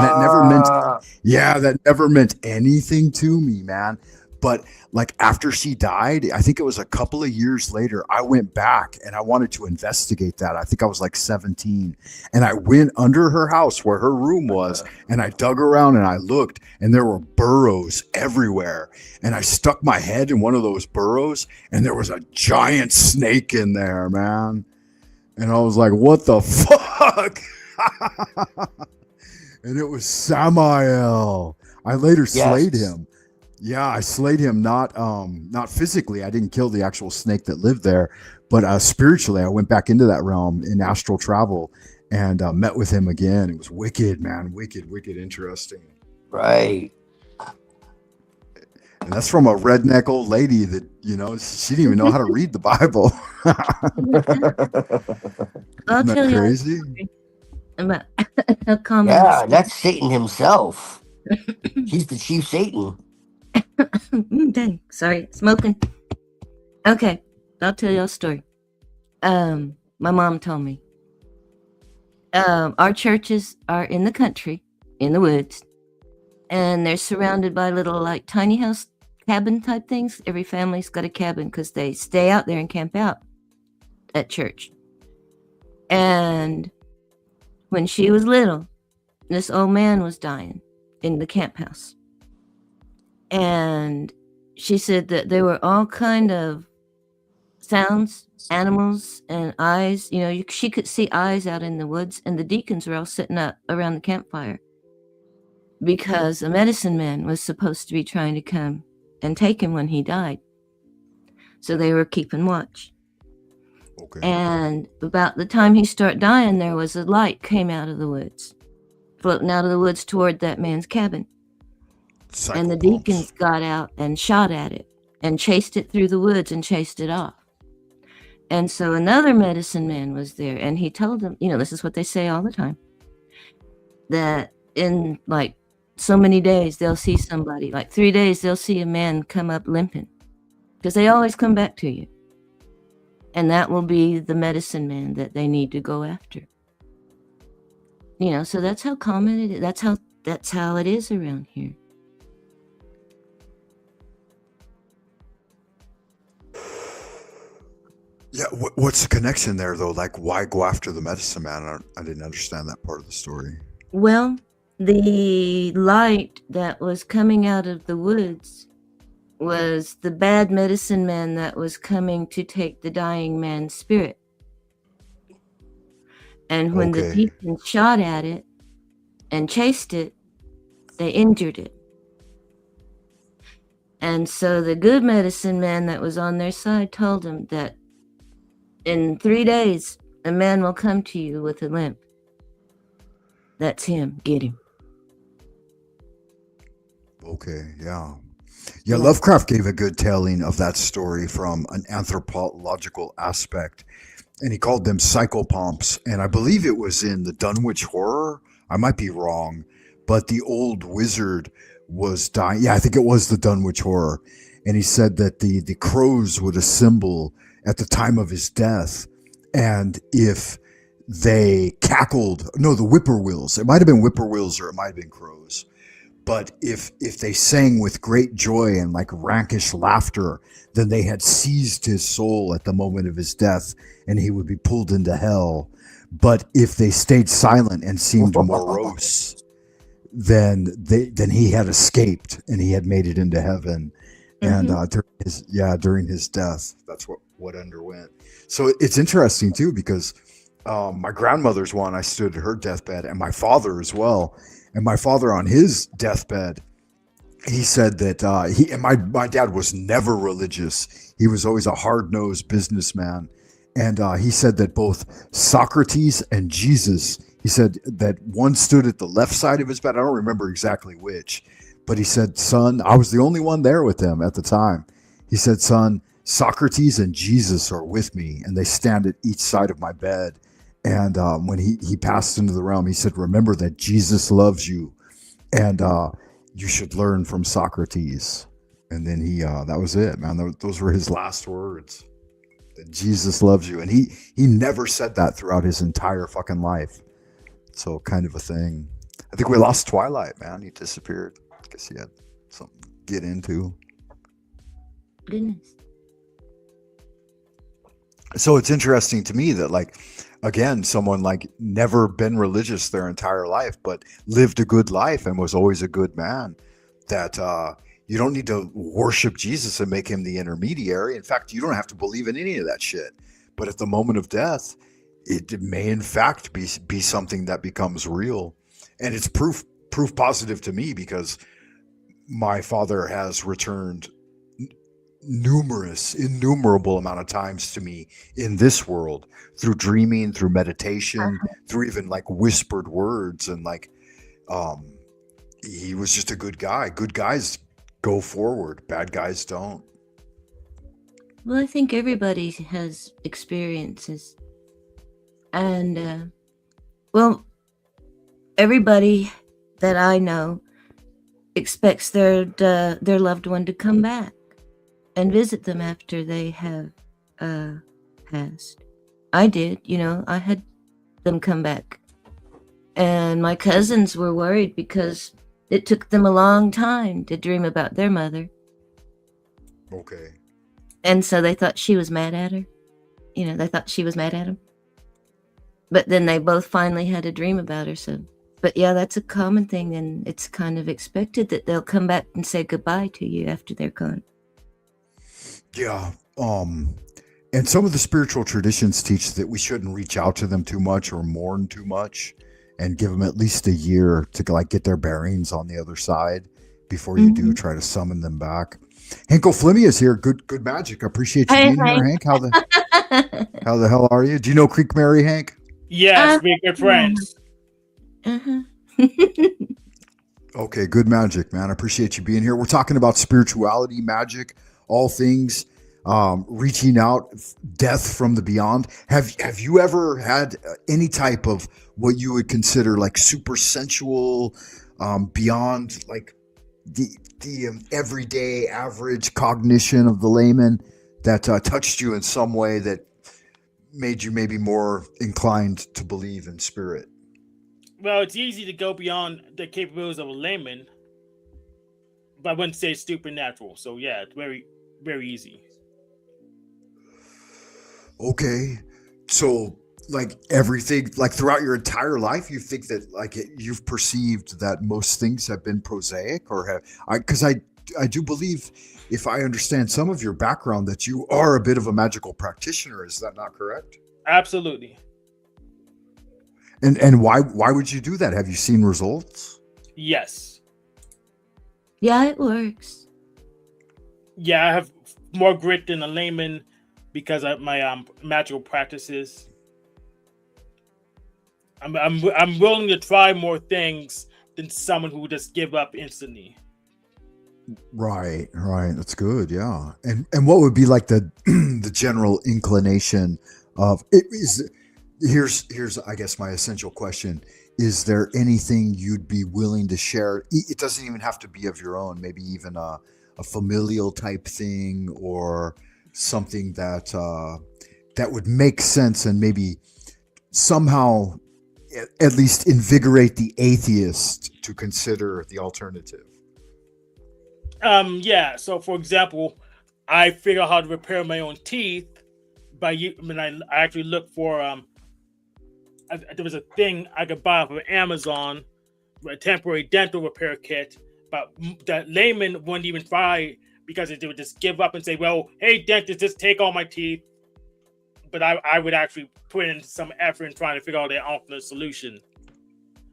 that never meant anything to me, man. But like after she died, I think it was a couple of years later, I went back and I wanted to investigate that. I think I was like 17. And I went under her house where her room was, and I dug around and I looked, and there were burrows everywhere. And I stuck my head in one of those burrows, and there was a giant snake in there, man. And I was like, what the fuck? And it was Samael. I later slayed Yes. him. Yeah, I slayed him, not physically. I didn't kill the actual snake that lived there, but spiritually, I went back into that realm in astral travel and met with him again. It was wicked, man, wicked, wicked, interesting. Right. And that's from a redneck old lady that she didn't even know how to read the Bible. I'll Isn't that tell you a crazy? story about a common Yeah, mistake. that's Satan himself. He's the chief Satan. Dang, sorry, smoking. Okay, I'll tell you a story. My mom told me. Our churches are in the country, in the woods, and they're surrounded by little like tiny house cabin type things. Every family's got a cabin because they stay out there and camp out at church. And when she was little, this old man was dying in the camp house. And she said that there were all kind of sounds, animals, and eyes. She could see eyes out in the woods, and the deacons were all sitting up around the campfire because a medicine man was supposed to be trying to come and take him when he died. So they were keeping watch. Okay. And about the time he started dying, there was a light came out of the woods, floating out of the woods toward that man's cabin. And the deacons got out and shot at it and chased it through the woods and chased it off. And so another medicine man was there, and he told them, this is what they say all the time, that in like so many days they'll see somebody, like 3 days they'll see a man come up limping, because they always come back to you. And that will be the medicine man that they need to go after. So that's how common it is. That's how it is around here. Yeah, what's the connection there though? Like, why go after the medicine man? I didn't understand that part of the story. Well, the light that was coming out of the woods was the bad medicine man that was coming to take the dying man's spirit. And when the Okay. demons shot at it and chased it, they injured it. And so the good medicine man that was on their side told him that in 3 days, a man will come to you with a limp. That's him. Get him. Okay, yeah. Yeah, Lovecraft gave a good telling of that story from an anthropological aspect, and he called them psychopomps. And I believe it was in the Dunwich Horror. I might be wrong, but the old wizard was dying. Yeah, I think it was the Dunwich Horror. And he said that the crows would assemble at the time of his death. And if they cackled, no, the whippoorwills, it might have been whippoorwills or it might have been crows. But if they sang with great joy and like rankish laughter, then they had seized his soul at the moment of his death, and he would be pulled into hell. But if they stayed silent and seemed morose, then he had escaped and he had made it into heaven. And during his death, that's what underwent. So it's interesting too, because my grandmother's one, I stood at her deathbed, and my father as well. And my father on his deathbed, he said that my dad was never religious. He was always a hard-nosed businessman. And he said that both Socrates and Jesus, he said that one stood at the left side of his bed. I don't remember exactly which, but he said, son, I was the only one there with him at the time. He said, son, Socrates and Jesus are with me, and they stand at each side of my bed. And when he passed into the realm, he said, remember that Jesus loves you, and you should learn from Socrates. And then that was it, man. Those were his last words, that Jesus loves you. And he never said that throughout his entire fucking life. So kind of a thing. I think we lost Twilight, man. He disappeared. I guess he had something to get into. Goodness. So it's interesting to me that, like, again, someone like never been religious their entire life, but lived a good life and was always a good man, that you don't need to worship Jesus and make him the intermediary. In fact, you don't have to believe in any of that shit. But at the moment of death, it may in fact be something that becomes real. And it's proof positive to me, because my father has returned innumerable amount of times to me in this world, through dreaming, through meditation, through even like whispered words. And like he was just a good guy. Good guys go forward, bad guys don't. Well, I think everybody has experiences, and everybody that I know expects their loved one to come back and visit them after they have passed. I did, I had them come back. And my cousins were worried because it took them a long time to dream about their mother. Okay. And so they thought she was mad at her. They thought she was mad at them. But then they both finally had a dream about her. So, but yeah, that's a common thing. And it's kind of expected that they'll come back and say goodbye to you after they're gone. Yeah. And some of the spiritual traditions teach that we shouldn't reach out to them too much or mourn too much, and give them at least a year to like get their bearings on the other side before you do try to summon them back. Hank O'Flimmy is here. Good magic. I appreciate you being here, Hank. How the hell are you? Do you know Creek Mary, Hank? Yes, we're good friends. Okay, good magic, man. I appreciate you being here. We're talking about spirituality, magic, all things, reaching out, death from the beyond. Have you ever had any type of what you would consider like super sensual, beyond like the everyday average cognition of the layman that touched you in some way that made you maybe more inclined to believe in spirit? Well, it's easy to go beyond the capabilities of a layman, but I wouldn't say it's supernatural. So yeah, it's very, very easy. Okay. So, like everything, like throughout your entire life, you think that you've perceived that most things have been prosaic, or have because I do believe, if I understand some of your background, that you are a bit of a magical practitioner. Is that not correct? Absolutely. And why would you do that? Have you seen results? Yes. Yeah, it works. Yeah, I have more grit than a layman because of my magical practices. I'm willing to try more things than someone who would just give up instantly. Right, right. That's good. Yeah. And what would be like the the general inclination of it is here's I guess my essential question. Is there anything you'd be willing to share? It doesn't even have to be of your own, maybe even a familial type thing, or something that that would make sense and maybe somehow at least invigorate the atheist to consider the alternative. Yeah. So, for example, I figure out how to repair my own teeth when I actually look for there was a thing I could buy off of Amazon, a temporary dental repair kit, but that layman wouldn't even try because they would just give up and say, "Well, hey, dentist, just take all my teeth." But I would actually put in some effort in trying to figure out an alternate solution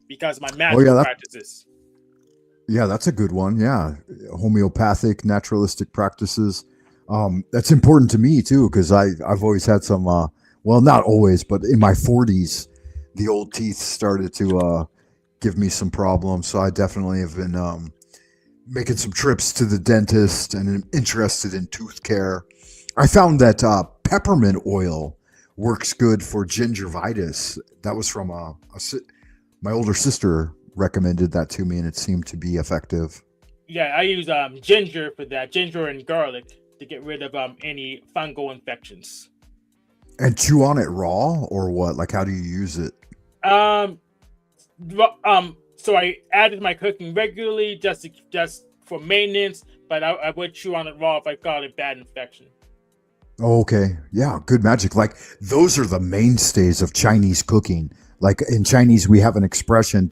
because of my magical practices. Yeah, that's a good one. Yeah, homeopathic, naturalistic practices. That's important to me too, because I've always had some. Well, not always, but in my 40s, the old teeth started to give me some problems. So I definitely have been making some trips to the dentist and am interested in tooth care. I found that peppermint oil works good for gingivitis. That was from my older sister recommended that to me, and it seemed to be effective. Yeah, I use ginger for that, ginger and garlic to get rid of any fungal infections. And chew on it raw, or what? Like, how do you use it? So I added my cooking regularly just for maintenance, but I would chew on it raw if I got a bad infection. Oh, okay. Yeah, good magic. Like, those are the mainstays of Chinese cooking. Like, in Chinese, we have an expression,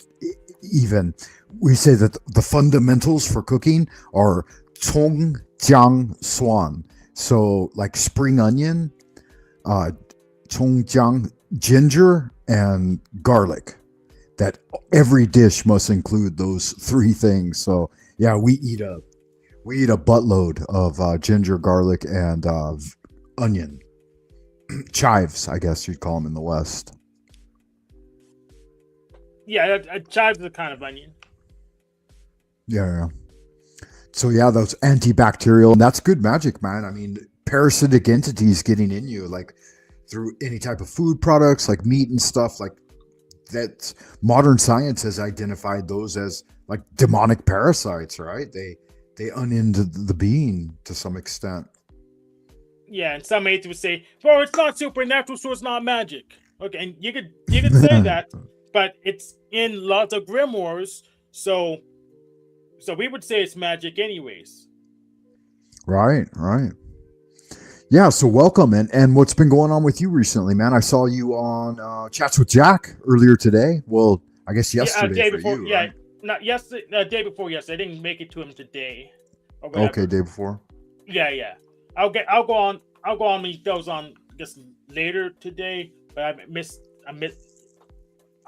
even, we say that the fundamentals for cooking are cong, jiang, suan. So, like spring onion, cong, jiang, ginger, and garlic. That every dish must include those three things. So, yeah, we eat a buttload of ginger, garlic, and onion. Chives, I guess you'd call them in the West. Yeah, chives are kind of onion. Yeah. So yeah, those antibacterial, and that's good magic, man. I mean, parasitic entities getting in you, like through any type of food products, like meat and stuff, like that. Modern science has identified those as like demonic parasites, right? They unend the being to some extent. Yeah, and some atheists would say, "Well, it's not supernatural, so it's not magic." Okay, and you could say that, but it's in lots of grimoires, so we would say it's magic anyways. Right. Yeah, so welcome, and what's been going on with you recently, man? I saw you on Chats with Jack earlier today. Well, I guess yesterday day for before, you, yeah, right? not yesterday, day before yesterday. I didn't make it to him today. Okay, day before. Yeah. I'll go on these those on just later today, but I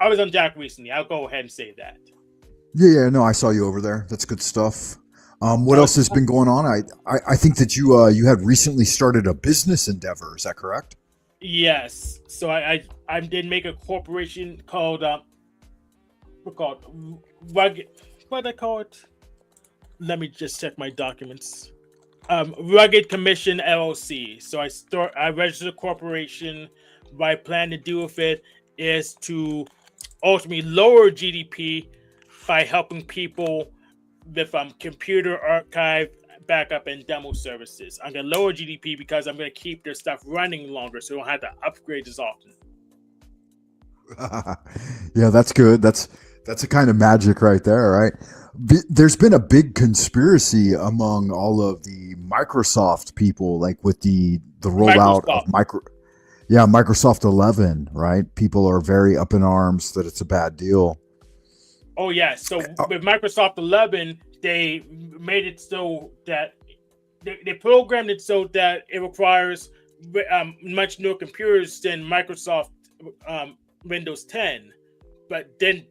was on Jack recently. I'll go ahead and say that. Yeah, no, I saw you over there. That's good stuff. What else has been going on? I think that you had recently started a business endeavor. Is that correct? Yes. So I did make a corporation called Rugged. What I call it? Let me just check my documents. Rugged Commission LLC. So I registered a corporation. What I plan to do with it is to ultimately lower GDP by helping people with computer archive, backup, and demo services. I'm going to lower GDP because I'm going to keep their stuff running longer so I don't have to upgrade as often. Yeah, that's good. That's a kind of magic right there, right? There's been a big conspiracy among all of the Microsoft people, like with the rollout of Yeah, Microsoft 11, right? People are very up in arms that it's a bad deal. Oh yeah. So with Microsoft 11, they made it so that they programmed it so that it requires much newer computers than Microsoft Windows 10. But then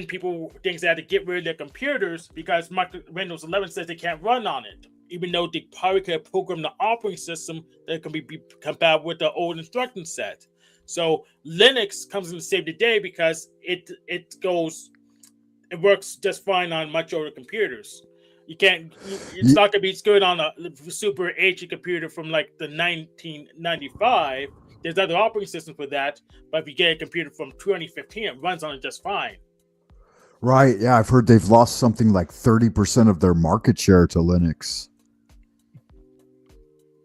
people think they had to get rid of their computers because Windows 11 says they can't run on it, even though they probably could have programmed the operating system that can be compatible with the old instruction set. So Linux comes in to save the day because it works just fine on much older computers. You can't. It's not gonna be good on a super aged computer from like the 1995. There's other operating systems for that, but if you get a computer from 2015, it runs on it just fine. Right. Yeah, I've heard they've lost something like 30% of their market share to Linux.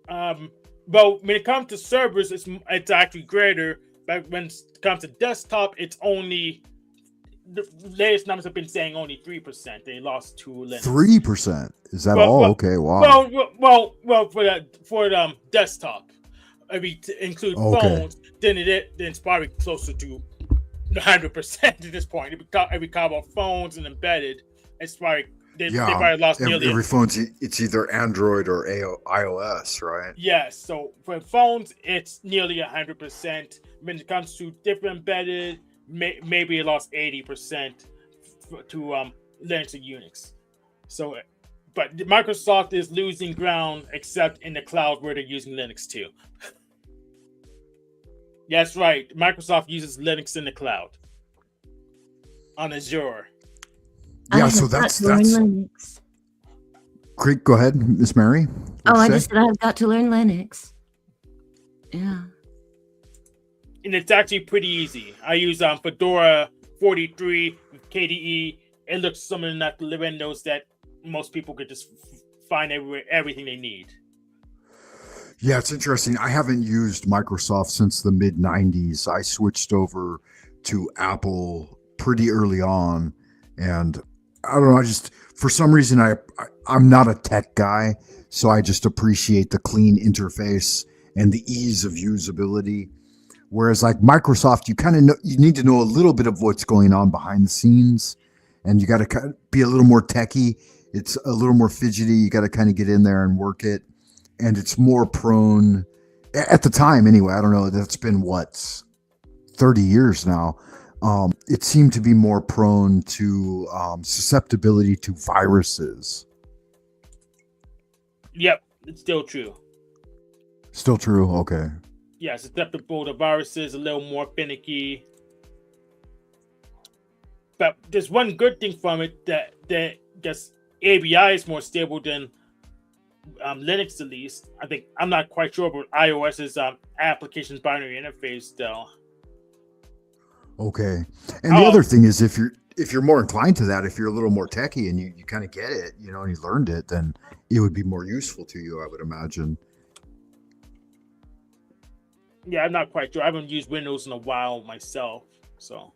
Well, when it comes to servers, it's actually greater. But when it comes to desktop, it's only the latest numbers have been saying only 3%. They lost to Linux. 3%? Is that all? Okay, wow. Well, for the desktop, if we include phones, then it's probably closer to 100% at this point. If we talk about phones and embedded, it's probably they probably lost nearly every phone's it's either Android or iOS, right? Yes. So for phones, it's nearly 100%. When it comes to different embedded, maybe it lost 80% to Linux and Unix. So, but Microsoft is losing ground, except in the cloud where they're using Linux too. That's right. Microsoft uses Linux in the cloud on Azure. Yeah, so that's Linux. Great. Go ahead, Miss Mary. I just said I've got to learn Linux. Yeah. And it's actually pretty easy. I use Fedora 43 with KDE. It looks similar enough to Windows that most people could just find everything they need. Yeah, it's interesting. I haven't used Microsoft since the mid 90s. I switched over to Apple pretty early on, and I don't know. I just, for some reason, I'm not a tech guy, so I just appreciate the clean interface and the ease of usability. Whereas like Microsoft, you kind of know, you need to know a little bit of what's going on behind the scenes, and you got to kind of be a little more techy. It's a little more fidgety. You got to kind of get in there and work it, and it's more prone at the time anyway. I don't know. That's been 30 years now. It seemed to be more prone to susceptibility to viruses. Yep, it's still true. Still true. Okay. Yeah, susceptible to viruses, a little more finicky. But there's one good thing from it that just ABI is more stable than Linux, at least. I'm not quite sure about iOS's applications binary interface though. Okay. And the other thing is, if you're more inclined to that, if you're a little more techie and you kind of get it, and you learned it, then it would be more useful to you, I would imagine. Yeah, I'm not quite sure. I haven't used Windows in a while myself, so.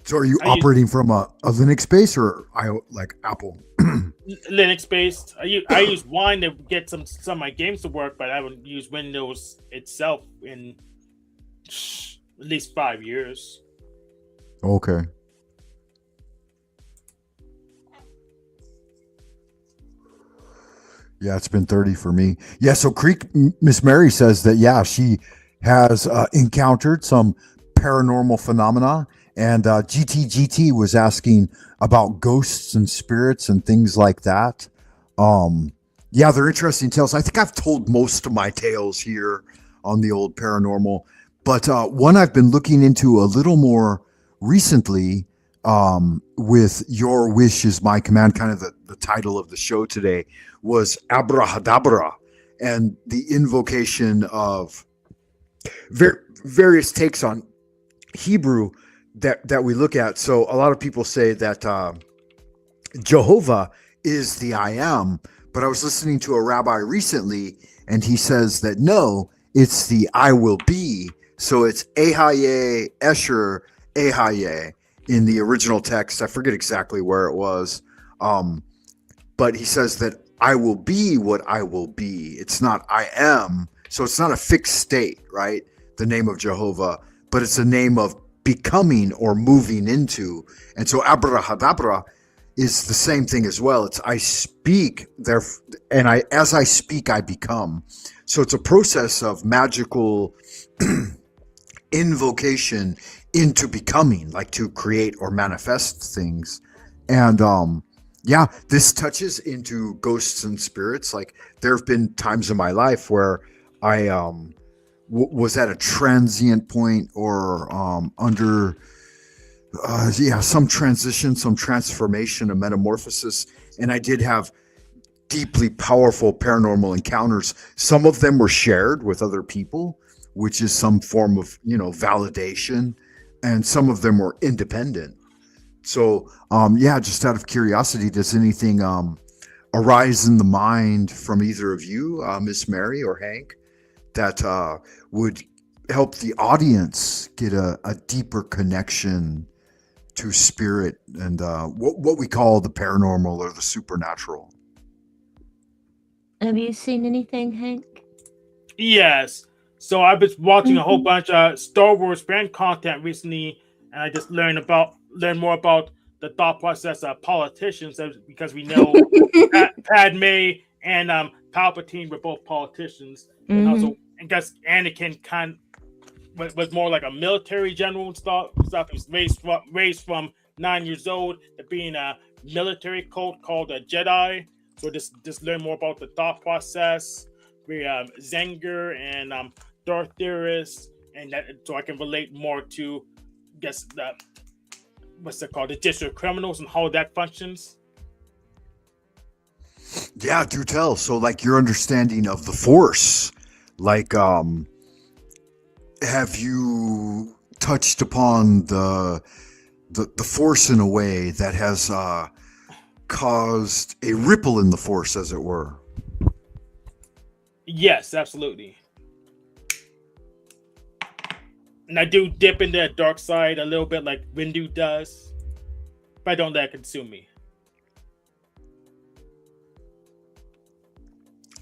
So are you operating from a Linux base or like Apple? Linux based. I use Wine to get some of my games to work, but I haven't used Windows itself in at least 5 years. Okay. Yeah, it's been 30 for me. Yeah, so Miss Mary says that, yeah, she has encountered some paranormal phenomena, and GT was asking about ghosts and spirits and things like that. Yeah, they're interesting tales. I think I've told most of my tales here on the old paranormal, but one I've been looking into a little more recently, with Your Wish is My Command, kind of the title of the show today, was Abrahadabra, and the invocation of various takes on Hebrew that we look at. So a lot of people say that Jehovah is the I am, but I was listening to a rabbi recently, and he says that no, it's the I will be. So it's Ehaye, Esher, Ehaye in the original text. I forget exactly where it was. But he says that I will be what I will be. It's not I am So it's not a fixed state, right? The name of Jehovah, but it's a name of becoming or moving into. And so abrahadabra is the same thing as well. It's I speak there, and as I speak, I become. So it's a process of magical invocation into becoming, like to create or manifest things. And yeah, this touches into ghosts and spirits. Like there have been times in my life where I was at a transient point or under some transition, some transformation, a metamorphosis, and I did have deeply powerful paranormal encounters. Some of them were shared with other people, which is some form of validation, and some of them were independent. So just out of curiosity, does anything arise in the mind from either of you, Miss Mary or Hank, that would help the audience get a deeper connection to spirit and what we call the paranormal or the supernatural? Have you seen anything, Hank? Yes. So I've been watching a whole bunch of Star Wars fan content recently, and I just learn more about the thought process of politicians, because we know Padme and Palpatine were both politicians, and also I guess Anakin was more like a military general and stuff. He was raised from 9 years old to being a military cult called a Jedi. So just learn more about the thought process. We have Zenger and Darth Theorist, and that, so I can relate more to, I guess, the district criminals and how that functions. Yeah, do tell. So like your understanding of the Force, like have you touched upon the Force in a way that has caused a ripple in the Force, as it were? Yes, absolutely. And I do dip into that dark side a little bit, like Windu does, but I don't let it consume me.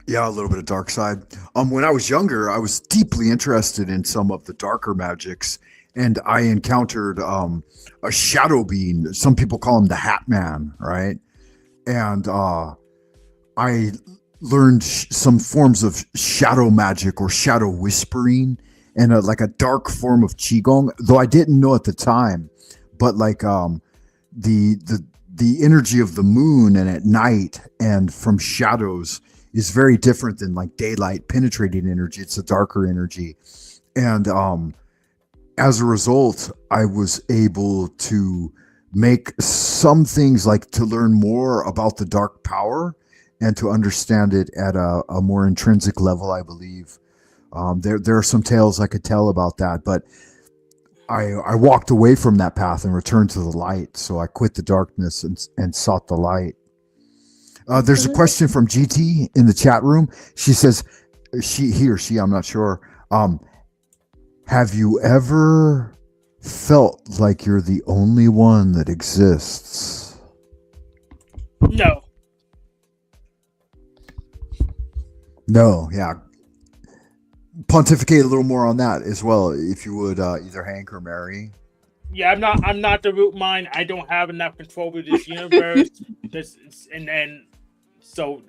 Yeah, a little bit of dark side. When I was younger, I was deeply interested in some of the darker magics, and I encountered a shadow being. Some people call him the Hat Man, right? And I learned some forms of shadow magic or shadow whispering, and like a dark form of qigong, though I didn't know at the time. But like the energy of the moon and at night and from shadows is very different than like daylight penetrating energy. It's a darker energy. And as a result, I was able to make some things, like to learn more about the dark power and to understand it at a more intrinsic level, I believe. There are some tales I could tell about that, but I walked away from that path and returned to the light. So I quit the darkness and sought the light. There's a question from GT in the chat room. She says, he or she, I'm not sure. Have you ever felt like you're the only one that exists? No. No, yeah. Pontificate a little more on that as well, if you would, either Hank or Mary. Yeah, I'm not the root mind. I don't have enough control over this universe. So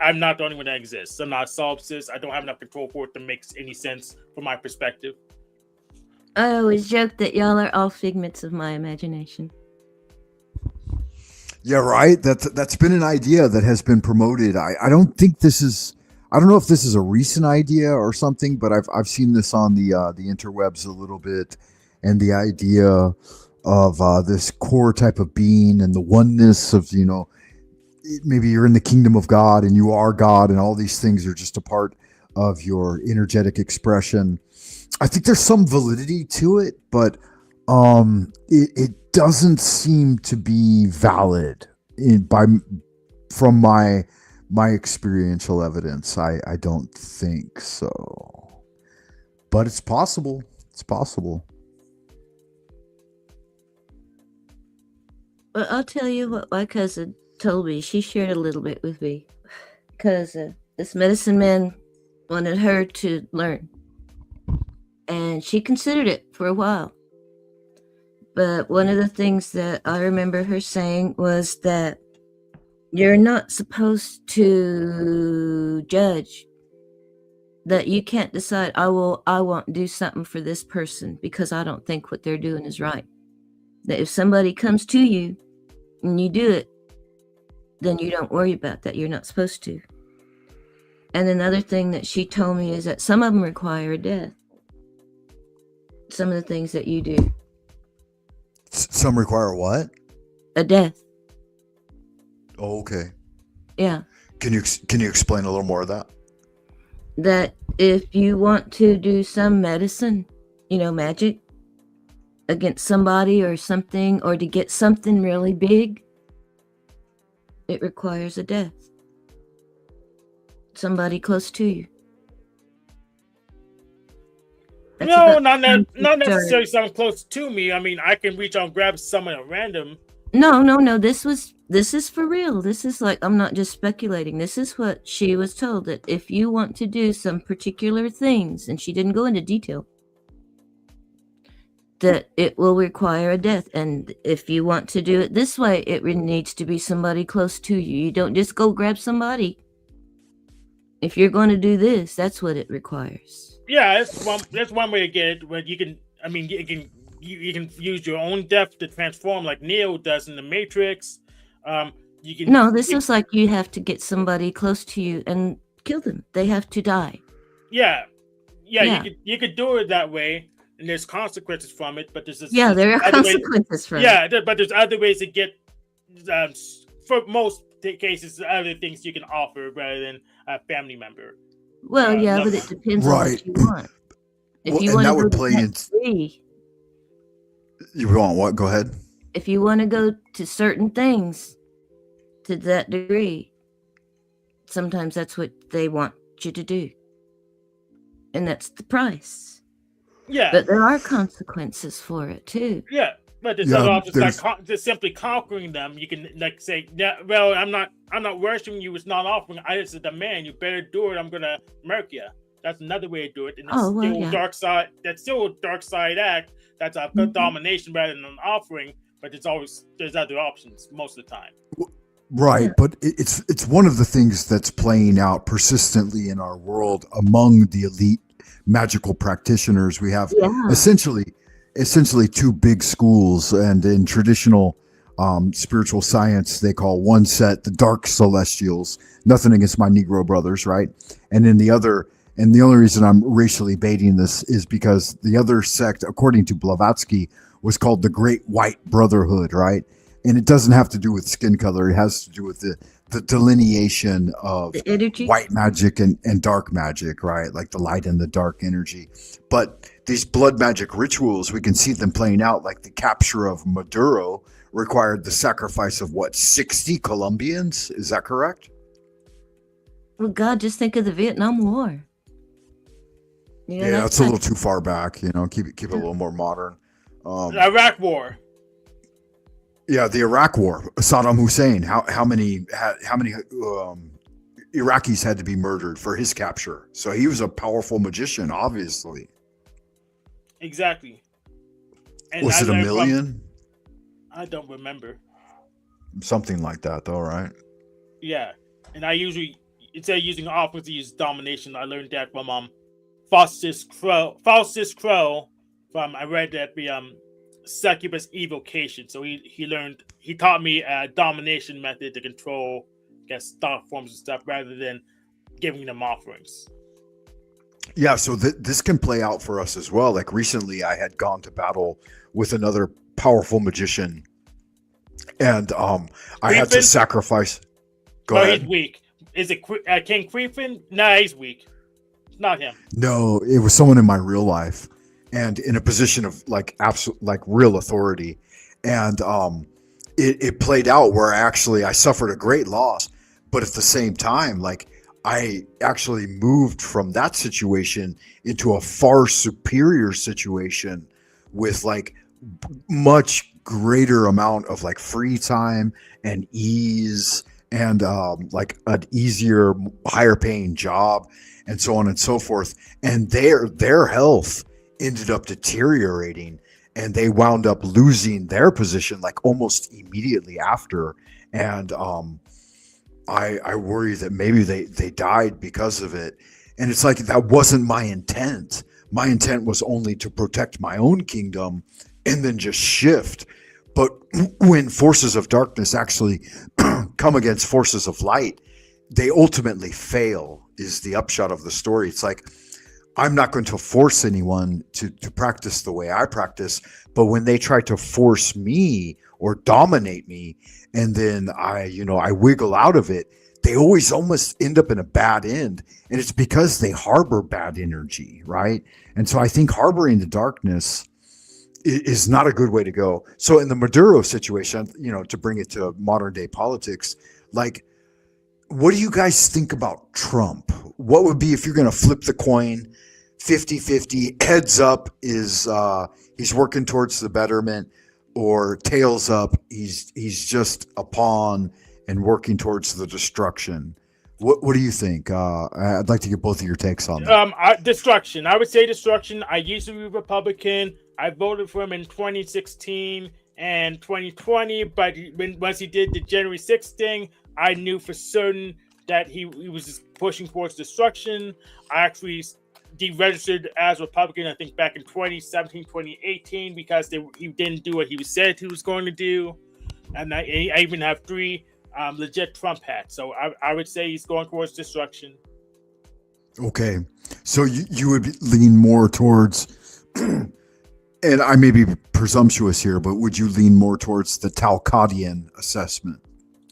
I'm not the only one that exists. I'm not a solipsist. I don't have enough control for it to make any sense from my perspective. I always joke that y'all are all figments of my imagination. Yeah, right. That's been an idea that has been promoted. I don't think this is. I don't know if this is a recent idea or something, but I've seen this on the interwebs a little bit, and the idea of this core type of being and the oneness of, maybe you're in the kingdom of God and you are God, and all these things are just a part of your energetic expression. I think there's some validity to it, but it doesn't seem to be valid from my experiential evidence. I don't think so, but it's possible. It's possible. Well, I'll tell you what my cousin told me. She shared a little bit with me, because this medicine man wanted her to learn. And she considered it for a while. But one of the things that I remember her saying was that you're not supposed to judge. That you can't decide, I won't do something for this person because I don't think what they're doing is right. That if somebody comes to you and you do it, then you don't worry about that. You're not supposed to. And another thing that she told me is that some of them require a death. Some of the things that you do. Some require what? A death. Oh, okay. Yeah. Can you explain a little more of that? That if you want to do some medicine, magic, against somebody or something, or to get something really big, it requires a death. Somebody close to you. That's not necessarily someone close to me. I mean, I can reach out and grab someone at random. No. This is for real. This is like, I'm not just speculating. This is what she was told, that if you want to do some particular things, and she didn't go into detail, that it will require a death. And if you want to do it this way, it needs to be somebody close to you. You don't just go grab somebody. If you're going to do this, that's what it requires. Yeah, that's one way to get it. Where you can use your own death to transform, like Neo does in the Matrix. This is like you have to get somebody close to you and kill them. They have to die. Yeah. You could do it that way, and there's consequences from it. But there are consequences from it. Yeah, but there's other ways to get. For most cases, other things you can offer rather than a family member. Well, but it depends on what you want. If you want to go to that degree, you want what? Go ahead. If you want to go to certain things to that degree, sometimes that's what they want you to do. And that's the price. Yeah. But there are consequences for it too. Yeah. But there's other options like just simply conquering them. You can say, well, I'm not worshiping you. It's not offering. It's a demand. You better do it. I'm gonna murk you. That's another way to do it. And it's dark side. That's still a dark side act. That's a domination rather than an offering. But there's other options most of the time. Right, but it's one of the things that's playing out persistently in our world among the elite magical practitioners. We have essentially two big schools, and in traditional spiritual science, they call one set the Dark Celestials. Nothing against my Negro brothers, right? And then the other, and the only reason I'm racially baiting this is because the other sect, according to Blavatsky, was called the Great White Brotherhood, right? And it doesn't have to do with skin color. It has to do with the delineation of white magic and dark magic, right? Like the light and the dark energy. But these blood magic rituals, we can see them playing out, like the capture of Maduro required the sacrifice of 60 Colombians? Is that correct? Well, God, just think of the Vietnam War. It's a little too far back. Keep it a little more modern. The Iraq War. Yeah, the Iraq War. Saddam Hussein. How many Iraqis had to be murdered for his capture? So he was a powerful magician, obviously. Exactly. And was it 1 million? I don't remember. Something like that, though, right? Yeah, and I usually, instead of using offerings, to use domination. I learned that from Faustus Crow. I read that the succubus evocation. So he taught me a domination method to control, dark forms and stuff, rather than giving them offerings. Yeah, so this can play out for us as well. Like recently, I had gone to battle with another powerful magician, and I had to sacrifice. Go ahead. He's weak. Is it King Creepin? No, he's weak. It's not him. No, it was someone in my real life, and in a position of real authority, and it played out where I suffered a great loss, but at the same time, I actually moved from that situation into a far superior situation with much greater amount of free time and ease and like an easier, higher paying job, and so on and so forth. And their health ended up deteriorating, and they wound up losing their position like almost immediately after. And I worry that maybe they died because of it. And it's like that wasn't my intent. My intent was only to protect my own kingdom and then just shift. But when forces of darkness actually come against forces of light, they ultimately fail, is the upshot of the story. It's like, I'm not going to force anyone to practice the way I practice, but when they try to force me or dominate me, and then I wiggle out of it, they always almost end up in a bad end. And it's because they harbor bad energy, right? And so I think harboring the darkness is not a good way to go. So in the Maduro situation, to bring it to modern day politics, like, what do you guys think about Trump? What would be, if you're going to flip the coin 50-50, heads up is he's working towards the betterment, or tails up, he's just a pawn and working towards the destruction? What do you think? I'd like to get both of your takes on that. Destruction. I would say destruction. I used to be Republican. I voted for him in 2016 and 2020, but once he did the January 6th thing, I knew for certain that he was just pushing towards destruction. I actually deregistered as Republican, I think back in 2017, 2018, because he didn't do what he said he was going to do. And I even have 3 legit Trump hats. So I would say he's going towards destruction. Okay. So you would lean more towards, and I may be presumptuous here, but would you lean more towards the Talcottian assessment?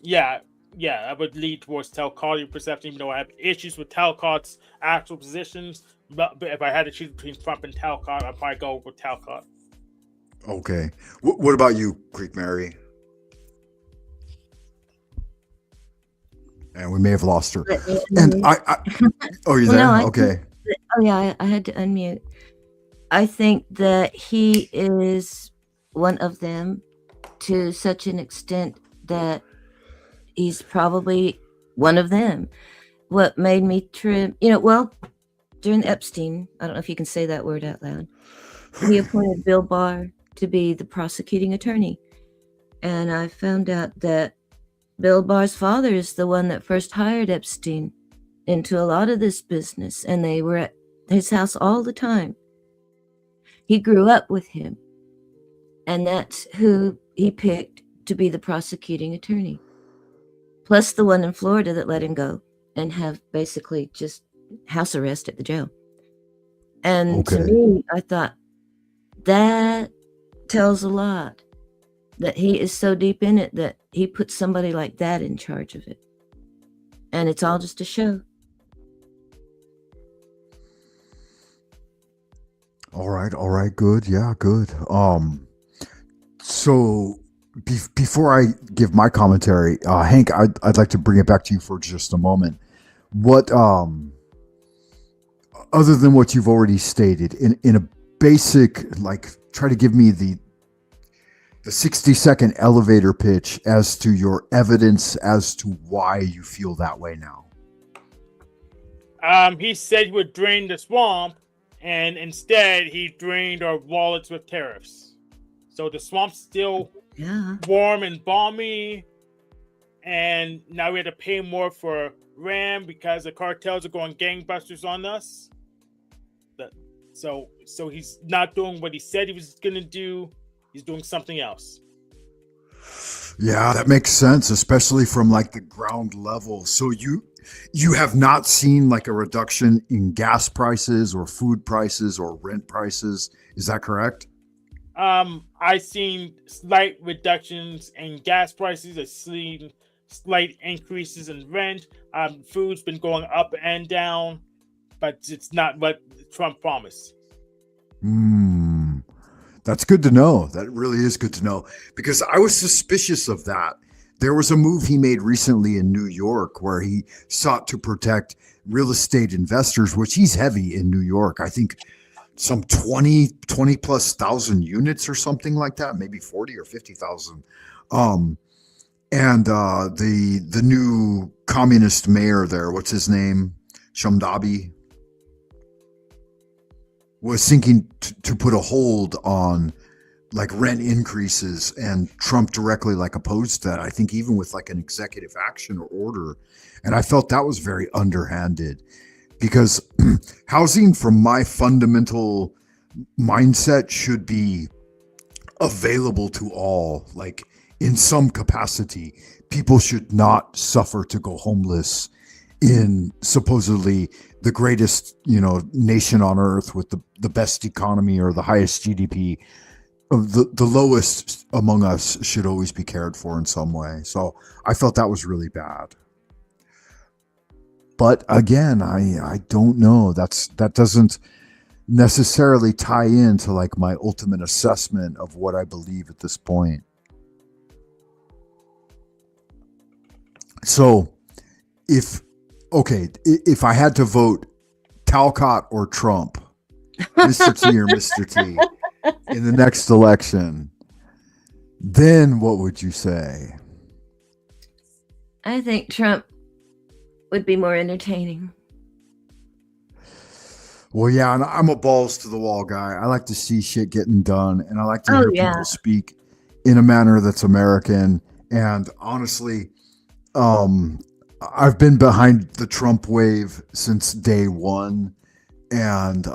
Yeah, I would lead towards Talcottian perception, even though I have issues with Talcott's actual positions. But if I had to choose between Trump and Talcott, I'd probably go with Talcott. Okay. What about you, Creek Mary? And we may have lost her. And oh, you're there? Okay. I had to unmute. I think that he is one of them to such an extent that he's probably one of them. What made me trim, during Epstein, I don't know if you can say that word out loud, he appointed Bill Barr to be the prosecuting attorney. And I found out that Bill Barr's father is the one that first hired Epstein into a lot of this business, and they were at his house all the time. He grew up with him, and that's who he picked to be the prosecuting attorney, plus the one in Florida that let him go and have basically just house arrest at the jail. And to me, I thought that tells a lot, that he is so deep in it that he put somebody like that in charge of it. And it's all just a show. All right, good. Yeah, good. So before I give my commentary, Hank, I'd like to bring it back to you for just a moment. What, other than what you've already stated, in a basic, like, try to give me the 60-second elevator pitch as to your evidence as to why you feel that way now. He said he would drain the swamp, and instead he drained our wallets with tariffs. So the swamp's still warm and balmy, and now we have to pay more for RAM because the cartels are going gangbusters on us. So he's not doing what he said he was going to do. He's doing something else. Yeah, that makes sense, especially from like the ground level. So you have not seen like a reduction in gas prices or food prices or rent prices. Is that correct? I've seen slight reductions in gas prices. I've seen slight increases in rent. Food's been going up and down, but it's not what Trump promised. That's good to know. That really is good to know, because I was suspicious of that. There was a move he made recently in New York where he sought to protect real estate investors, which he's heavy in New York. I think some 20 plus thousand units or something like that, maybe 40 or 50,000. And the new communist mayor there, what's his name, Shamdabi, was thinking to put a hold on like rent increases, and Trump directly like opposed that. I think even with like an executive action or order, and I felt that was very underhanded because housing, from my fundamental mindset, should be available to all, like in some capacity. People should not suffer to go homeless in supposedly the greatest, nation on earth with the best economy or the highest GDP. The lowest among us should always be cared for in some way. So I felt that was really bad. But again, I don't know. That doesn't necessarily tie into like my ultimate assessment of what I believe at this point. So if I had to vote Talcott or Trump, Mr. T or Mr. T, in the next election, then what would you say? I think Trump would be more entertaining. Well, yeah, and I'm a balls to the wall guy. I like to see shit getting done, and I like to hear people speak in a manner that's American. And honestly, I've been behind the Trump wave since day one, and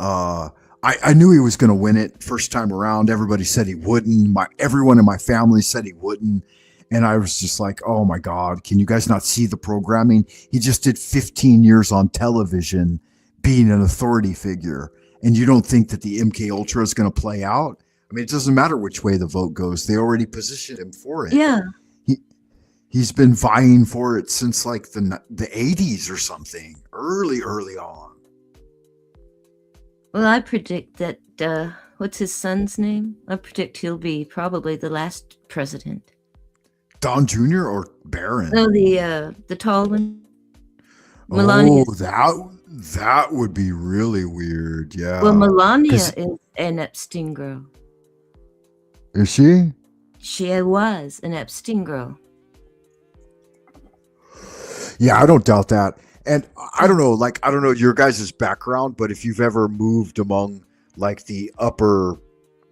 I knew he was going to win it first time around. Everybody said he wouldn't. Everyone in my family said he wouldn't. And I was just like, oh my God, can you guys not see the programming? He just did 15 years on television being an authority figure. And you don't think that the MK Ultra is going to play out? I mean, it doesn't matter which way the vote goes. They already positioned him for it. Yeah. He's been vying for it since like the 80s or something, early on. Well, I predict that, what's his son's name? I predict he'll be probably the last president. Don Jr. or Barron? No, the tall one. Melania. Oh, that would be really weird. Yeah. Well, Melania is an Epstein girl. Is she? She was an Epstein girl. Yeah, I don't doubt that. And I don't know your guys' background, but if you've ever moved among like the upper,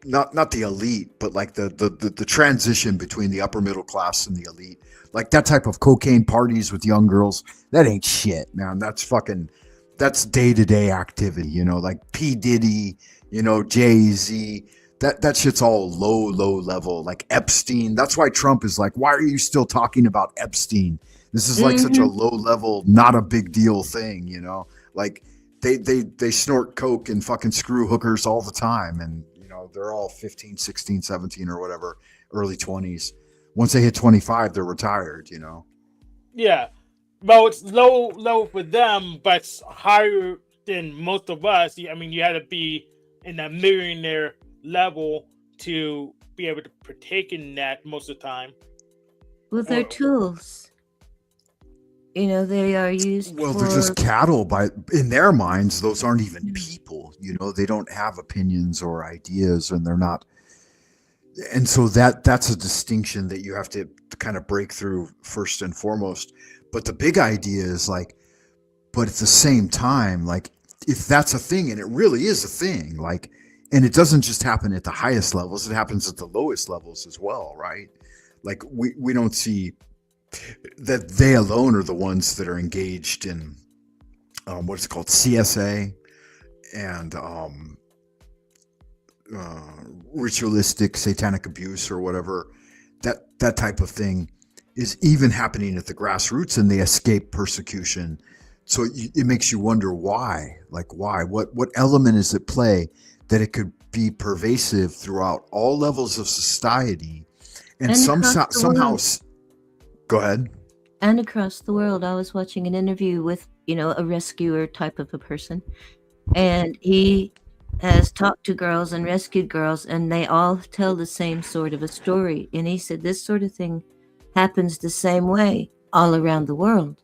not the elite, but like the transition between the upper middle class and the elite, like that type of cocaine parties with young girls, that ain't shit, man. That's day-to-day activity, like P. Diddy, Jay-Z. That shit's all low level, like Epstein. That's why Trump is like, why are you still talking about Epstein? This is like such a low level, not a big deal thing, like they snort coke and fucking screw hookers all the time. And, they're all 15, 16, 17 or whatever, early 20s. Once they hit 25, they're retired, Yeah. Well, it's low for them, but it's higher than most of us. I mean, you had to be in that millionaire level to be able to partake in that most of the time. Well, they're tools. They are used. Well, they're just cattle. In their minds, those aren't even people. They don't have opinions or ideas, and they're not. And so that's a distinction that you have to kind of break through first and foremost. But the big idea is like, but at the same time, like, if that's a thing, and it really is a thing, like, and it doesn't just happen at the highest levels, it happens at the lowest levels as well, right? Like we don't see that they alone are the ones that are engaged in what is called CSA and ritualistic satanic abuse or whatever. That type of thing is even happening at the grassroots, and they escape persecution. So it makes you wonder why. Like why? What element is at play that it could be pervasive throughout all levels of society, and somehow. Go ahead. And across the world. I was watching an interview with, a rescuer type of a person. And he has talked to girls and rescued girls, and they all tell the same sort of a story. And he said this sort of thing happens the same way all around the world.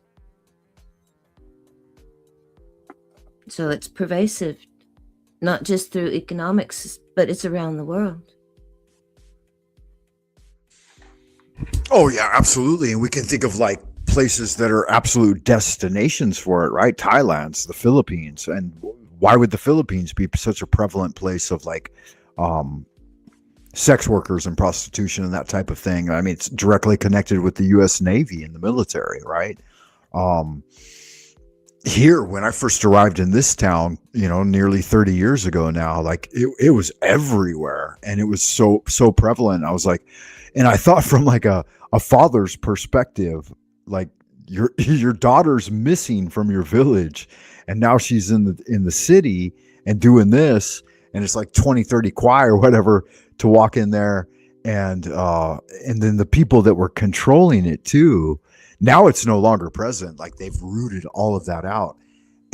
So it's pervasive, not just through economics, but it's around the world. Oh yeah, absolutely. And we can think of like places that are absolute destinations for it, right? Thailand's, the Philippines, and why would the Philippines be such a prevalent place of like um, sex workers and prostitution and that type of thing? I mean, it's directly connected with the U.S. Navy and the military, right? Um, Here, when I first arrived in this town, nearly 30 years ago now, like it was everywhere, and it was so prevalent. I was like, and I thought from like a father's perspective, like your daughter's missing from your village, and now she's in the city and doing this, and it's like 20, 30 kwai or whatever to walk in there, and then the people that were controlling it too. Now it's no longer present. Like they've rooted all of that out.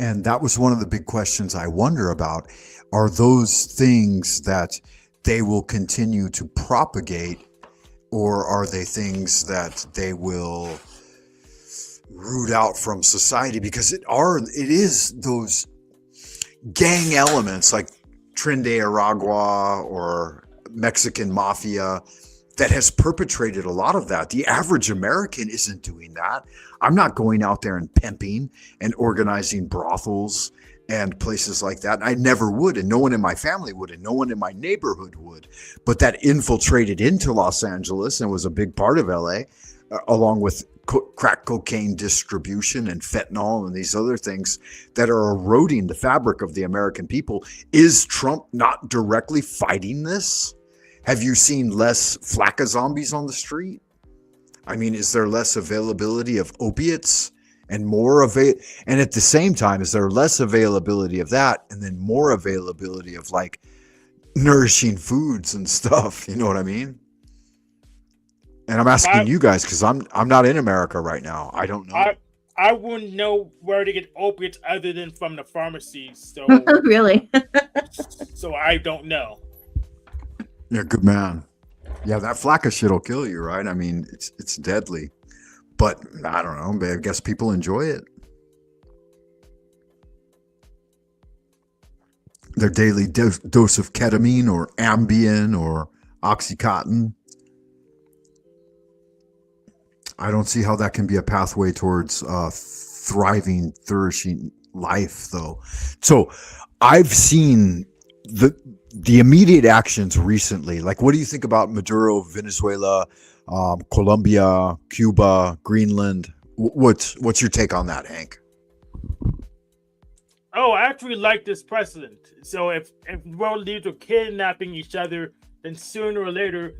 And that was one of the big questions I wonder about. Are those things that they will continue to propagate, or are they things that they will root out from society? Because it is those gang elements like Tren de Aragua or Mexican mafia that has perpetrated a lot of that. The average American isn't doing that. I'm not going out there and pimping and organizing brothels and places like that. I never would, and no one in my family would, and no one in my neighborhood would. But that infiltrated into Los Angeles and was a big part of LA, along with crack cocaine distribution and fentanyl and these other things that are eroding the fabric of the American people. Is Trump not directly fighting this? Have you seen less flakka zombies on the street? I mean, is there less availability of opiates and and at the same time, is there less availability of that and then more availability of like nourishing foods and stuff? You know what I mean? And I'm asking you guys because I'm not in America right now. I don't know. I wouldn't know where to get opiates other than from the pharmacies. So Really? so I don't know. Yeah, good man. Yeah, that flakka shit will kill you, right? I mean, it's deadly. But I don't know. I guess people enjoy it. Their daily dose of ketamine or Ambien or Oxycontin. I don't see how that can be a pathway towards thriving, flourishing life, though. So I've seen the immediate actions recently. Like, what do you think about Maduro, Venezuela, Colombia, Cuba, Greenland? What's your take on that, Hank? Oh, I actually like this precedent. So if world leaders are kidnapping each other, then sooner or later,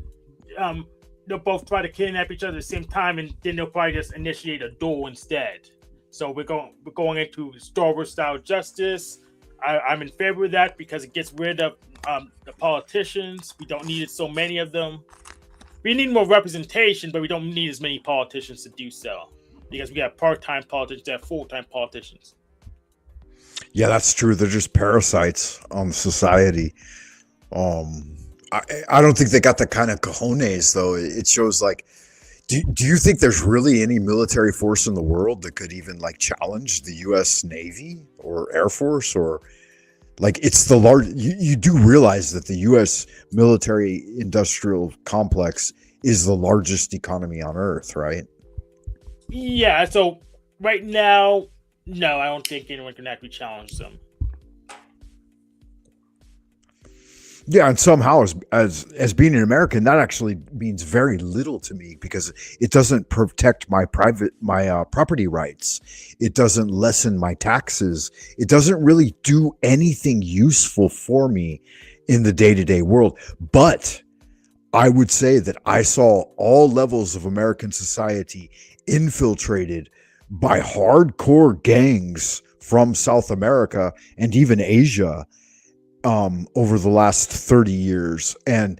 they'll both try to kidnap each other at the same time, and then they'll probably just initiate a duel instead. So we're going into Star Wars style justice. I'm in favor of that because it gets rid of the politicians. We don't need so many of them. We need more representation, but we don't need as many politicians to do so, because we have part-time politicians, we have full-time politicians. Yeah, that's true. They're just parasites on society. I don't think they got the kind of cojones, though. It shows like, do you think there's really any military force in the world that could even like challenge the U.S. Navy or Air Force? Or like, it's the large, you do realize that the U.S. military industrial complex is the largest economy on Earth, right? Yeah, so right now, no, I don't think anyone can actually challenge them. Yeah, and somehow as being an American, that actually means very little to me, because it doesn't protect my property rights. It doesn't lessen my taxes. It doesn't really do anything useful for me in the day-to-day world. But I would say that I saw all levels of American society infiltrated by hardcore gangs from South America and even Asia over the last 30 years. And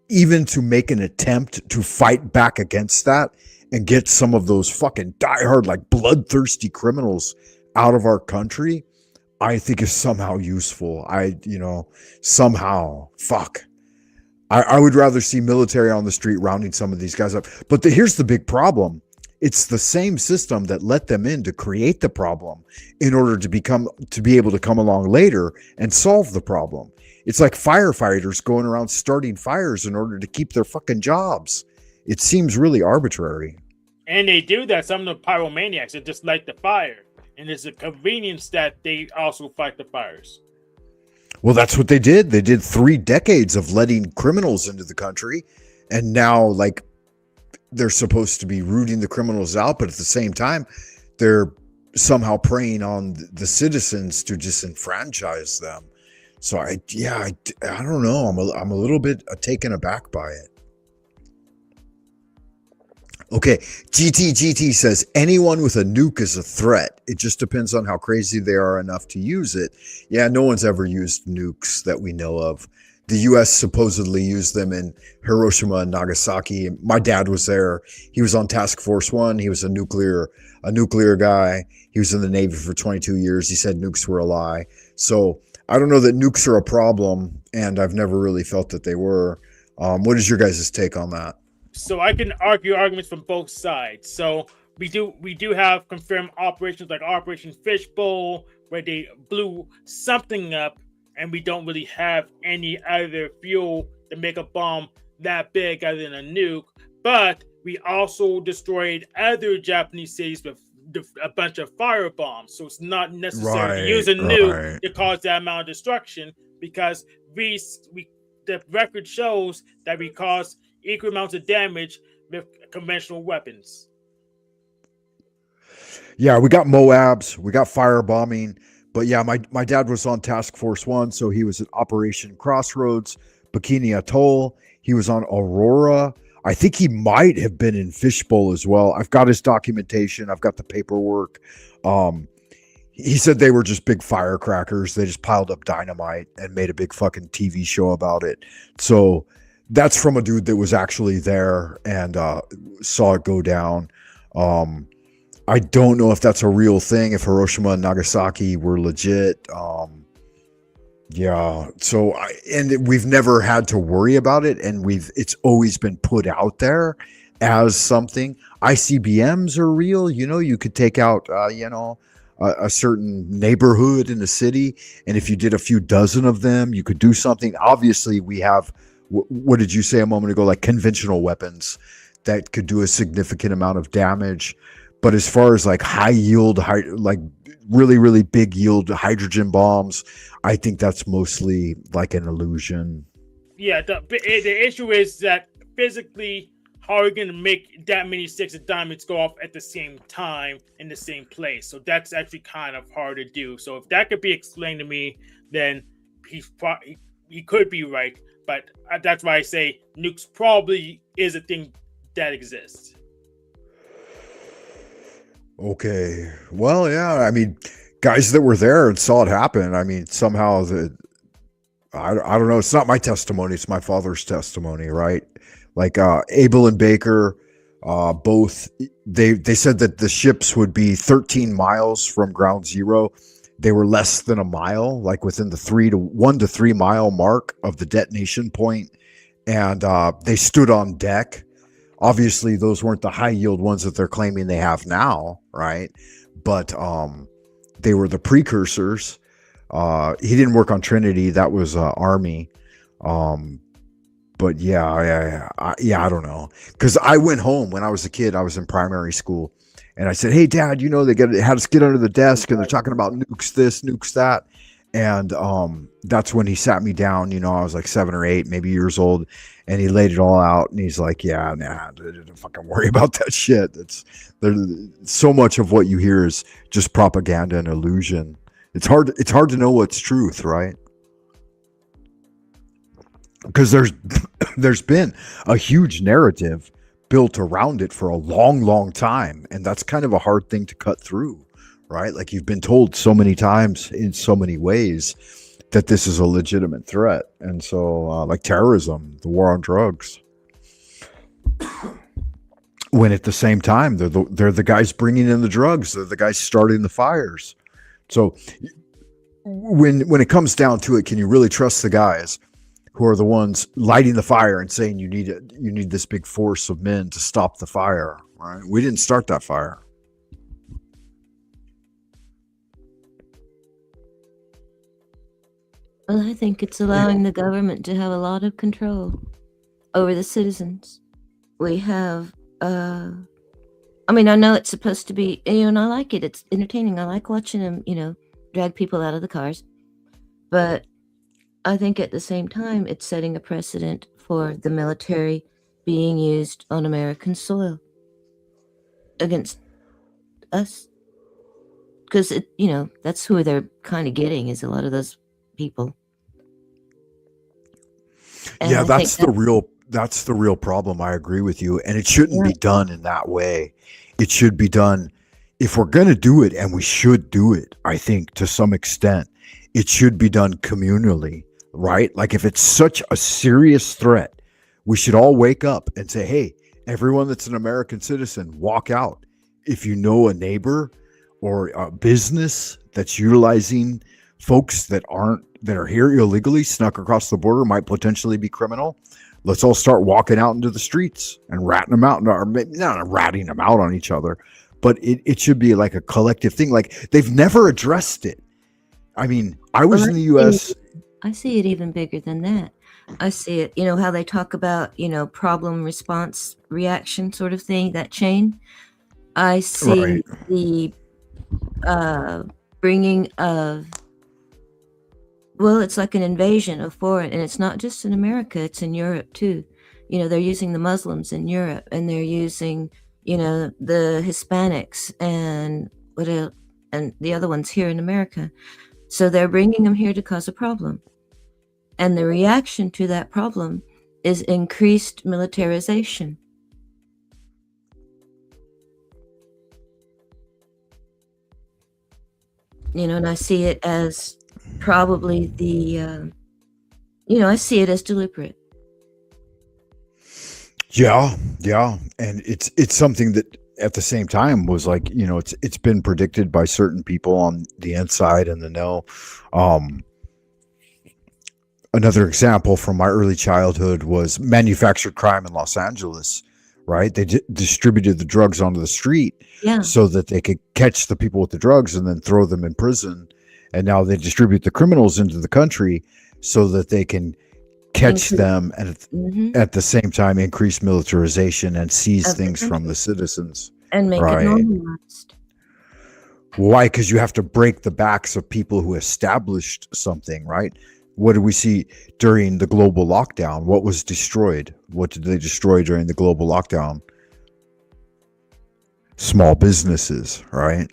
even to make an attempt to fight back against that and get some of those fucking diehard, like bloodthirsty criminals out of our country, I think is somehow useful. Somehow, fuck. I would rather see military on the street rounding some of these guys up. But here's the big problem. It's the same system that let them in to create the problem in order to be able to come along later and solve the problem. It's like firefighters going around starting fires in order to keep their fucking jobs. It seems really arbitrary. And they do that. Some of the pyromaniacs are just like the fire. And it's a convenience that they also fight the fires. Well, that's what they did. They did 3 decades of letting criminals into the country. And now, like, they're supposed to be rooting the criminals out, but at the same time, they're somehow preying on the citizens to disenfranchise them. So I don't know. I'm a little bit taken aback by it. Okay, GT says anyone with a nuke is a threat. It just depends on how crazy they are enough to use it. Yeah, no one's ever used nukes that we know of. The U.S. supposedly used them in Hiroshima and Nagasaki. My dad was there. He was on Task Force 1. He was a nuclear guy. He was in the Navy for 22 years. He said nukes were a lie. So I don't know that nukes are a problem, and I've never really felt that they were. What is your guys' take on that? So I can argue arguments from both sides. So we do have confirmed operations like Operation Fishbowl, where they blew something up, and we don't really have any other fuel to make a bomb that big other than a nuke. But we also destroyed other Japanese cities with a bunch of fire bombs. So it's not necessary to use a nuke to cause that amount of destruction, because the record shows that we caused equal amounts of damage with conventional weapons. Yeah, we got Moabs, we got firebombing, but yeah, my dad was on Task Force 1, so he was at Operation Crossroads, Bikini Atoll, he was on Aurora. I think he might have been in Fishbowl as well. I've got his documentation, I've got the paperwork. He said they were just big firecrackers. They just piled up dynamite and made a big fucking TV show about it. So that's from a dude that was actually there and saw it go down. I don't know if that's a real thing, if Hiroshima and Nagasaki were legit. Yeah, so we've never had to worry about it, and it's always been put out there as something. ICBMs are real. You could take out a certain neighborhood in a city, and if you did a few dozen of them, you could do something. Obviously, we have, what did you say a moment ago, like conventional weapons that could do a significant amount of damage. But as far as like high yield, like really, really big yield hydrogen bombs, I think that's mostly like an illusion. Yeah, the issue is that physically, how are you going to make that many sticks of diamonds go off at the same time in the same place? So that's actually kind of hard to do. So if that could be explained to me, then he could be right. But that's why I say nukes probably is a thing that exists. Okay. Well, yeah. I mean, guys that were there and saw it happen. I mean, somehow I don't know. It's not my testimony. It's my father's testimony, right? Like Abel and Baker, both they said that the ships would be 13 miles from ground zero. They were less than a mile, like within the 1 to 3 mile mark of the detonation point, and they stood on deck. Obviously, those weren't the high yield ones that they're claiming they have now, right? But they were the precursors. He didn't work on Trinity; that was Army. But yeah, I don't know, because I went home when I was a kid. I was in primary school, and I said, "Hey, Dad, they had us get under the desk, and they're talking about nukes this, nukes that." And that's when he sat me down. I was like 7 or 8, maybe years old, and he laid it all out. And he's like, "Yeah, nah, don't fucking worry about that shit. So much of what you hear is just propaganda and illusion. It's hard to know what's truth, right? Because there's been a huge narrative built around it for a long, long time, and that's kind of a hard thing to cut through, right? Like, you've been told so many times in so many ways that this is a legitimate threat. And so like terrorism, the war on drugs, when at the same time they're the guys bringing in the drugs, they're the guys starting the fires. So when it comes down to it, can you really trust the guys who are the ones lighting the fire and saying you need this big force of men to stop the fire, right? We didn't start that fire. Well, I think it's allowing the government to have a lot of control over the citizens. we have I mean, I know it's supposed to be, and I like it. It's entertaining. I like watching them, drag people out of the cars. But I think at the same time, it's setting a precedent for the military being used on American soil against us. Because, that's who they're kind of getting, is a lot of those people. And Yeah, I think that's the real problem. I agree with you. And it shouldn't be done in that way. It should be done, if we're going to do it, and we should do it, I think to some extent, it should be done communally, right? Like if it's such a serious threat, we should all wake up and say, hey, everyone that's an American citizen, walk out. If you know a neighbor or a business that's utilizing folks that are here illegally, snuck across the border, might potentially be criminal, let's all start walking out into the streets and ratting them out, or maybe not ratting them out on each other, but it should be like a collective thing. Like they've never addressed it. I mean, I was in the U.S. I see it even bigger than that. I see it, how they talk about, problem, response, reaction sort of thing, that chain. I see the bringing of, well, it's like an invasion of foreign, and it's not just in America, it's in Europe too. They're using the Muslims in Europe, and they're using, the Hispanics and and the other ones here in America. So they're bringing them here to cause a problem. And the reaction to that problem is increased militarization. And I see it as probably I see it as deliberate. Yeah. And it's something that at the same time was like, it's been predicted by certain people on the inside and the know. Another example from my early childhood was manufactured crime in Los Angeles, right? They distributed the drugs onto the street so that they could catch the people with the drugs and then throw them in prison. And now they distribute the criminals into the country so that they can catch them and at the same time increase militarization and seize things from the citizens. And make it normalized. Why? Because you have to break the backs of people who established something, right? What did we see during the global lockdown? What was destroyed? What did they destroy during the global lockdown? Small businesses, right?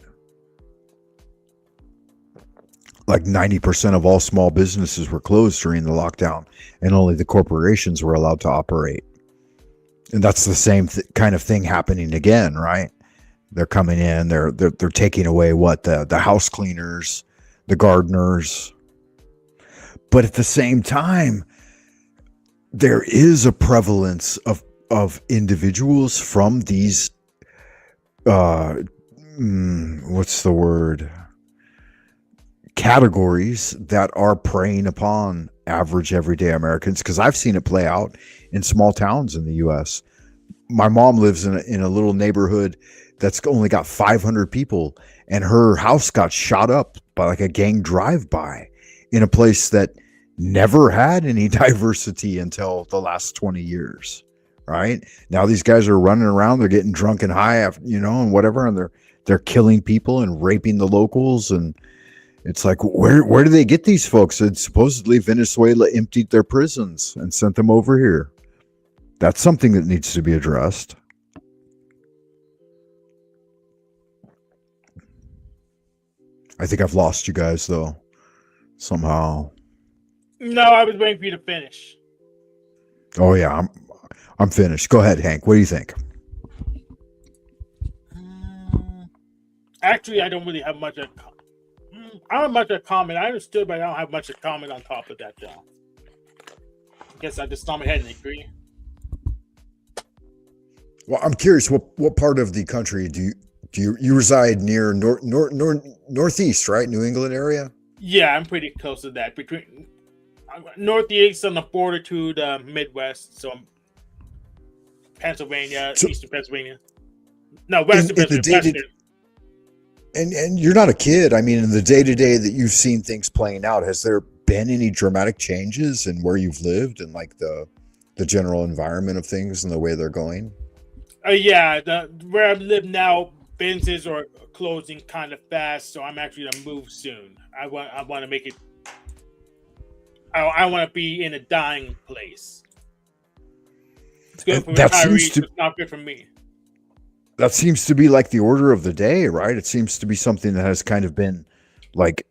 Like 90% of all small businesses were closed during the lockdown, and only the corporations were allowed to operate. And that's the same kind of thing happening again, right? They're coming in, they're taking away the house cleaners, the gardeners. But at the same time, there is a prevalence of individuals from these what's the word? Categories that are preying upon average everyday Americans, because I've seen it play out in small towns in the U.S. My mom lives in a little neighborhood that's only got 500 people, and her house got shot up by like a gang drive-by in a place that never had any diversity until the last 20 years, right? Now these guys are running around, they're getting drunk and high, and whatever, and they're killing people and raping the locals. And it's like, where do they get these folks? And supposedly Venezuela emptied their prisons and sent them over here. That's something that needs to be addressed. I think I've lost you guys though, somehow. No, I was waiting for you to finish. Oh yeah, I'm finished. Go ahead, Hank. What do you think? Actually, I don't really have much of I don't have much of a comment. I understood, but I don't have much of a comment on top of that, though. I guess I just nod my head and agree. Well, I'm curious, what part of the country do you reside near northeast, right? New England area? Yeah, I'm pretty close to that. Between northeast on the border to the Midwest, so Pennsylvania, eastern Pennsylvania. No, western Pennsylvania. And you're not a kid. I mean, in the day-to-day that you've seen things playing out, has there been any dramatic changes in where you've lived and like the the general environment of things and the way they're going? Yeah, where I live now, businesses are closing kind of fast, so I'm actually gonna move soon. I want to make it. I want to be in a dying place. It's good for That seems retirees, to but it's not good for me. that seems to be like the order of the day, right? It seems to be something that has kind of been like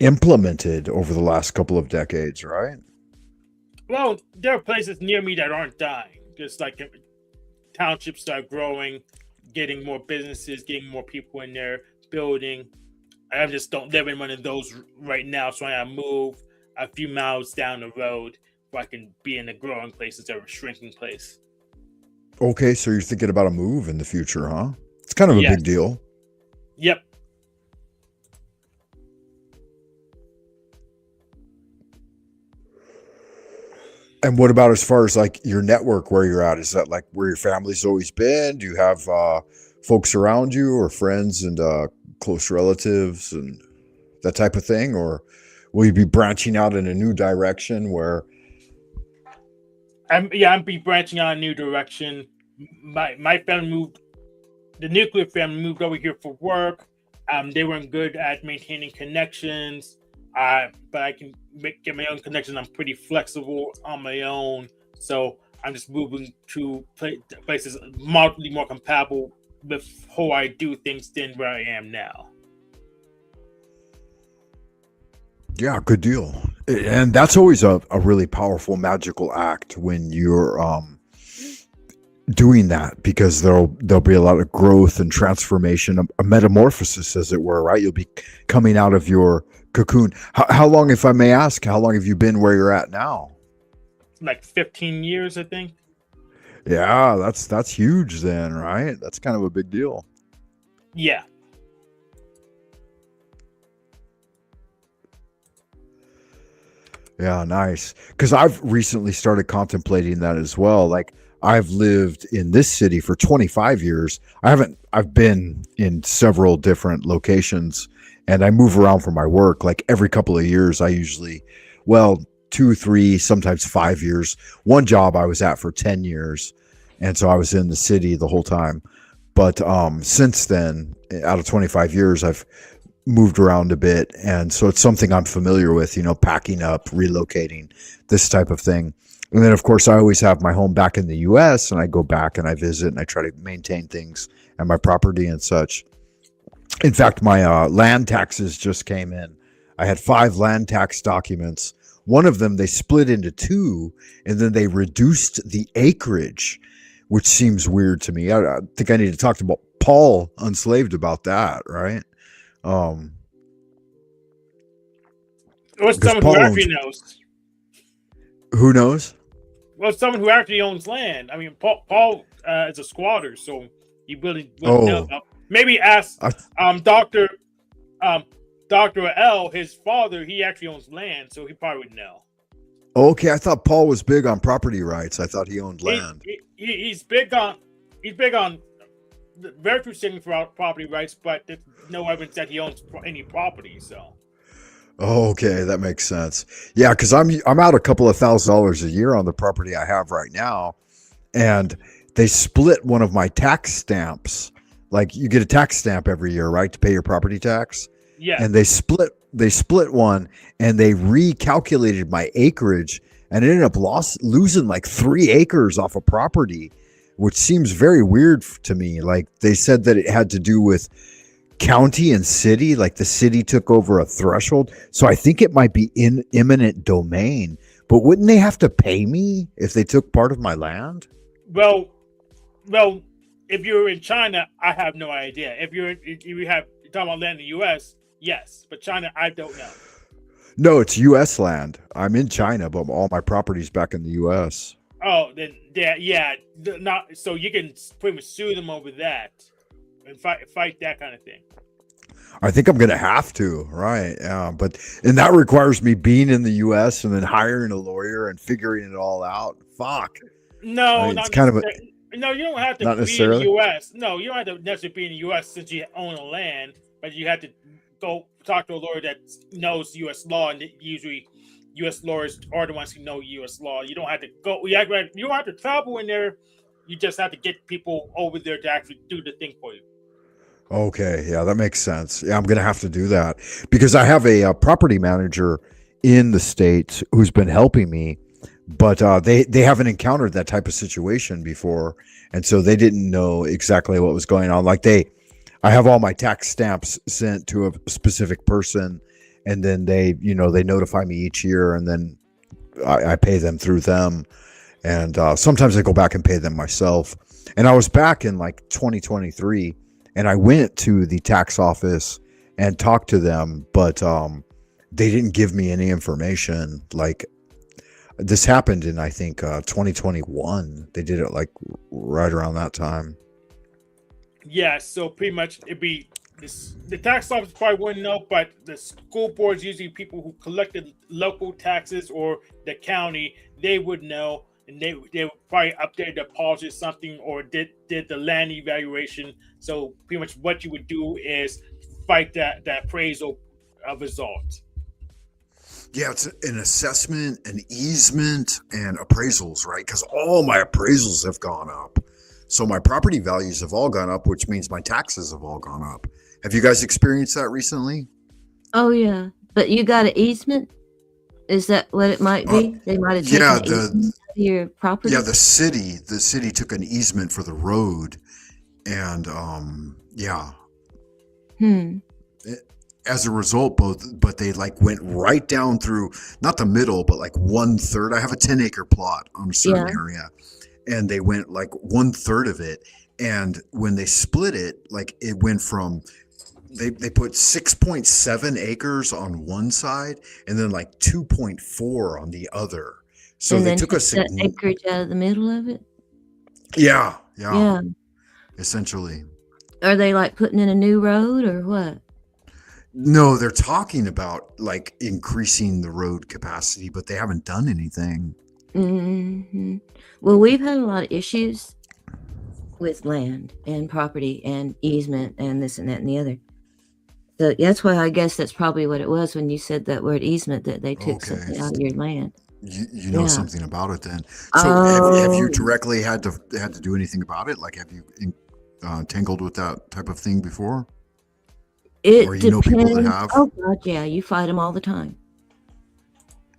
implemented over the last couple of decades, right? Well, there are places near me that aren't dying. Just like townships start growing, getting more businesses, getting more people in there, building. I just don't live in one of those right now, so I move a few miles down the road where I can be in a growing place instead of a shrinking place. Okay, so you're thinking about a move in the future, huh? It's kind of a big Yes. deal. Yep. And what about as far as like your network where you're at? Is that like where your family's always been? Do you have folks around you or friends and close relatives and that type of thing? Or will you be branching out in a new direction where I'm be branching out a new direction. My family moved. The nuclear family moved over here for work. They weren't good at maintaining connections. But I can get my own connections. I'm pretty flexible on my own, so I'm just moving to places moderately more compatible with how I do things than where I am now. yeah, good deal. And that's always a really powerful magical act when you're doing that, because there'll be a lot of growth and transformation, a metamorphosis, as it were, right? You'll be coming out of your cocoon. How long, if I may ask, how long have you been where you're at now? Like 15 years, I think. Yeah, that's huge then, right? That's kind of a big deal. Yeah. Yeah, nice. Because I've recently started contemplating that as well. Like, I've lived in this city for 25 years. I've been in several different locations, and I move around for my work. Like every couple of years, I usually, well, 2, 3, sometimes 5 years. One job I was at for 10 years. And so I was in the city the whole time. But since then, out of 25 years, I've moved around a bit, and so it's something I'm familiar with, packing up, relocating, this type of thing. And then of course I always have my home back in the US, and I go back and I visit and I try to maintain things and my property and such. In fact, my land taxes just came in. I had 5 land tax documents. One of them they split into 2, and then they reduced the acreage, which seems weird to me. I think I need to talk to Paul Unslaved about that, right? Or Because someone Paul who owns, actually knows. who knows? Well, someone who actually owns land. I mean, Paul is a squatter, so he really wouldn't know Oh, about. Maybe ask Doctor Dr. L, his father. He actually owns land, so he probably would know. okay. I thought Paul was big on property rights. I thought he owned land. He's big on very few things for property rights, but there's no evidence that he owns any property. So. Okay, that makes sense. Yeah, because I'm out a couple of $1,000s a year on the property I have right now, and they split one of my tax stamps. Like you get a tax stamp every year, right, to pay your property tax. Yeah. And they split one, and they recalculated my acreage, and it ended up losing like 3 acres off a property, which seems very weird to me. Like they said that it had to do with county and city, like the city took over a threshold. So I think it might be in eminent domain. But wouldn't they have to pay me if they took part of my land? Well, if you're in China, I have no idea. If you're talking about land in the U.S., yes, but China, I don't know. No, it's U.S. land. I'm in China, but all my property's back in the U.S. Oh, then not so you can pretty much sue them over that and fight that kind of thing. I think I'm gonna have to, right? Yeah, and that requires me being in the U.S. and then hiring a lawyer and figuring it all out. Fuck. No, it's kind of no. You don't have to not be necessarily in the U.S. No, you don't have to necessarily be in the U.S. since you own a land, but you have to go talk to a lawyer that knows U.S. law and usually U.S. lawyers are the ones who know U.S. law. You don't have to go. You don't have to travel in there. You just have to get people over there to actually do the thing for you. Okay, yeah, that makes sense. Yeah, I'm gonna have to do that because I have a property manager in the States who's been helping me, but they haven't encountered that type of situation before, and so they didn't know exactly what was going on. Like I have all my tax stamps sent to a specific person, and then they notify me each year, and then I pay them through them, and sometimes I go back and pay them myself. And I was back in like 2023, and I went to the tax office and talked to them, but they didn't give me any information. Like this happened in I think 2021. They did it like right around that time. Yeah, so pretty much it'd be this, the tax office probably wouldn't know, but the school boards, usually people who collected local taxes or the county, they would know, and they would probably update their policy or something, or did the land evaluation. So pretty much what you would do is fight that appraisal result. Yeah, it's an assessment, an easement, and appraisals, right? Because all my appraisals have gone up. So my property values have all gone up, which means my taxes have all gone up. Have you guys experienced that recently? Oh yeah, but you got an easement? Is that what it might be? They might have taken yeah, an easement of your property. Yeah, the city took an easement for the road, and yeah. As a result, but they like went right down through, not the middle, but like 1/3. I have a 10-acre plot on a certain area, and they went like 1/3 of it. And when they split it, like it went from, they put 6.7 acres on one side and then like 2.4 on the other. So and they then took that acreage out of the middle of it. Yeah. Yeah. Essentially. Are they like putting in a new road or what? No, they're talking about like increasing the road capacity, but they haven't done anything. Mm-hmm. Well, we've had a lot of issues with land and property and easement and this and that and the other. So that's why I guess that's probably what it was when you said that word easement, that they took something out of your land. You know something about it then. So have you directly had to do anything about it? Like have you tangled with that type of thing before? It or depends. Know people that have? Oh God, yeah, you fight them all the time.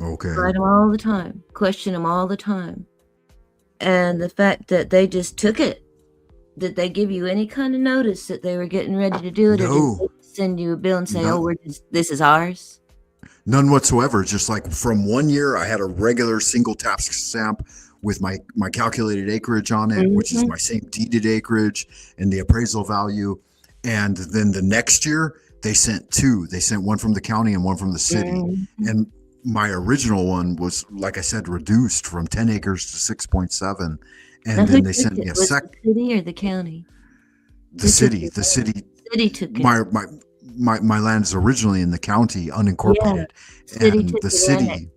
Okay. Fight them all the time. Question them all the time. And the fact that they just took it. Did they give you any kind of notice that they were getting ready to do it, No. or did they send you a bill and say, "Oh, this is ours"? None whatsoever. Just like from 1 year, I had a regular single tax stamp with my calculated acreage on it, which is my same deeded acreage and the appraisal value. And then the next year, they sent two. They sent one from the county and one from the city. And my original one was, like I said, reduced from 10 acres to 6.7. And now, then they sent me a second. The city or the county? The city. The city. City took it. My land is originally in the county, unincorporated. Yeah. And the city.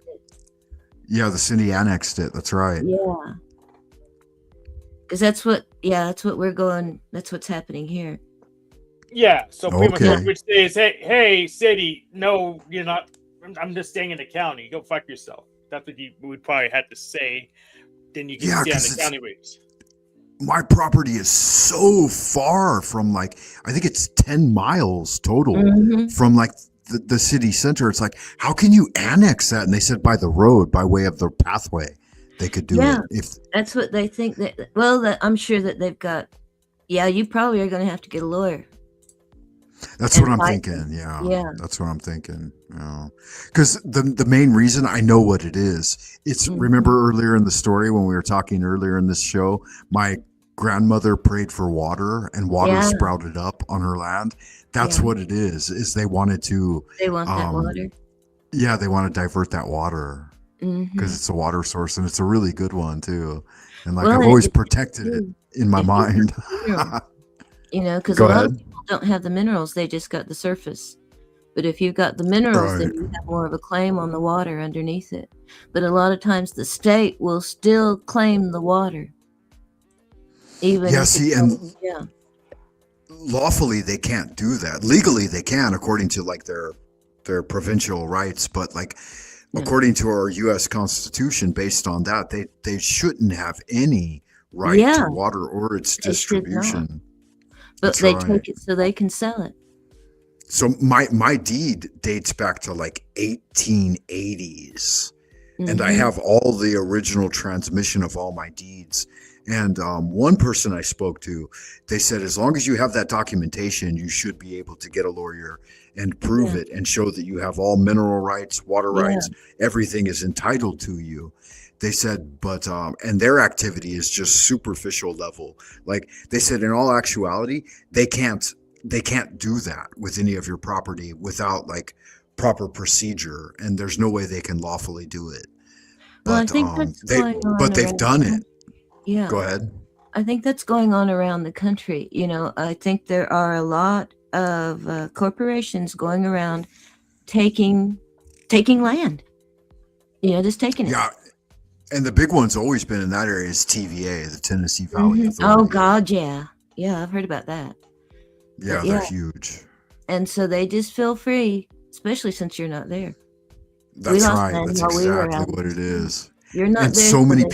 Yeah, the city annexed it. That's right. Yeah. Because that's what we're going. That's what's happening here. Yeah. So pretty much what we say is, hey, city, no, you're not. I'm just staying in the county. Go fuck yourself. That's what you would probably have to say. Then you can stay on the county rates. My property is so far from I think it's 10 miles total from the city center. It's like, how can you annex that? And they said by the road, by way of the pathway, they could do it. If that's what they think that, I'm sure that they've got. Yeah, you probably are going to have to get a lawyer. That's what I'm thinking. Yeah. That's what I'm thinking. Because the main reason, I know what it is. It's remember earlier in the story when we were talking earlier in this show, my grandmother prayed for water and water sprouted up on her land. That's what it is they wanted to. They want that water. Yeah, they want to divert that water because it's a water source and it's a really good one too. And I've always protected it in my mind. Because a lot of people don't have the minerals, they just got the surface. But if you've got the minerals, then you have more of a claim on the water underneath it. But a lot of times the state will still claim the water. Even lawfully they can't do that. Legally they can, according to their provincial rights, but Yeah. according to our U.S. Constitution, based on that, they shouldn't have any right Yeah, to water or its they should not. distribution. But That's they right. take it so they can sell it. So my deed dates back to like 1880s, and I Mhm. have all the original transmission of all my deeds. And one person I spoke to, they said as long as you have that documentation, you should be able to get a lawyer and prove Yeah. it and show that you have all mineral rights, water Yeah. rights, everything is entitled to you. They said, but and their activity is just superficial level. Like they said, in all actuality, they can't do that with any of your property without like proper procedure, and there's no way they can lawfully do it. Well, I But think that's going on they've around done the it. Yeah. Go ahead. I think that's going on around the country. You know, I think there are a lot of corporations going around taking land. You know, just taking it. Yeah, and the big one's always been in that area is TVA, the Tennessee Valley Mhm. Authority. Oh God, yeah, yeah, I've heard about that. Yeah, But they're yeah, huge. and so they just feel free, especially since you're not there. We That's lost right. land That's while we were exactly out. what it is. You're not And there, so so many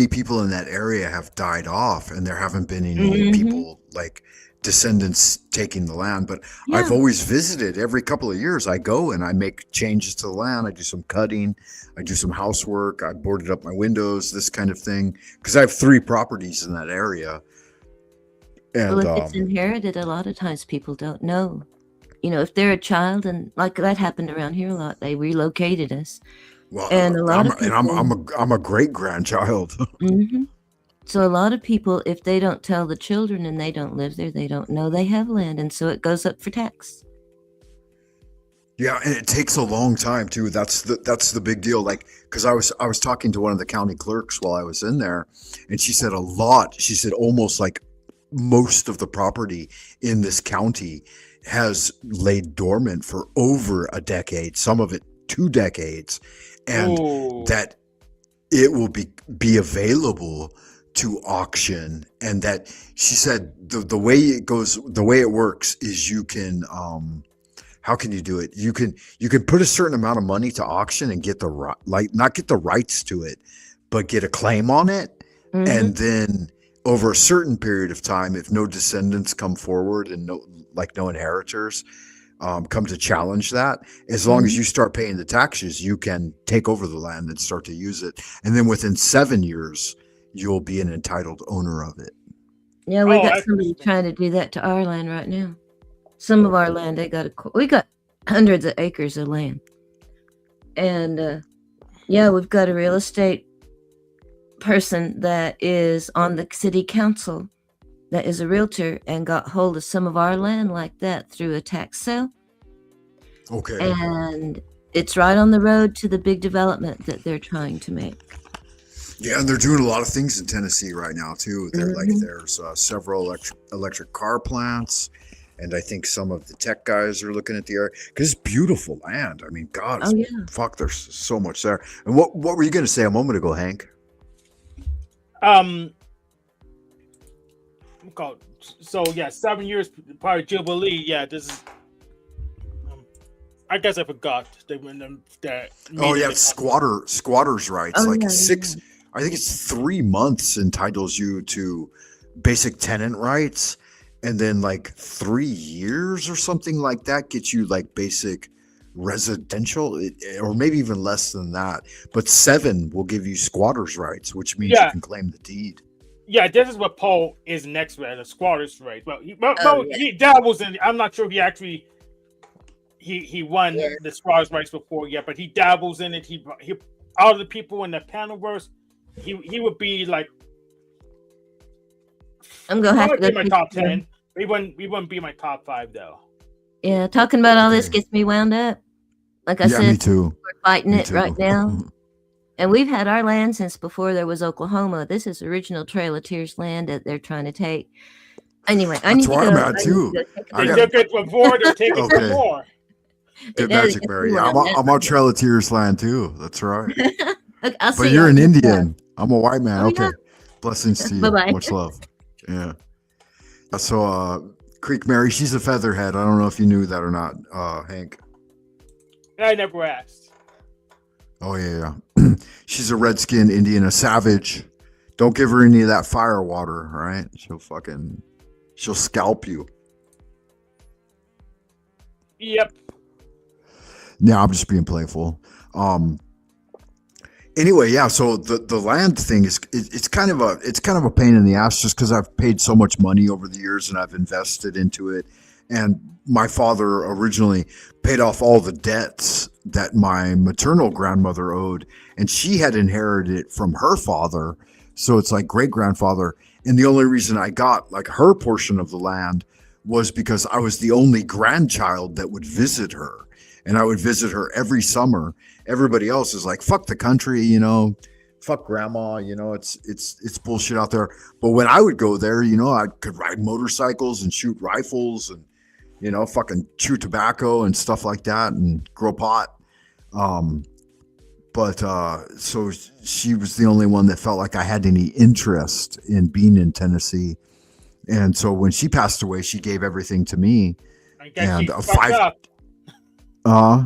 they. people in that area have died off, and there haven't been any Mhm. people like descendants taking the land. But I've Yeah. always visited every couple of years. I go and I make changes to the land. I do some cutting, I do some housework, I boarded up my windows, this kind of thing, because I have 3 properties in that area. Well, And if it's inherited, a lot of times people don't know. You know, if they're a child, and like that happened around here a lot, they relocated us, well, and a lot of I'm a great grandchild. Mhm. So a lot of people, if they don't tell the children and they don't live there, they don't know they have land, and so it goes up for tax. Yeah, and it takes a long time too. That's the big deal. Like, because I was talking to one of the county clerks while I was in there, and she said a lot. She said almost like most of the property in this county has laid dormant for over a decade. Some of it 2 decades, and Ooh. that it will be available to auction. And that she said the way it goes, the way it works is you can how can you do it? You can put a certain amount of money to auction and get not get the rights to it, but get a claim on it. Mhm. And then over a certain period of time, if no descendants come forward and no inheritors come to challenge that, as long as Mhm. you start paying the taxes, you can take over the land and start to use it. And then within 7 years, you'll be an entitled owner of it. Yeah, we Oh, got that's somebody interesting. trying to do that to our land right now. Some of our land, we got hundreds of acres of land, and yeah, we've got a real estate person that is on the city council that is a realtor and got hold of some of our land like that through a tax sale, Okay. and it's right on the road to the big development that they're trying to make. Yeah, and they're doing a lot of things in Tennessee right now too. They're like Mhm. there's several electric car plants, and I think some of the tech guys are looking at the area because it's beautiful land. I mean, God, Oh yeah. fuck, there's so much there. And what were you going to say a moment ago, Hank? God. So yeah, 7 years probably Jubilee. Yeah, this is. I guess I forgot. They went that. Oh yeah, it's squatters' rights. Oh Like yeah. 6, I think it's 3 months entitles you to basic tenant rights, and then like 3 years or something like that gets you like basic residential, or maybe even less than that. But 7 will give you squatters' rights, which means Yeah. you can claim the deed. Yeah, this is what Paul is next with, the squatters right. Well, Oh, yeah. he dabbles in. I'm not sure if he actually he won Yeah. the squatters rights before yet, but he dabbles in it. He out of the people in the Panelverse, he would be like. I'm gonna have to Probably go be my check top it out. 10. We wouldn't be my top 5 though. Yeah, talking about all this Okay. gets me wound up. Like I Yeah, me said, too. we're fighting Me it too. right now. And we've had our land since before there was Oklahoma. This is original Trail of Tears land that they're trying to take. Anyway, I That's need to where go. I'm I at need to too. go check I They it got- out. took it before, they're taking Okay. some more. Good does magic, get Mary. me Yeah, wound I'm on Trail of Tears land too. That's right. Look, I'll see But you're y'all an next time. Indian. I'm a white man. Oh, Okay. yeah. Blessings to you. Bye-bye. Much love. Yeah. So Creek Mary, she's a featherhead. I don't know if you knew that or not, Hank. I never asked. Oh yeah, yeah. She's a redskin Indian, a savage. Don't give her any of that fire water, right? She'll scalp you. Yep. Yeah, I'm just being playful. Anyway, yeah. So the land thing is it's kind of a pain in the ass just because I've paid so much money over the years and I've invested into it. And my father originally paid off all the debts that my maternal grandmother owed, and she had inherited it from her father. So it's like great grandfather. And the only reason I got like her portion of the land was because I was the only grandchild that would visit her, and I would visit her every summer. Everybody else is like, fuck the country, fuck grandma, it's bullshit out there. But when I would go there, I could ride motorcycles and shoot rifles and, fucking chew tobacco and stuff like that and grow pot. So she was the only one that felt like I had any interest in being in Tennessee. And so when she passed away, she gave everything to me. I guess And you a fucked five, up. uh,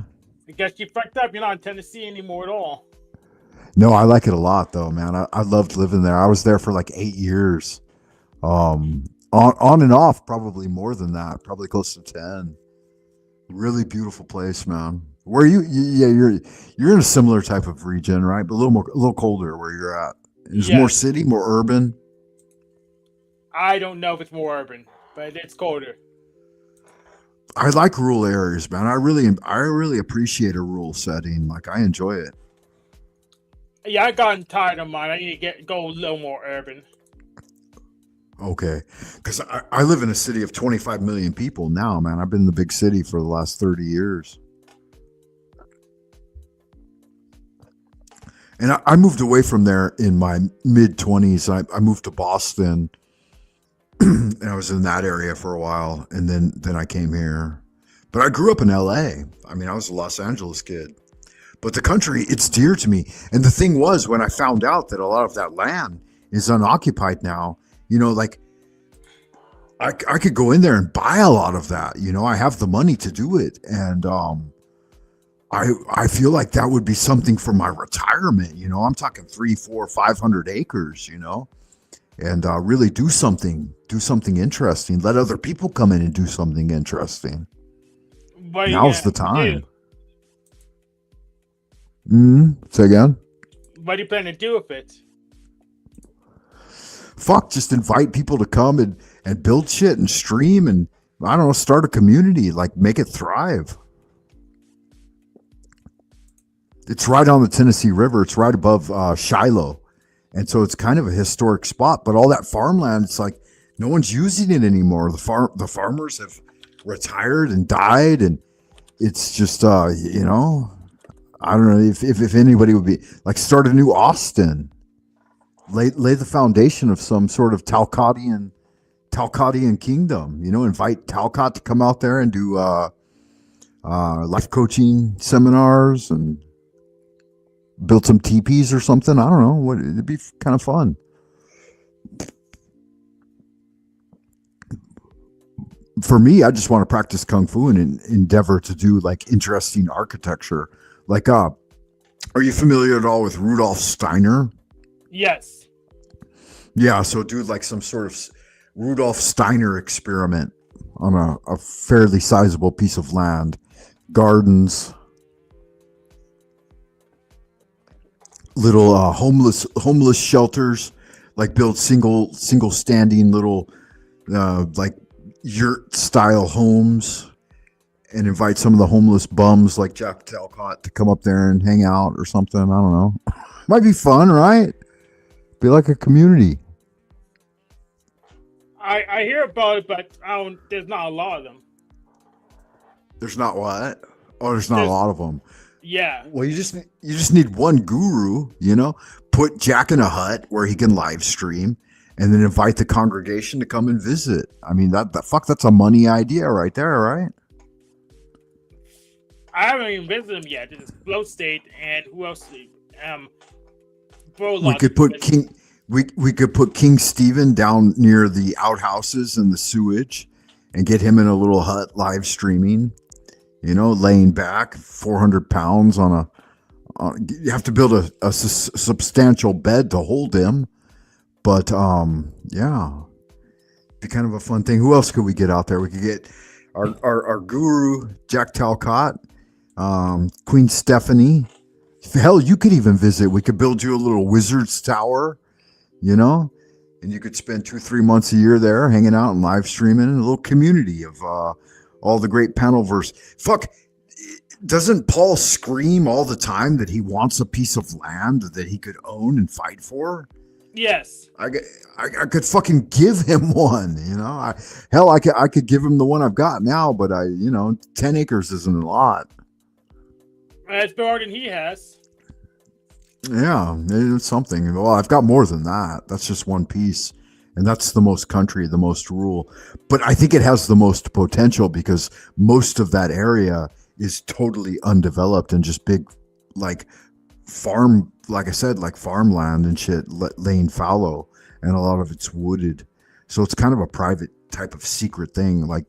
I guess you fucked up. You're not in Tennessee anymore at all. no, I like it a lot though, man. I loved living there. I was there for like 8 years. On and off, probably more than that, probably close to 10. Really beautiful place, man. Where yeah, you're in a similar type of region, right? But a little colder where you're at. Is more Yes. city, more urban? I don't know if it's more urban, but it's colder. I like rural areas, man. I really appreciate a rural setting. Like I enjoy it. Yeah, I've gotten tired of mine. I need to go a little more urban. Okay, because I live in a city of 25 million people now, man. I've been in the big city for the last 30 years. And I moved away from there in my mid-20s. I moved to Boston, and I was in that area for a while, and then I came here. But I grew up in LA. I mean, I was a Los Angeles kid. But the country, it's dear to me. And the thing was, when I found out that a lot of that land is unoccupied now, like I could go in there and buy a lot of that. I have the money to do it. And I feel like that would be something for my retirement. I'm talking 300, 400, 500 acres, and really do something interesting. Let other people come in and do something interesting. Now's the time. Say again? What do you plan to do with it? Fuck, just invite people to come and build shit and stream and, I don't know, start a community, like make it thrive. It's right on the Tennessee River. It's right above Shiloh. And so it's kind of a historic spot, but all that farmland, it's like no one's using it anymore. The farmers have retired and died, and it's just, I don't know if anybody would be like start a new Austin, lay the foundation of some sort of Talcottian kingdom. Invite Talcott to come out there and do life coaching seminars and build some teepees or something. I don't know. It'd be kind of fun. For me, I just want to practice kung fu and endeavor to do like interesting architecture. Like, are you familiar at all with Rudolf Steiner? Yes. Yeah, so do like some sort of Rudolf Steiner experiment on a fairly sizable piece of land, gardens, little homeless shelters, like build single standing little like yurt style homes, and invite some of the homeless bums like Jack Talcott to come up there and hang out or something. I don't know. Might be fun, right? Be like a community. I hear about it, but there's not a lot of them. There's not what? Oh, there's not a lot of them. Yeah. Well, you just need one guru, put Jack in a hut where he can live stream, and then invite the congregation to come and visit. I mean, that's a money idea right there, right? I haven't even visited them yet. It's Flow State, and who else? We could put King Stephen down near the outhouses and the sewage, and get him in a little hut live streaming. Laying back 400 pounds on You have to build a substantial bed to hold him. But yeah, be kind of a fun thing. Who else could we get out there? We could get our guru Jack Talcott, Queen Stephanie. Hell, you could even visit. We could build you a little wizard's tower, you know, and you could spend 2-3 months a year there hanging out and live streaming in a little community of all the great panelverse. Fuck, doesn't Paul scream all the time that he wants a piece of land that he could own and fight for? Yes. I could fucking give him one, you know. I could give him the one I've got now, but 10 acres isn't a lot. It's more than he has. Yeah, it's something. Well, I've got more than that. That's just one piece. And that's the most country, the most rural. But I think it has the most potential because most of that area is totally undeveloped and just big, like farm, like I said, like farmland and shit laying fallow. And a lot of it's wooded. So it's kind of a private type of secret thing. Like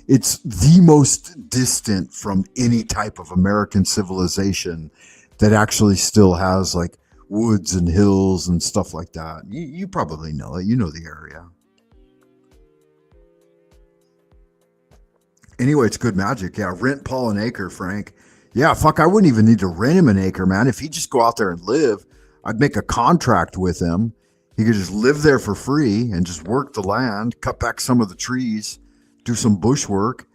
it's the most distant from any type of American civilization that actually still has like woods and hills and stuff like that. You probably know it. You know the area. Anyway, it's good magic. Yeah, rent Paul an acre, Frank. Yeah, fuck, I wouldn't even need to rent him an acre, man. If he'd just go out there and live, I'd make a contract with him. He could just live there for free and just work the land, cut back some of the trees, do some bush work,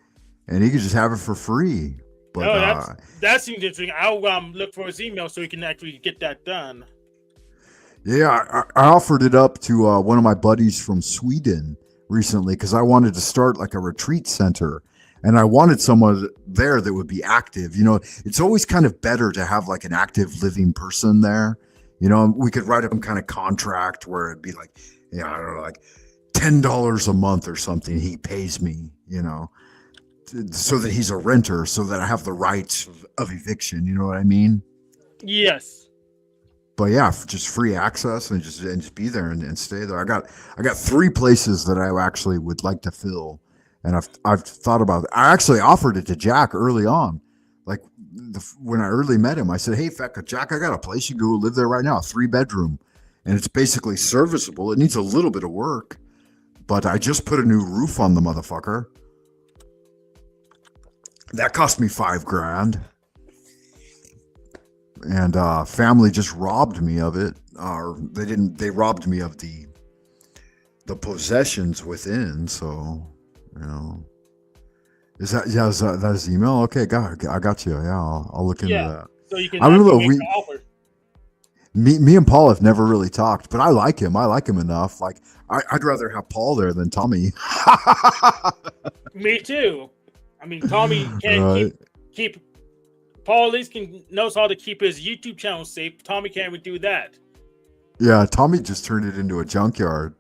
and he could just have it for free. But that seems interesting. I'll look for his email so he can actually get that done. Yeah, I offered it up to one of my buddies from Sweden recently because I wanted to start like a retreat center. And I wanted someone there that would be active. You know, it's always kind of better to have like an active living person there. You know, we could write up some kind of contract where it'd be like, I don't know, like $10 a month or something. He pays me, you know, so that he's a renter, so that I have the rights of eviction. You know what I mean? Yes. But yeah, just free access and just be there and stay there. I got 3 places that I actually would like to fill. And I've thought about it. I actually offered it to Jack early on. Like when I early met him, I said, hey, Fecka, Jack, I got a place. You go live there right now, a 3-bedroom. And it's basically serviceable. It needs a little bit of work. But I just put a new roof on the motherfucker. That cost me $5,000. And family just robbed me of it. Or they robbed me of the possessions within, so... You know, is that his email? Okay, I got you. Yeah, I'll look into that. So you can. I don't know. Offer. Me and Paul have never really talked, but I like him. I like him enough. Like I'd rather have Paul there than Tommy. Me too. I mean, Tommy can keep. Paul at least knows how to keep his YouTube channel safe. Tommy can't even do that. Yeah, Tommy just turned it into a junkyard,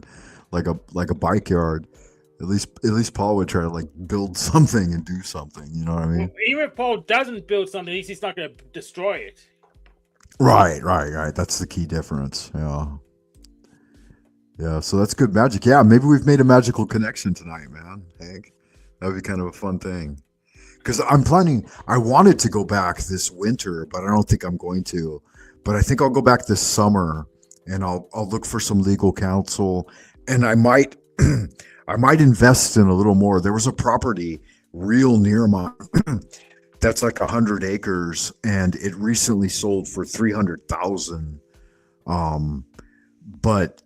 like a bike yard. At least Paul would try to like build something and do something. You know what I mean? Well, even if Paul doesn't build something, at least he's not going to destroy it. Right. That's the key difference. Yeah. So that's good magic. Yeah, maybe we've made a magical connection tonight, man. Hank, that would be kind of a fun thing. Because I'm planning. I wanted to go back this winter, but I don't think I'm going to. But I think I'll go back this summer, and I'll look for some legal counsel, and I might. I might invest in a little more. There was a property real near mine that's like 100 acres, and it recently sold for $300,000. But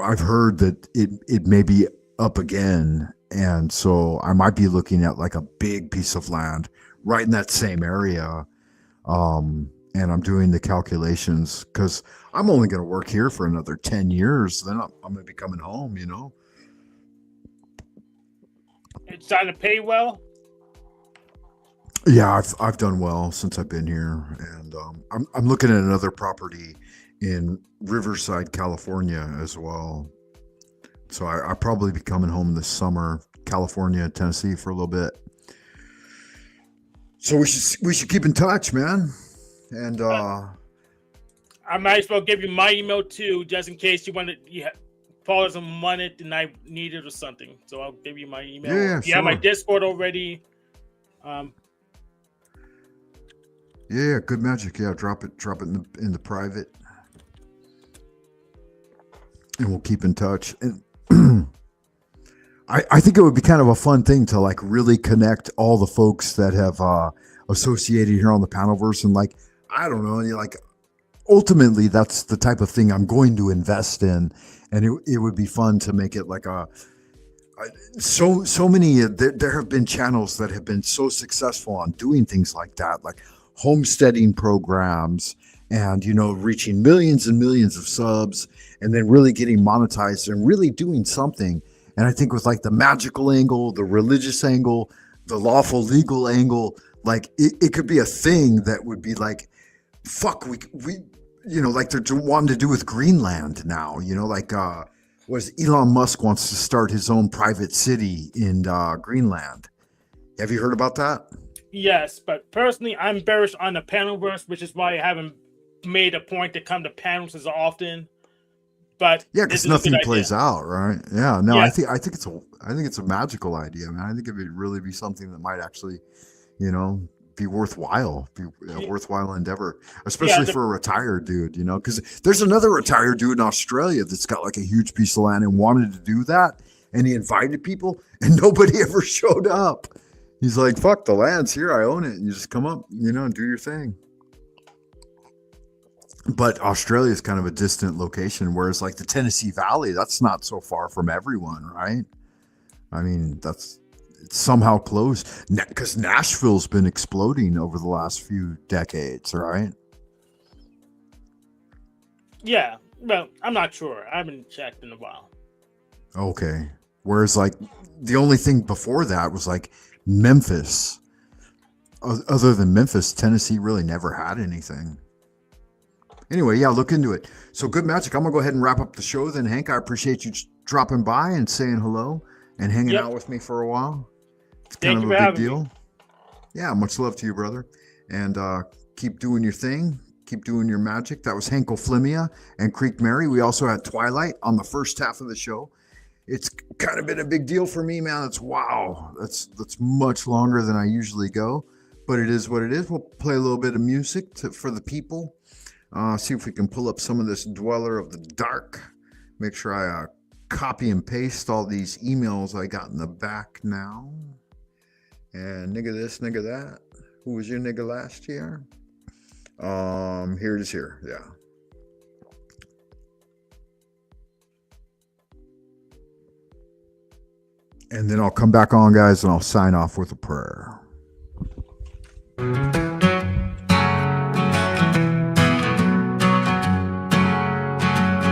I've heard that it may be up again, and so I might be looking at like a big piece of land right in that same area. And I'm doing the calculations because I'm only going to work here for another 10 years. Then I'm going to be coming home, you know. It's trying to pay well. Yeah, I've done well since I've been here, and I'm looking at another property in Riverside, California, as well. So I'll probably be coming home this summer, California, Tennessee, for a little bit. So we should keep in touch, man. And I might as well give you my email too, just in case you want to. Paul doesn't want it and I need it or something. So I'll give you my email. Yeah, you sure. have my Discord already. Yeah, good magic. Yeah, drop it in the private, and we'll keep in touch. And I think it would be kind of a fun thing to like really connect all the folks that have associated here on the Panelverse, and like I don't know, like ultimately that's the type of thing I'm going to invest in, and it would be fun to make it like so many there have been channels that have been so successful on doing things like that, like homesteading programs, and reaching millions and millions of subs, and then really getting monetized and really doing something. And I think with like the magical angle, the religious angle, the lawful legal angle, like it could be a thing that would be like, fuck, we like they're wanting to do with Greenland now, like was Elon Musk wants to start his own private city in Greenland. Have you heard about that? Yes, but personally, I'm bearish on the Panelverse, which is why I haven't made a point to come to panels as often. But yeah, because nothing plays out, right? Yeah, no, yeah. I think it's a magical idea. I mean, I think it would really be something that might actually, be worthwhile, be a worthwhile endeavor, especially for a retired dude, because there's another retired dude in Australia that's got like a huge piece of land and wanted to do that, and he invited people, and nobody ever showed up. He's like, "Fuck, the land's here, I own it, and you just come up, and do your thing." But Australia is kind of a distant location, whereas like the Tennessee Valley, that's not so far from everyone, right? I mean, it's somehow close because Nashville's been exploding over the last few decades, right? Yeah, well, I'm not sure. I haven't checked in a while. Okay. Whereas like the only thing before that was like Memphis. Other than Memphis, Tennessee really never had anything. Anyway, yeah, look into it. So good magic. I'm going to go ahead and wrap up the show then, Hank. I appreciate you dropping by and saying hello and hanging out with me for a while. It's kind of a big deal. Yeah, much love to you, brother. And keep doing your thing. Keep doing your magic. That was Hank O'Flimia and Creek Mary. We also had Twilight on the first half of the show. It's kind of been a big deal for me, man. It's wow. That's much longer than I usually go. But it is what it is. We'll play a little bit of music for the people. See if we can pull up some of this Dweller of the Dark. Make sure I copy and paste all these emails I got in the back now. And nigga this, nigga that. Who was your nigga last year? Here it is here. Yeah. And then I'll come back on, guys, and I'll sign off with a prayer.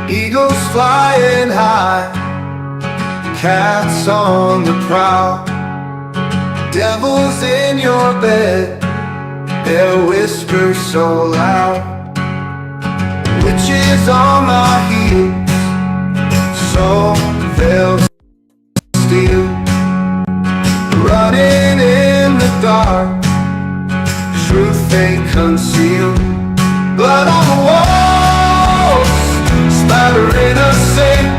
Eagles flying high, cats on the prowl, devils in your bed, their whispers so loud, witches on my heels, so they'll steal, running in the dark, truth they conceal, blood on the walls, splattering a sink.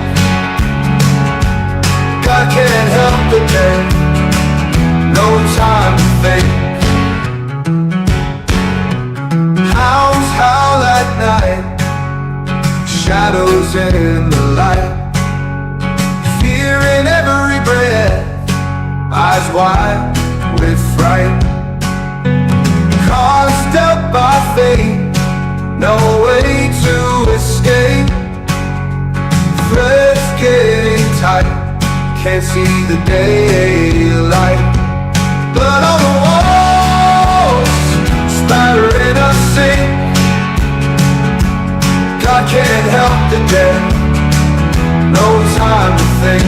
God can't help it then, no time to think. Hounds howl at night, shadows in the light, fear in every breath, eyes wide with fright. Cards dealt by fate, no way to escape. Threads getting tight, can't see the daylight. Blood on the walls, splattering a sink. God can't help the dead, no time to think.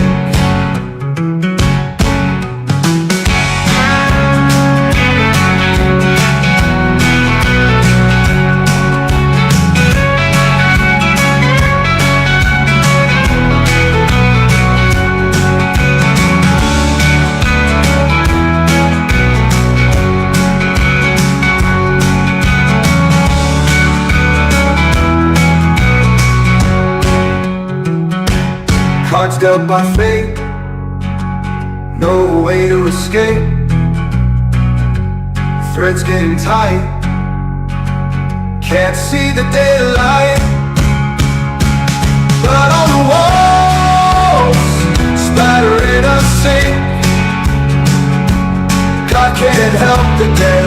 Cards dealt by fate, no way to escape. Threads getting tight, can't see the daylight, but on the walls, spattering a sink. I can't help the dead,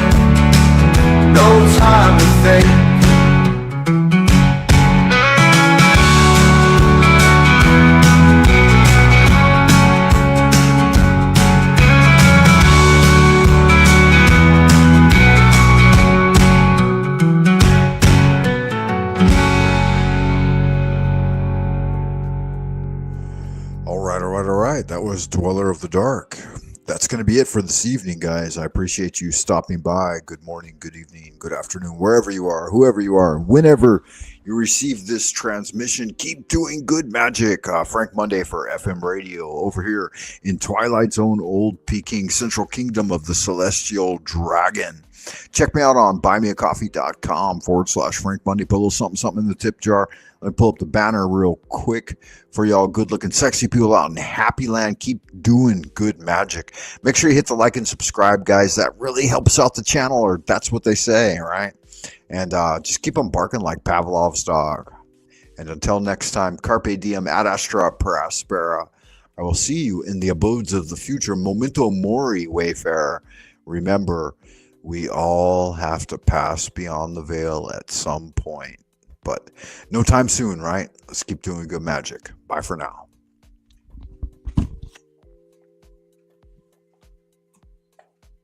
no time to think. All right. That was Dweller of the Dark. That's going to be it for this evening, guys. I appreciate you stopping by. Good morning, good evening, good afternoon, wherever you are, whoever you are, whenever you receive this transmission. Keep doing good magic. Frank Monday for FM radio over here in Twilight Zone, Old Peking, Central Kingdom of the Celestial Dragon. Check me out on buymeacoffee.com/Frank Monday. Put a little something in the tip jar. Let me pull up the banner real quick for y'all good looking sexy people out in Happy Land. Keep doing good magic. Make sure you hit the like and subscribe, guys. That really helps out the channel, or that's what they say, right? And just keep on barking like Pavlov's dog. And until next time, carpe diem, ad astra prospera. I will see you in the abodes of the future. Memento mori, Wayfarer. Remember, we all have to pass beyond the veil at some point. But no time soon, right? Let's keep doing good magic. Bye for now.